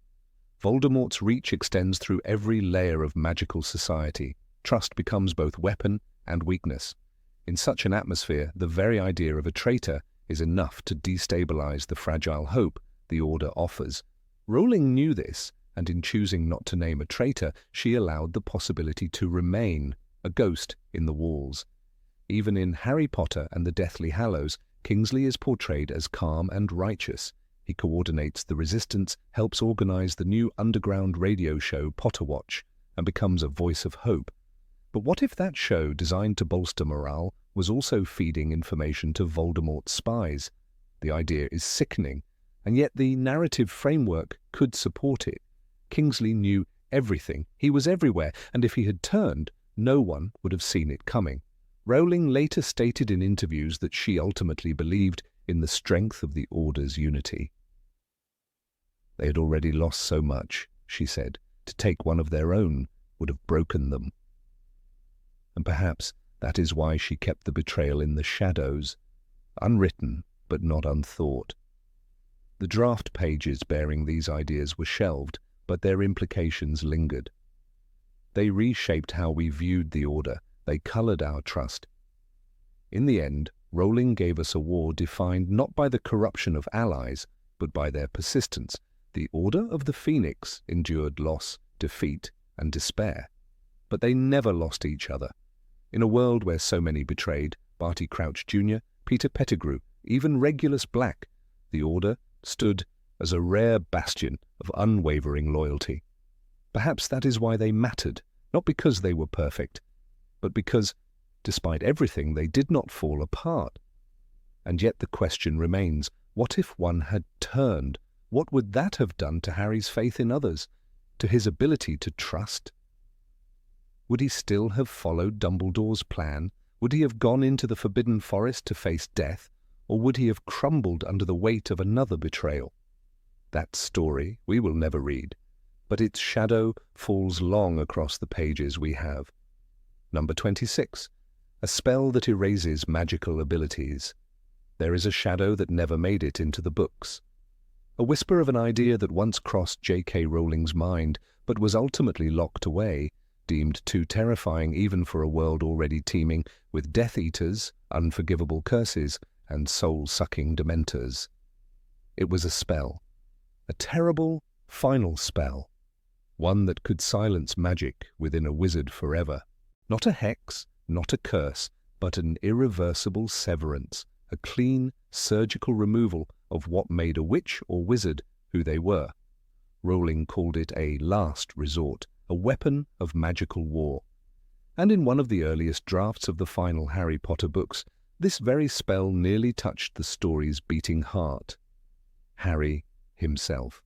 Voldemort's reach extends through every layer of magical society. Trust becomes both weapon and weakness. In such an atmosphere, the very idea of a traitor is enough to destabilize the fragile hope the Order offers. Rowling knew this, and in choosing not to name a traitor, she allowed the possibility to remain a ghost in the walls. Even in Harry Potter and the Deathly Hallows, Kingsley is portrayed as calm and righteous. He coordinates the resistance, helps organize the new underground radio show Potterwatch, and becomes a voice of hope. But what if that show, designed to bolster morale, was also feeding information to Voldemort's spies? The idea is sickening, and yet the narrative framework could support it. Kingsley knew everything. He was everywhere, and if he had turned, no one would have seen it coming. Rowling later stated in interviews that she ultimately believed in the strength of the Order's unity. They had already lost so much, she said. To take one of their own would have broken them. And perhaps that is why she kept the betrayal in the shadows, unwritten but not unthought. The draft pages bearing these ideas were shelved, but their implications lingered. They reshaped how we viewed the Order. They coloured our trust. In the end, Rowling gave us a war defined not by the corruption of allies, but by their persistence. The Order of the Phoenix endured loss, defeat, and despair. But they never lost each other. In a world where so many betrayed, Barty Crouch Jr., Peter Pettigrew, even Regulus Black, the Order stood as a rare bastion of unwavering loyalty. Perhaps that is why they mattered, not because they were perfect, but because, despite everything, they did not fall apart. And yet the question remains, what if one had turned? What would that have done to Harry's faith in others, to his ability to trust? Would he still have followed Dumbledore's plan? Would he have gone into the Forbidden Forest to face death? Or would he have crumbled under the weight of another betrayal? That story we will never read, but its shadow falls long across the pages we have. Number 26. A spell that erases magical abilities. There is a shadow that never made it into the books. A whisper of an idea that once crossed J.K. Rowling's mind, but was ultimately locked away, deemed too terrifying even for a world already teeming with Death Eaters, unforgivable curses, and soul-sucking dementors. It was a spell. A terrible, final spell. One that could silence magic within a wizard forever. Not a hex, not a curse, but an irreversible severance, a clean, surgical removal of what made a witch or wizard who they were. Rowling called it a last resort, a weapon of magical war. And in one of the earliest drafts of the final Harry Potter books, this very spell nearly touched the story's beating heart. Harry himself.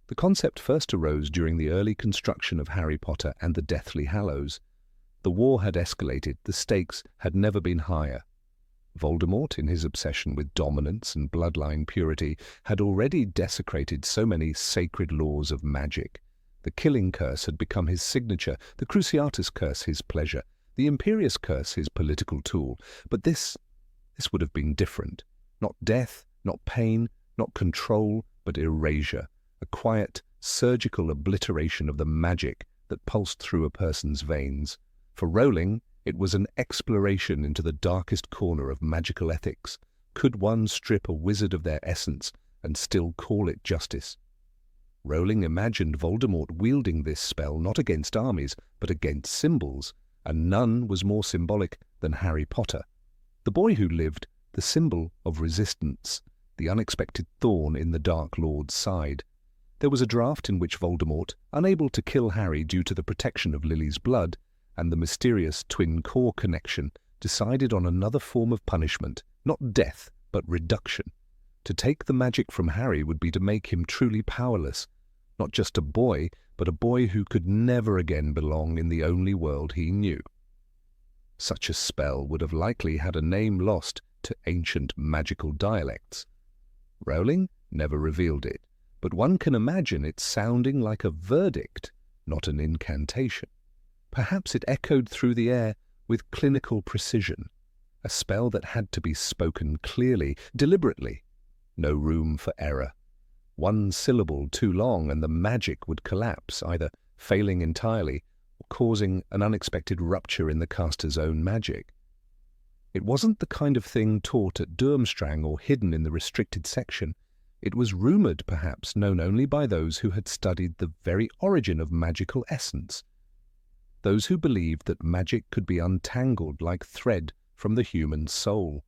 The concept first arose during the early construction of Harry Potter and the Deathly Hallows. The war had escalated, the stakes had never been higher. Voldemort, in his obsession with dominance and bloodline purity, had already desecrated so many sacred laws of magic. The Killing Curse had become his signature, the Cruciatus Curse his pleasure, the Imperious Curse his political tool. But this would have been different. Not death, not pain, not control, but erasure. A quiet, surgical obliteration of the magic that pulsed through a person's veins. For Rowling, it was an exploration into the darkest corner of magical ethics. Could one strip a wizard of their essence and still call it justice? Rowling imagined Voldemort wielding this spell not against armies, but against symbols, and none was more symbolic than Harry Potter. The boy who lived, the symbol of resistance, the unexpected thorn in the Dark Lord's side. There was a draft in which Voldemort, unable to kill Harry due to the protection of Lily's blood and the mysterious twin core connection, decided on another form of punishment, not death, but reduction. To take the magic from Harry would be to make him truly powerless, not just a boy, but a boy who could never again belong in the only world he knew. Such a spell would have likely had a name lost to ancient magical dialects. Rowling never revealed it, but one can imagine it sounding like a verdict, not an incantation. Perhaps it echoed through the air with clinical precision, a spell that had to be spoken clearly, deliberately. No room for error. One syllable too long and the magic would collapse, either failing entirely or causing an unexpected rupture in the caster's own magic. It wasn't the kind of thing taught at Durmstrang or hidden in the restricted section. It was rumoured, perhaps known only by those who had studied the very origin of magical essence. Those who believed that magic could be untangled like thread from the human soul.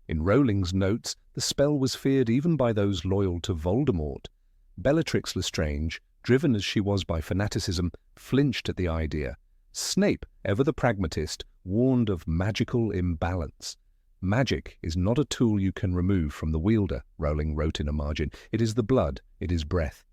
In Rowling's notes, the spell was feared even by those loyal to Voldemort. Bellatrix Lestrange, driven as she was by fanaticism, flinched at the idea. Snape, ever the pragmatist, warned of magical imbalance. Magic is not a tool you can remove from the wielder, Rowling wrote in a margin. It is the blood, it is breath.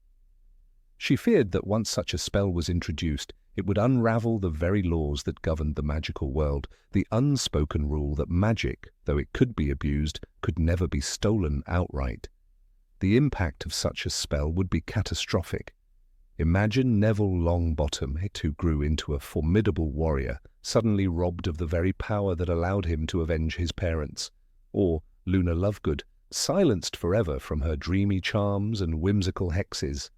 She feared that once such a spell was introduced, It would unravel the very laws that governed the magical world, the unspoken rule that magic, though it could be abused, could never be stolen outright. The impact of such a spell would be catastrophic. Imagine Neville Longbottom, who grew into a formidable warrior, suddenly robbed of the very power that allowed him to avenge his parents. Or Luna Lovegood, silenced forever from her dreamy charms and whimsical hexes.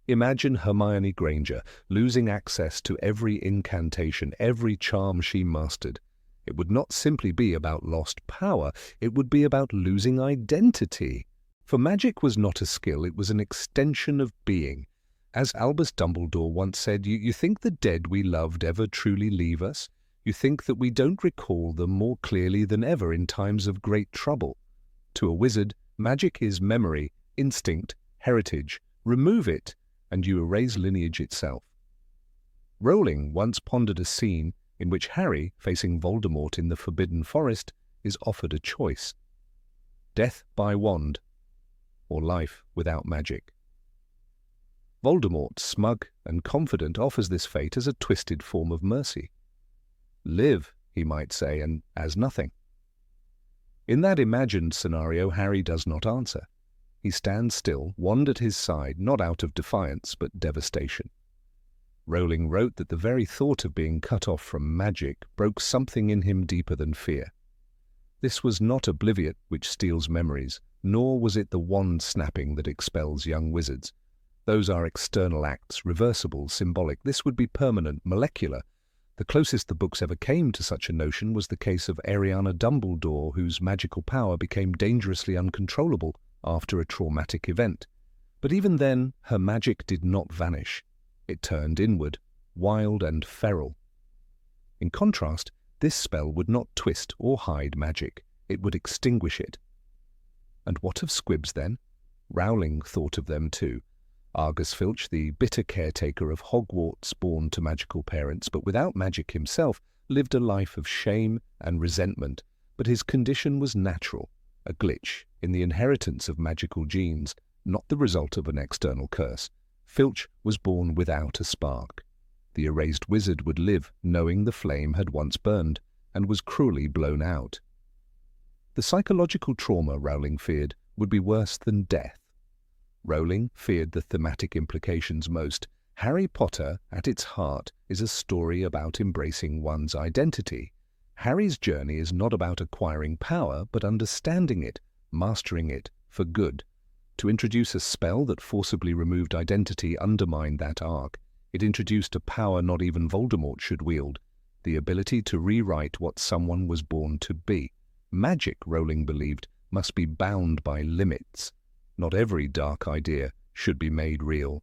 Imagine Hermione Granger losing access to every incantation, every charm she mastered. It would not simply be about lost power, it would be about losing identity. For magic was not a skill, it was an extension of being. As Albus Dumbledore once said, you think the dead we loved ever truly leave us? You think that we don't recall them more clearly than ever in times of great trouble? To a wizard, magic is memory, instinct, heritage. Remove it, and you erase lineage itself. Rowling once pondered a scene in which Harry, facing Voldemort in the Forbidden Forest, is offered a choice: death by wand, or life without magic. Voldemort, smug and confident, offers this fate as a twisted form of mercy. Live, he might say, and as nothing. In that imagined scenario, Harry does not answer. He stands still, wand at his side, not out of defiance, but devastation. Rowling wrote that the very thought of being cut off from magic broke something in him deeper than fear. This was not oblivion which steals memories, nor was it the wand snapping that expels young wizards. Those are external acts, reversible, symbolic. This would be permanent, molecular. The closest the books ever came to such a notion was the case of Ariana Dumbledore, whose magical power became dangerously uncontrollable after a traumatic event. But even then, her magic did not vanish. It turned inward, wild and feral. In contrast, this spell would not twist or hide magic. It would extinguish it. And what of squibs then? Rowling thought of them too. Argus Filch, the bitter caretaker of Hogwarts, born to magical parents, but without magic himself, lived a life of shame and resentment, but his condition was natural, a glitch in the inheritance of magical genes, not the result of an external curse. Filch was born without a spark. The erased wizard would live knowing the flame had once burned and was cruelly blown out. The psychological trauma, Rowling feared, would be worse than death. Rowling feared the thematic implications most. Harry Potter, at its heart, is a story about embracing one's identity. Harry's journey is not about acquiring power, but understanding it, mastering it for good. To introduce a spell that forcibly removed identity undermined that arc. It introduced a power not even Voldemort should wield, the ability to rewrite what someone was born to be. Magic, Rowling believed, must be bound by limits. Not every dark idea should be made real.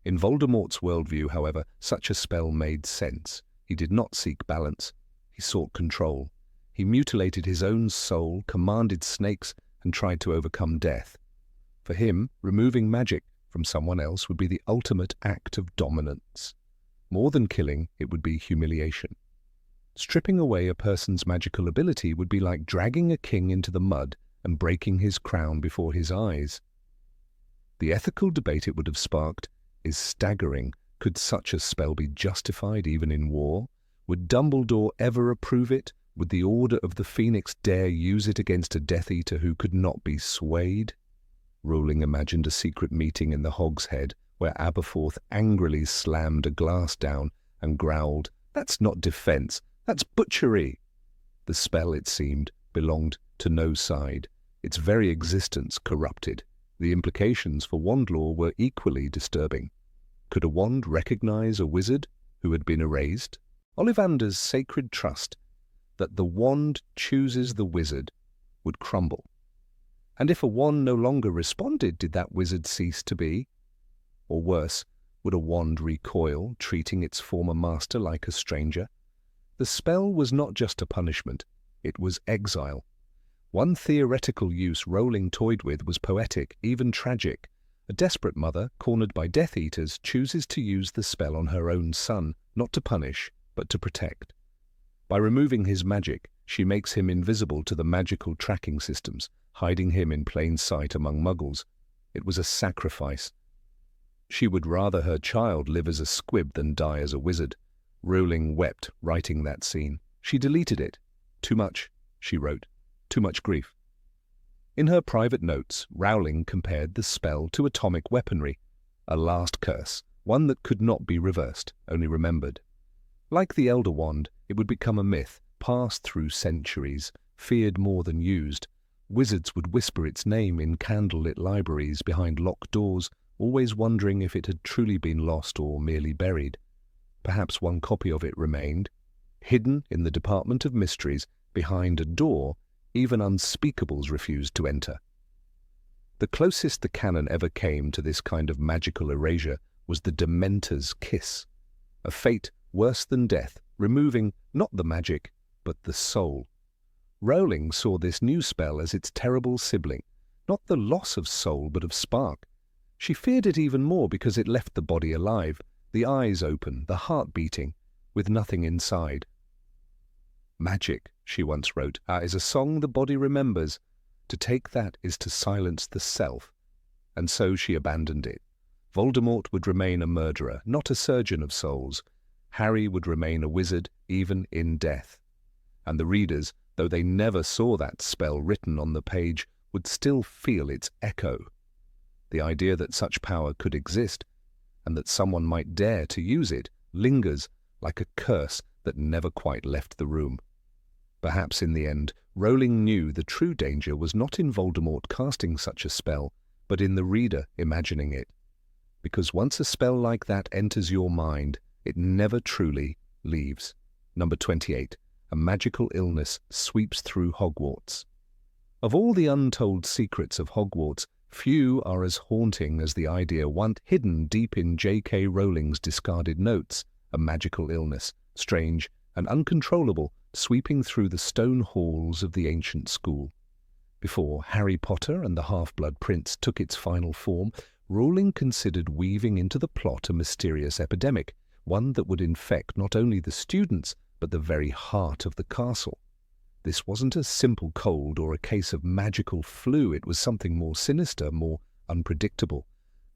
In Voldemort's worldview, however, such a spell made sense. He did not seek balance. He sought control. He mutilated his own soul, commanded snakes, and tried to overcome death. For him, removing magic from someone else would be the ultimate act of dominance. More than killing, it would be humiliation. Stripping away a person's magical ability would be like dragging a king into the mud and breaking his crown before his eyes. The ethical debate it would have sparked is staggering. Could such a spell be justified even in war? Would Dumbledore ever approve it? Would the Order of the Phoenix dare use it against a Death Eater who could not be swayed? Rowling imagined a secret meeting in the Hog's Head where Aberforth angrily slammed a glass down and growled, "That's not defense, that's butchery." The spell, it seemed, belonged to no side, its very existence corrupted. The implications for wand law were equally disturbing. Could a wand recognize a wizard who had been erased? Ollivander's sacred trust that the wand chooses the wizard would crumble. And if a wand no longer responded, did that wizard cease to be? Or worse, would a wand recoil, treating its former master like a stranger? The spell was not just a punishment, it was exile. One theoretical use Rowling toyed with was poetic, even tragic. A desperate mother, cornered by Death Eaters, chooses to use the spell on her own son, not to punish, but to protect. By removing his magic, she makes him invisible to the magical tracking systems, hiding him in plain sight among muggles. It was a sacrifice. She would rather her child live as a squib than die as a wizard. Rowling wept writing that scene. She deleted it. Too much, she wrote. Too much grief. In her private notes, Rowling compared the spell to atomic weaponry, a last curse, one that could not be reversed, only remembered. Like the Elder Wand, it would become a myth, passed through centuries, feared more than used. Wizards would whisper its name in candlelit libraries behind locked doors, always wondering if it had truly been lost or merely buried. Perhaps one copy of it remained, hidden in the Department of Mysteries, behind a door even unspeakables refused to enter. The closest the canon ever came to this kind of magical erasure was the Dementor's kiss, a fate worse than death, removing not the magic, but the soul. Rowling saw this new spell as its terrible sibling, not the loss of soul but of spark. She feared it even more because it left the body alive, the eyes open, the heart beating, with nothing inside. "Magic," she once wrote, "is a song the body remembers. To take that is to silence the self." And so she abandoned it. Voldemort would remain a murderer, not a surgeon of souls. Harry would remain a wizard, even in death. And the readers, though they never saw that spell written on the page, would still feel its echo. The idea that such power could exist, and that someone might dare to use it, lingers like a curse that never quite left the room. Perhaps in the end, Rowling knew the true danger was not in Voldemort casting such a spell, but in the reader imagining it. Because once a spell like that enters your mind, it never truly leaves. Number 28. A magical illness sweeps through Hogwarts. Of all the untold secrets of Hogwarts, few are as haunting as the idea once hidden deep in J.K. Rowling's discarded notes, a magical illness, strange and uncontrollable, sweeping through the stone halls of the ancient school. Before Harry Potter and the Half-Blood Prince took its final form, Rowling considered weaving into the plot a mysterious epidemic, one that would infect not only the students, but the very heart of the castle. This wasn't a simple cold or a case of magical flu, it was something more sinister, more unpredictable.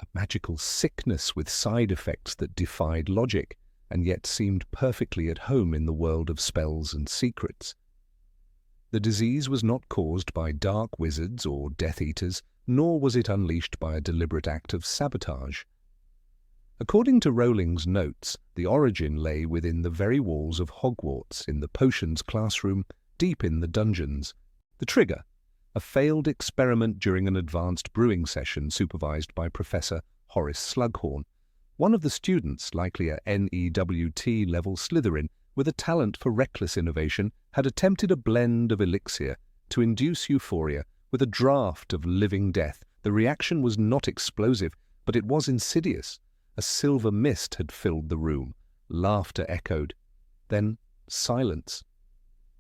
A magical sickness with side effects that defied logic, and yet seemed perfectly at home in the world of spells and secrets. The disease was not caused by dark wizards or Death Eaters, nor was it unleashed by a deliberate act of sabotage. According to Rowling's notes, the origin lay within the very walls of Hogwarts, in the potions classroom, deep in the dungeons. The trigger, a failed experiment during an advanced brewing session supervised by Professor Horace Slughorn. One of the students, likely a NEWT-level Slytherin, with a talent for reckless innovation, had attempted a blend of elixir to induce euphoria with a draught of living death. The reaction was not explosive, but it was insidious. A silver mist had filled the room. Laughter echoed. Then silence.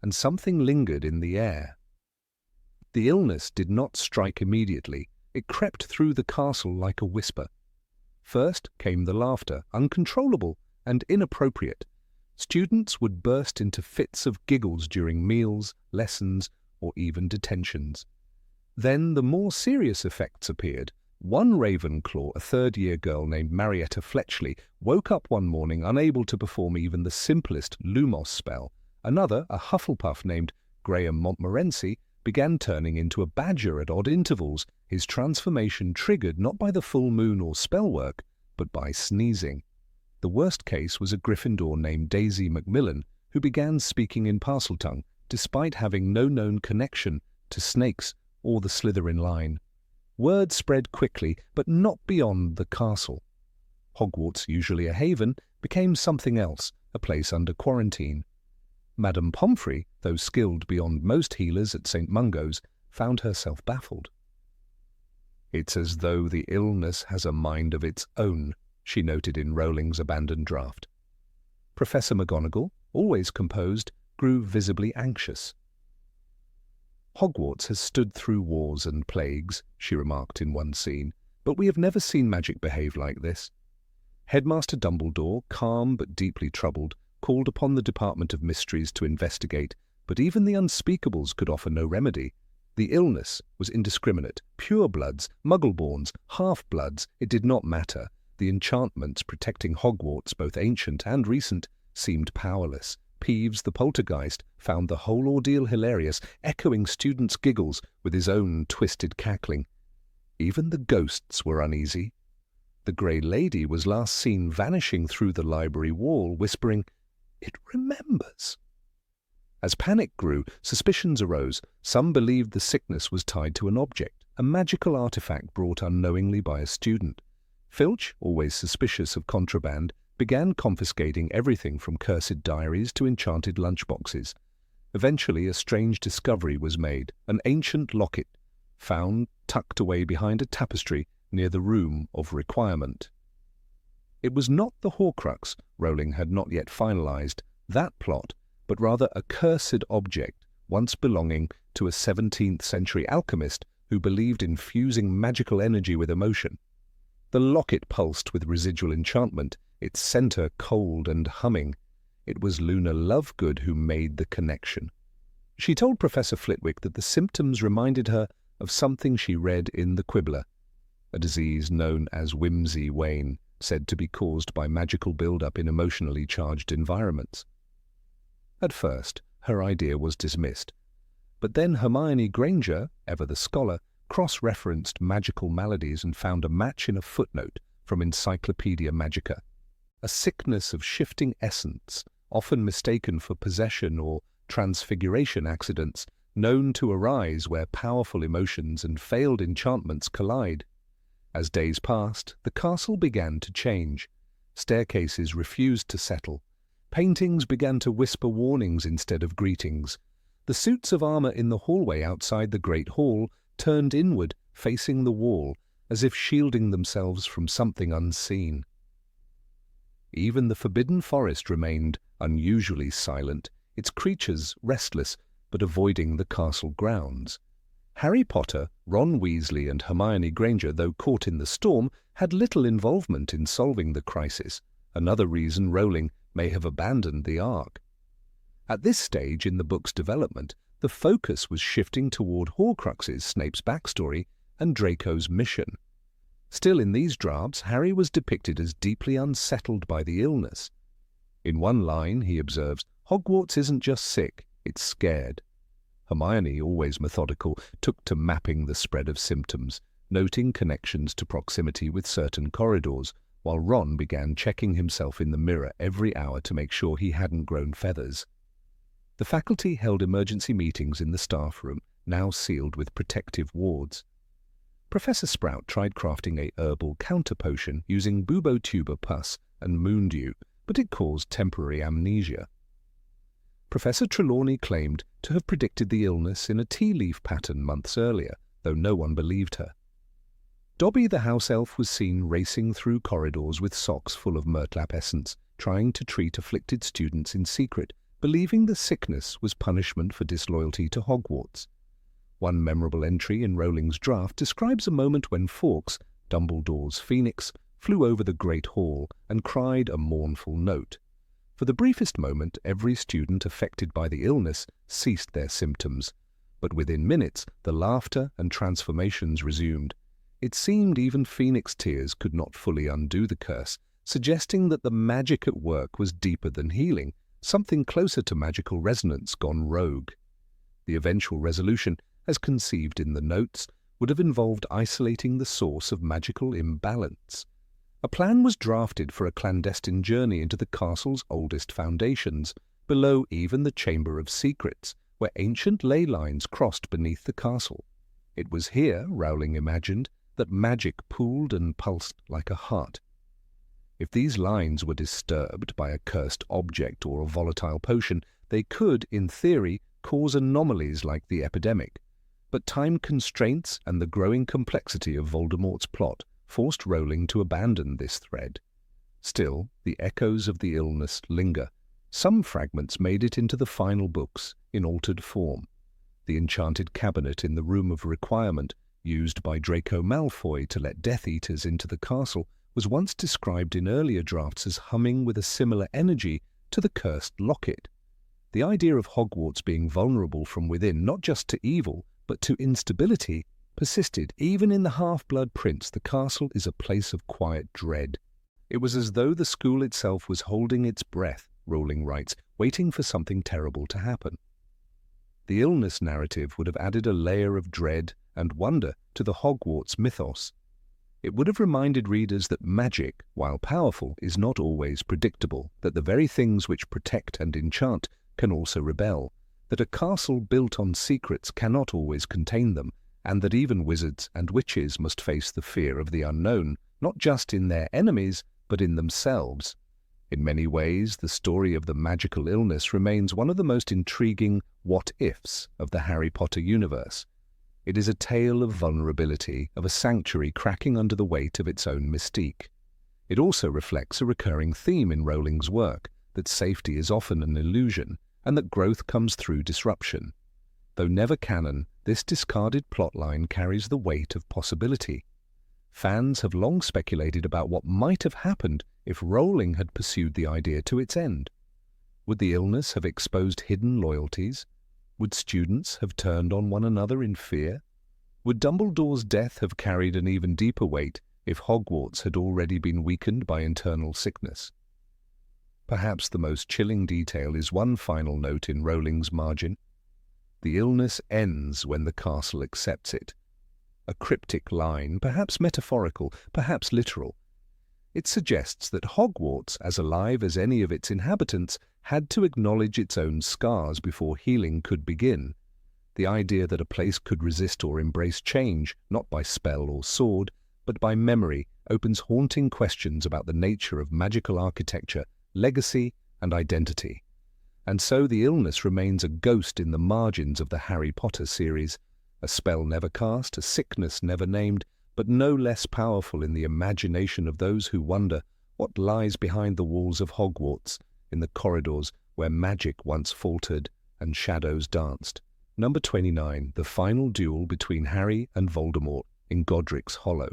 And something lingered in the air. The illness did not strike immediately. It crept through the castle like a whisper. First came the laughter, uncontrollable and inappropriate. Students would burst into fits of giggles during meals, lessons, or even detentions. Then the more serious effects appeared. One Ravenclaw, a third-year girl named Marietta Fletchley, woke up one morning unable to perform even the simplest Lumos spell. Another, a Hufflepuff named Graham Montmorency, began turning into a badger at odd intervals, his transformation triggered not by the full moon or spell work, but by sneezing. The worst case was a Gryffindor named Daisy Macmillan, who began speaking in Parseltongue, despite having no known connection to snakes or the Slytherin line. Word spread quickly, but not beyond the castle. Hogwarts, usually a haven, became something else, a place under quarantine. Madame Pomfrey, though skilled beyond most healers at St. Mungo's, found herself baffled. "It's as though the illness has a mind of its own," she noted in Rowling's abandoned draft. Professor McGonagall, always composed, grew visibly anxious. "Hogwarts has stood through wars and plagues," she remarked in one scene, "but we have never seen magic behave like this." Headmaster Dumbledore, calm but deeply troubled, called upon the Department of Mysteries to investigate, but even the unspeakables could offer no remedy. The illness was indiscriminate. Purebloods, muggle-borns, half-bloods, it did not matter. The enchantments protecting Hogwarts, both ancient and recent, seemed powerless. Peeves the poltergeist found the whole ordeal hilarious, echoing students' giggles with his own twisted cackling. Even the ghosts were uneasy. The Grey Lady was last seen vanishing through the library wall, whispering, "It remembers." As panic grew, suspicions arose. Some believed the sickness was tied to an object, a magical artifact brought unknowingly by a student. Filch, always suspicious of contraband, began confiscating everything from cursed diaries to enchanted lunchboxes. Eventually, a strange discovery was made, an ancient locket, found tucked away behind a tapestry near the Room of Requirement. It was not the Horcrux, Rowling had not yet finalized that plot, but rather a cursed object once belonging to a 17th century alchemist who believed in fusing magical energy with emotion. The locket pulsed with residual enchantment, its center cold and humming. It was Luna Lovegood who made the connection. She told Professor Flitwick that the symptoms reminded her of something she read in the Quibbler, a disease known as whimsy wane, said to be caused by magical build-up in emotionally charged environments. At first, her idea was dismissed, but then Hermione Granger, ever the scholar, cross-referenced magical maladies and found a match in a footnote from Encyclopedia Magica. A sickness of shifting essence, often mistaken for possession or transfiguration accidents, known to arise where powerful emotions and failed enchantments collide. As days passed, the castle began to change. Staircases refused to settle. Paintings began to whisper warnings instead of greetings. The suits of armor in the hallway outside the Great Hall turned inward, facing the wall, as if shielding themselves from something unseen. Even the Forbidden Forest remained unusually silent, its creatures restless but avoiding the castle grounds. Harry Potter, Ron Weasley and Hermione Granger, though caught in the storm, had little involvement in solving the crisis, another reason Rowling may have abandoned the arc. At this stage in the book's development, the focus was shifting toward Horcruxes, Snape's backstory, and Draco's mission. Still, in these drafts, Harry was depicted as deeply unsettled by the illness. In one line, he observes, "Hogwarts isn't just sick, it's scared." Hermione, always methodical, took to mapping the spread of symptoms, noting connections to proximity with certain corridors, while Ron began checking himself in the mirror every hour to make sure he hadn't grown feathers. The faculty held emergency meetings in the staff room, now sealed with protective wards. Professor Sprout tried crafting a herbal counter-potion using bubotuber pus and moondew, but it caused temporary amnesia. Professor Trelawney claimed to have predicted the illness in a tea-leaf pattern months earlier, though no one believed her. Dobby the house elf was seen racing through corridors with socks full of murtlap essence, trying to treat afflicted students in secret, believing the sickness was punishment for disloyalty to Hogwarts. One memorable entry in Rowling's draft describes a moment when Fawkes, Dumbledore's phoenix, flew over the Great Hall and cried a mournful note. For the briefest moment, every student affected by the illness ceased their symptoms, but within minutes the laughter and transformations resumed. It seemed even Phoenix tears could not fully undo the curse, suggesting that the magic at work was deeper than healing, something closer to magical resonance gone rogue. The eventual resolution, as conceived in the notes, would have involved isolating the source of magical imbalance. A plan was drafted for a clandestine journey into the castle's oldest foundations, below even the Chamber of Secrets, where ancient ley lines crossed beneath the castle. It was here, Rowling imagined, that magic pooled and pulsed like a heart. If these lines were disturbed by a cursed object or a volatile potion, they could, in theory, cause anomalies like the epidemic. But time constraints and the growing complexity of Voldemort's plot forced Rowling to abandon this thread. Still, the echoes of the illness linger. Some fragments made it into the final books in altered form. The enchanted cabinet in the Room of Requirement, used by Draco Malfoy to let Death Eaters into the castle, was once described in earlier drafts as humming with a similar energy to the cursed locket. The idea of Hogwarts being vulnerable from within, not just to evil, but to instability, persisted. Even in the Half-Blood Prince, the castle is a place of quiet dread. It was as though the school itself was holding its breath, Rowling writes, waiting for something terrible to happen. The illness narrative would have added a layer of dread and wonder to the Hogwarts mythos. It would have reminded readers that magic, while powerful, is not always predictable, that the very things which protect and enchant can also rebel, that a castle built on secrets cannot always contain them, and that even wizards and witches must face the fear of the unknown, not just in their enemies, but in themselves. In many ways, the story of the magical illness remains one of the most intriguing what-ifs of the Harry Potter universe. It is a tale of vulnerability, of a sanctuary cracking under the weight of its own mystique. It also reflects a recurring theme in Rowling's work, that safety is often an illusion, and that growth comes through disruption. Though never canon, this discarded plotline carries the weight of possibility. Fans have long speculated about what might have happened if Rowling had pursued the idea to its end. Would the illness have exposed hidden loyalties? Would students have turned on one another in fear? Would Dumbledore's death have carried an even deeper weight if Hogwarts had already been weakened by internal sickness? Perhaps the most chilling detail is one final note in Rowling's margin. The illness ends when the castle accepts it. A cryptic line, perhaps metaphorical, perhaps literal. It suggests that Hogwarts, as alive as any of its inhabitants, had to acknowledge its own scars before healing could begin. The idea that a place could resist or embrace change, not by spell or sword, but by memory, opens haunting questions about the nature of magical architecture, legacy, and identity. And so the illness remains a ghost in the margins of the Harry Potter series, a spell never cast, a sickness never named, but no less powerful in the imagination of those who wonder what lies behind the walls of Hogwarts, in the corridors where magic once faltered and shadows danced. Number 29, the final duel between Harry and Voldemort in Godric's Hollow.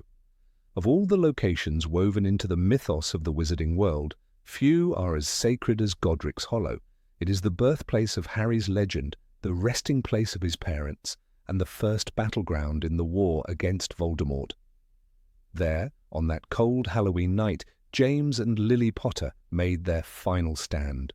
Of all the locations woven into the mythos of the wizarding world, few are as sacred as Godric's Hollow. It is the birthplace of Harry's legend, the resting place of his parents, and the first battleground in the war against Voldemort. There, on that cold Halloween night, James and Lily Potter made their final stand.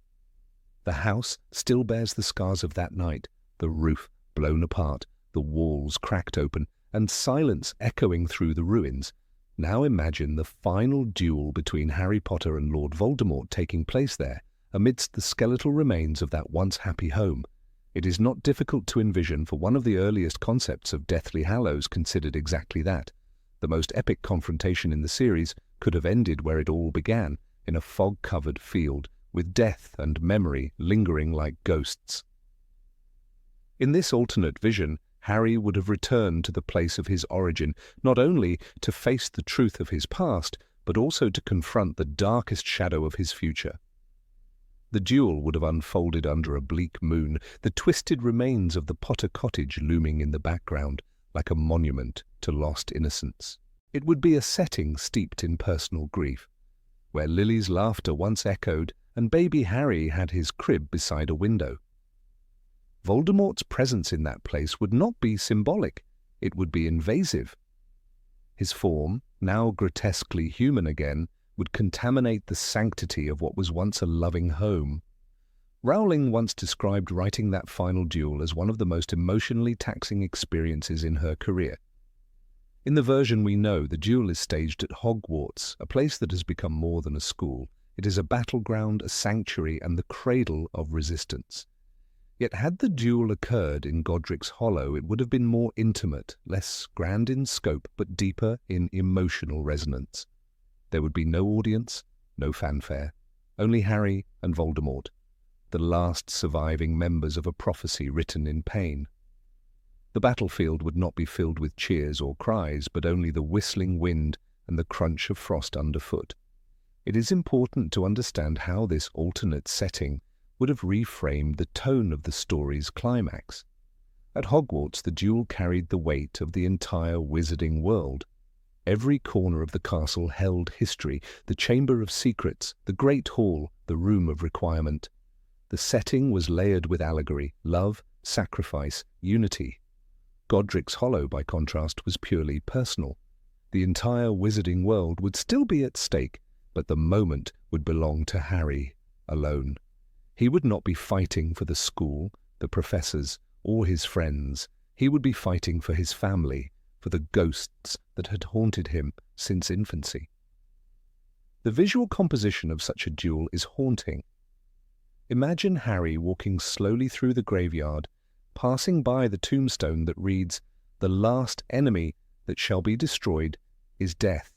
The house still bears the scars of that night, the roof blown apart, the walls cracked open, and silence echoing through the ruins. Now imagine the final duel between Harry Potter and Lord Voldemort taking place there, amidst the skeletal remains of that once happy home. It is not difficult to envision, for one of the earliest concepts of Deathly Hallows considered exactly that. The most epic confrontation in the series could have ended where it all began, in a fog-covered field, with death and memory lingering like ghosts. In this alternate vision, Harry would have returned to the place of his origin, not only to face the truth of his past, but also to confront the darkest shadow of his future. The duel would have unfolded under a bleak moon, the twisted remains of the Potter cottage looming in the background, like a monument to lost innocence. It would be a setting steeped in personal grief, where Lily's laughter once echoed and baby Harry had his crib beside a window. Voldemort's presence in that place would not be symbolic, it would be invasive. His form, now grotesquely human again, would contaminate the sanctity of what was once a loving home. Rowling once described writing that final duel as one of the most emotionally taxing experiences in her career. In the version we know, the duel is staged at Hogwarts, a place that has become more than a school. It is a battleground, a sanctuary, and the cradle of resistance. Yet had the duel occurred in Godric's Hollow, it would have been more intimate, less grand in scope, but deeper in emotional resonance. There would be no audience, no fanfare, only Harry and Voldemort, the last surviving members of a prophecy written in pain. The battlefield would not be filled with cheers or cries, but only the whistling wind and the crunch of frost underfoot. It is important to understand how this alternate setting would have reframed the tone of the story's climax. At Hogwarts, the duel carried the weight of the entire wizarding world. Every corner of the castle held history, the Chamber of Secrets, the Great Hall, the Room of Requirement. The setting was layered with allegory, love, sacrifice, unity. Godric's Hollow, by contrast, was purely personal. The entire wizarding world would still be at stake, but the moment would belong to Harry alone. He would not be fighting for the school, the professors, or his friends. He would be fighting for his family, for the ghosts that had haunted him since infancy. The visual composition of such a duel is haunting. Imagine Harry walking slowly through the graveyard, passing by the tombstone that reads, "The last enemy that shall be destroyed is death."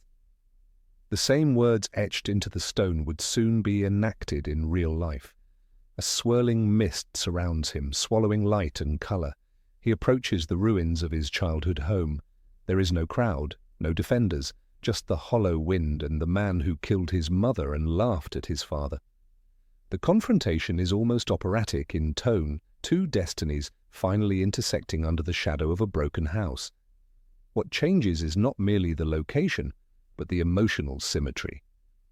The same words etched into the stone would soon be enacted in real life. A swirling mist surrounds him, swallowing light and colour. He approaches the ruins of his childhood home. There is no crowd, no defenders, just the hollow wind and the man who killed his mother and laughed at his father. The confrontation is almost operatic in tone, two destinies finally intersecting under the shadow of a broken house. What changes is not merely the location, but the emotional symmetry.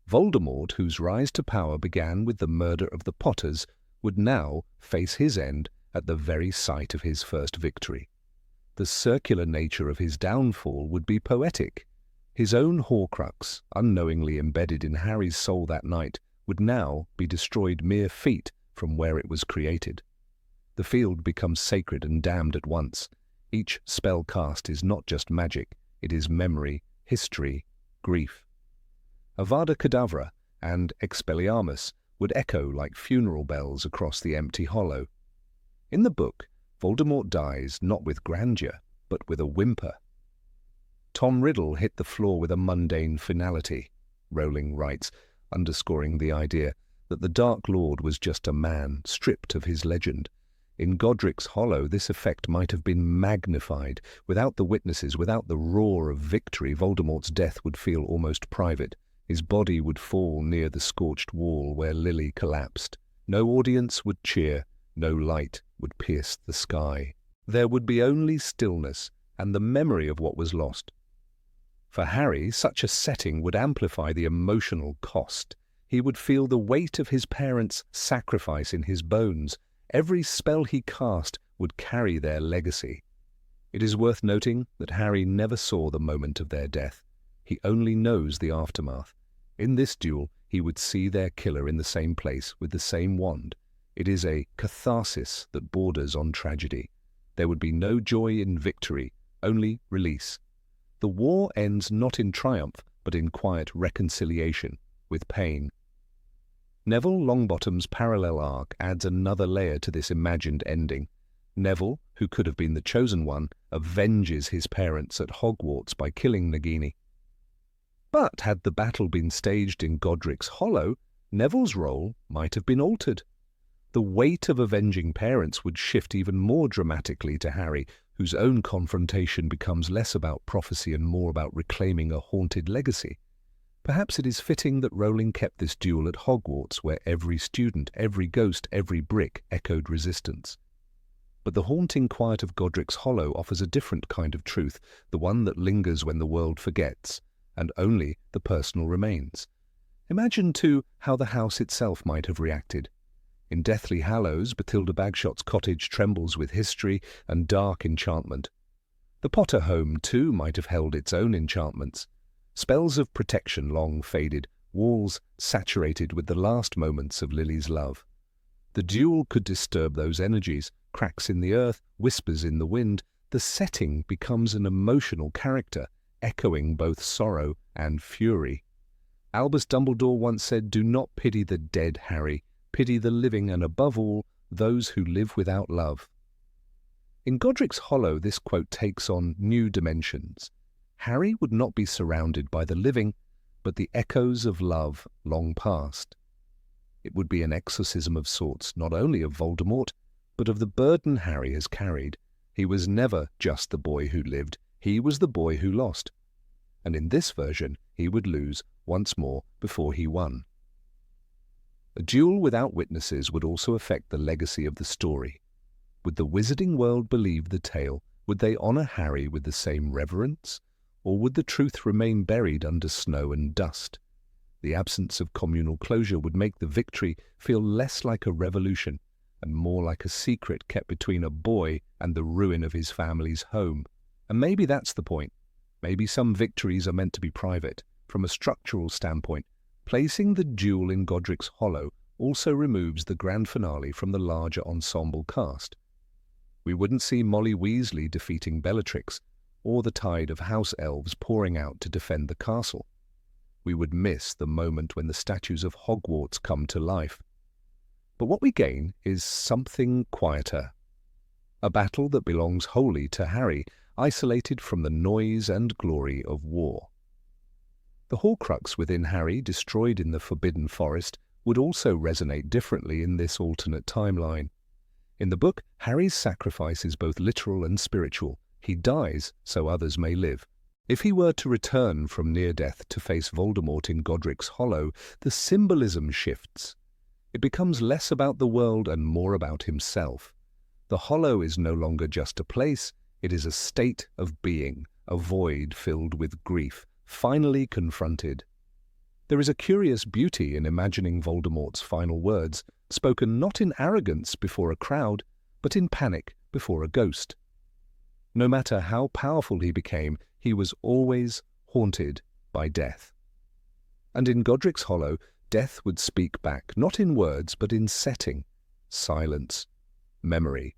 Voldemort, whose rise to power began with the murder of the Potters, would now face his end at the very sight of his first victory. The circular nature of his downfall would be poetic. His own Horcrux, unknowingly embedded in Harry's soul that night, would now be destroyed mere feet from where it was created. The field becomes sacred and damned at once. Each spell cast is not just magic, it is memory, history, grief. Avada Kedavra and Expelliarmus would echo like funeral bells across the empty hollow. In the book, Voldemort dies not with grandeur, but with a whimper. Tom Riddle hit the floor with a mundane finality, Rowling writes, underscoring the idea that the Dark Lord was just a man, stripped of his legend. In Godric's Hollow, this effect might have been magnified. Without the witnesses, without the roar of victory, Voldemort's death would feel almost private. His body would fall near the scorched wall where Lily collapsed. No audience would cheer, no light would pierce the sky. There would be only stillness and the memory of what was lost. For Harry, such a setting would amplify the emotional cost. He would feel the weight of his parents' sacrifice in his bones. Every spell he cast would carry their legacy. It is worth noting that Harry never saw the moment of their death. He only knows the aftermath. In this duel, he would see their killer in the same place with the same wand. It is a catharsis that borders on tragedy. There would be no joy in victory, only release. The war ends not in triumph, but in quiet reconciliation with pain. Neville Longbottom's parallel arc adds another layer to this imagined ending. Neville, who could have been the chosen one, avenges his parents at Hogwarts by killing Nagini. But had the battle been staged in Godric's Hollow, Neville's role might have been altered. The weight of avenging parents would shift even more dramatically to Harry, whose own confrontation becomes less about prophecy and more about reclaiming a haunted legacy. Perhaps it is fitting that Rowling kept this duel at Hogwarts, where every student, every ghost, every brick echoed resistance. But the haunting quiet of Godric's Hollow offers a different kind of truth, the one that lingers when the world forgets, and only the personal remains. Imagine, too, how the house itself might have reacted. In Deathly Hallows, Bathilda Bagshot's cottage trembles with history and dark enchantment. The Potter home, too, might have held its own enchantments. Spells of protection long faded, walls saturated with the last moments of Lily's love. The duel could disturb those energies, cracks in the earth, whispers in the wind. The setting becomes an emotional character, echoing both sorrow and fury. Albus Dumbledore once said, "Do not pity the dead, Harry. Pity the living and, above all, those who live without love." In Godric's Hollow, this quote takes on new dimensions. Harry would not be surrounded by the living, but the echoes of love long past. It would be an exorcism of sorts, not only of Voldemort, but of the burden Harry has carried. He was never just the boy who lived, he was the boy who lost. And in this version, he would lose once more before he won. A duel without witnesses would also affect the legacy of the story. Would the wizarding world believe the tale? Would they honor Harry with the same reverence? Or would the truth remain buried under snow and dust? The absence of communal closure would make the victory feel less like a revolution and more like a secret kept between a boy and the ruin of his family's home. And maybe that's the point. Maybe some victories are meant to be private. From a structural standpoint, Placing the duel in Godric's Hollow also removes the grand finale from the larger ensemble cast. We wouldn't see Molly Weasley defeating Bellatrix, or the tide of house elves pouring out to defend the castle. We would miss the moment when the statues of Hogwarts come to life. But what we gain is something quieter. A battle that belongs wholly to Harry, isolated from the noise and glory of war. The Horcrux within Harry, destroyed in the Forbidden Forest, would also resonate differently in this alternate timeline. In the book, Harry's sacrifice is both literal and spiritual. He dies so others may live. If he were to return from near death to face Voldemort in Godric's Hollow, the symbolism shifts. It becomes less about the world and more about himself. The Hollow is no longer just a place, it is a state of being, a void filled with grief, finally confronted. There is a curious beauty in imagining Voldemort's final words, spoken not in arrogance before a crowd, but in panic before a ghost. No matter how powerful he became, he was always haunted by death. And in Godric's Hollow, death would speak back, not in words, but in setting, silence, memory.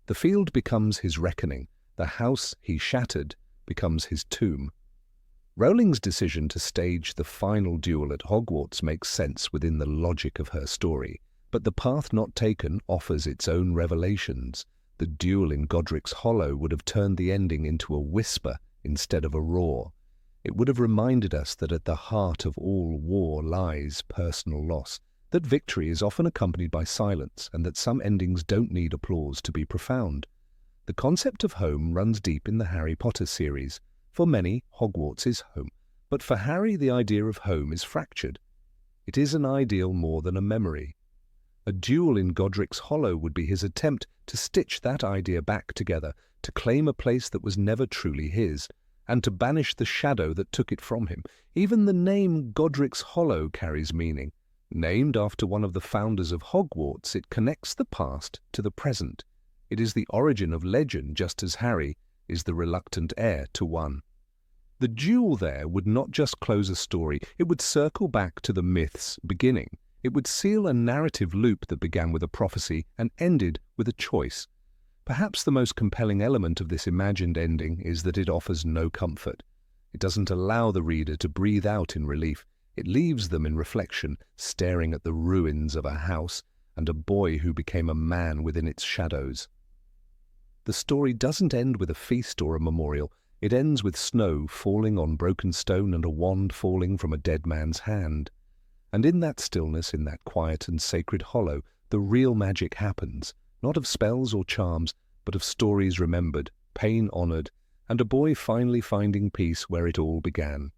The field becomes his reckoning, the house he shattered becomes his tomb. Rowling's decision to stage the final duel at Hogwarts makes sense within the logic of her story, but the path not taken offers its own revelations. The duel in Godric's Hollow would have turned the ending into a whisper instead of a roar. It would have reminded us that at the heart of all war lies personal loss, that victory is often accompanied by silence, and that some endings don't need applause to be profound. The concept of home runs deep in the Harry Potter series. For many, Hogwarts is home, but for Harry the idea of home is fractured. It is an ideal more than a memory. A duel in Godric's Hollow would be his attempt to stitch that idea back together, to claim a place that was never truly his, and to banish the shadow that took it from him. Even the name Godric's Hollow carries meaning. Named after one of the founders of Hogwarts, it connects the past to the present. It is the origin of legend, just as Harry is the reluctant heir to one. The duel there would not just close a story, it would circle back to the myth's beginning. It would seal a narrative loop that began with a prophecy and ended with a choice. Perhaps the most compelling element of this imagined ending is that it offers no comfort. It doesn't allow the reader to breathe out in relief. It leaves them in reflection, staring at the ruins of a house and a boy who became a man within its shadows. The story doesn't end with a feast or a memorial. It ends with snow falling on broken stone and a wand falling from a dead man's hand. And in that stillness, in that quiet and sacred hollow, the real magic happens, not of spells or charms, but of stories remembered, pain honored, and a boy finally finding peace where it all began.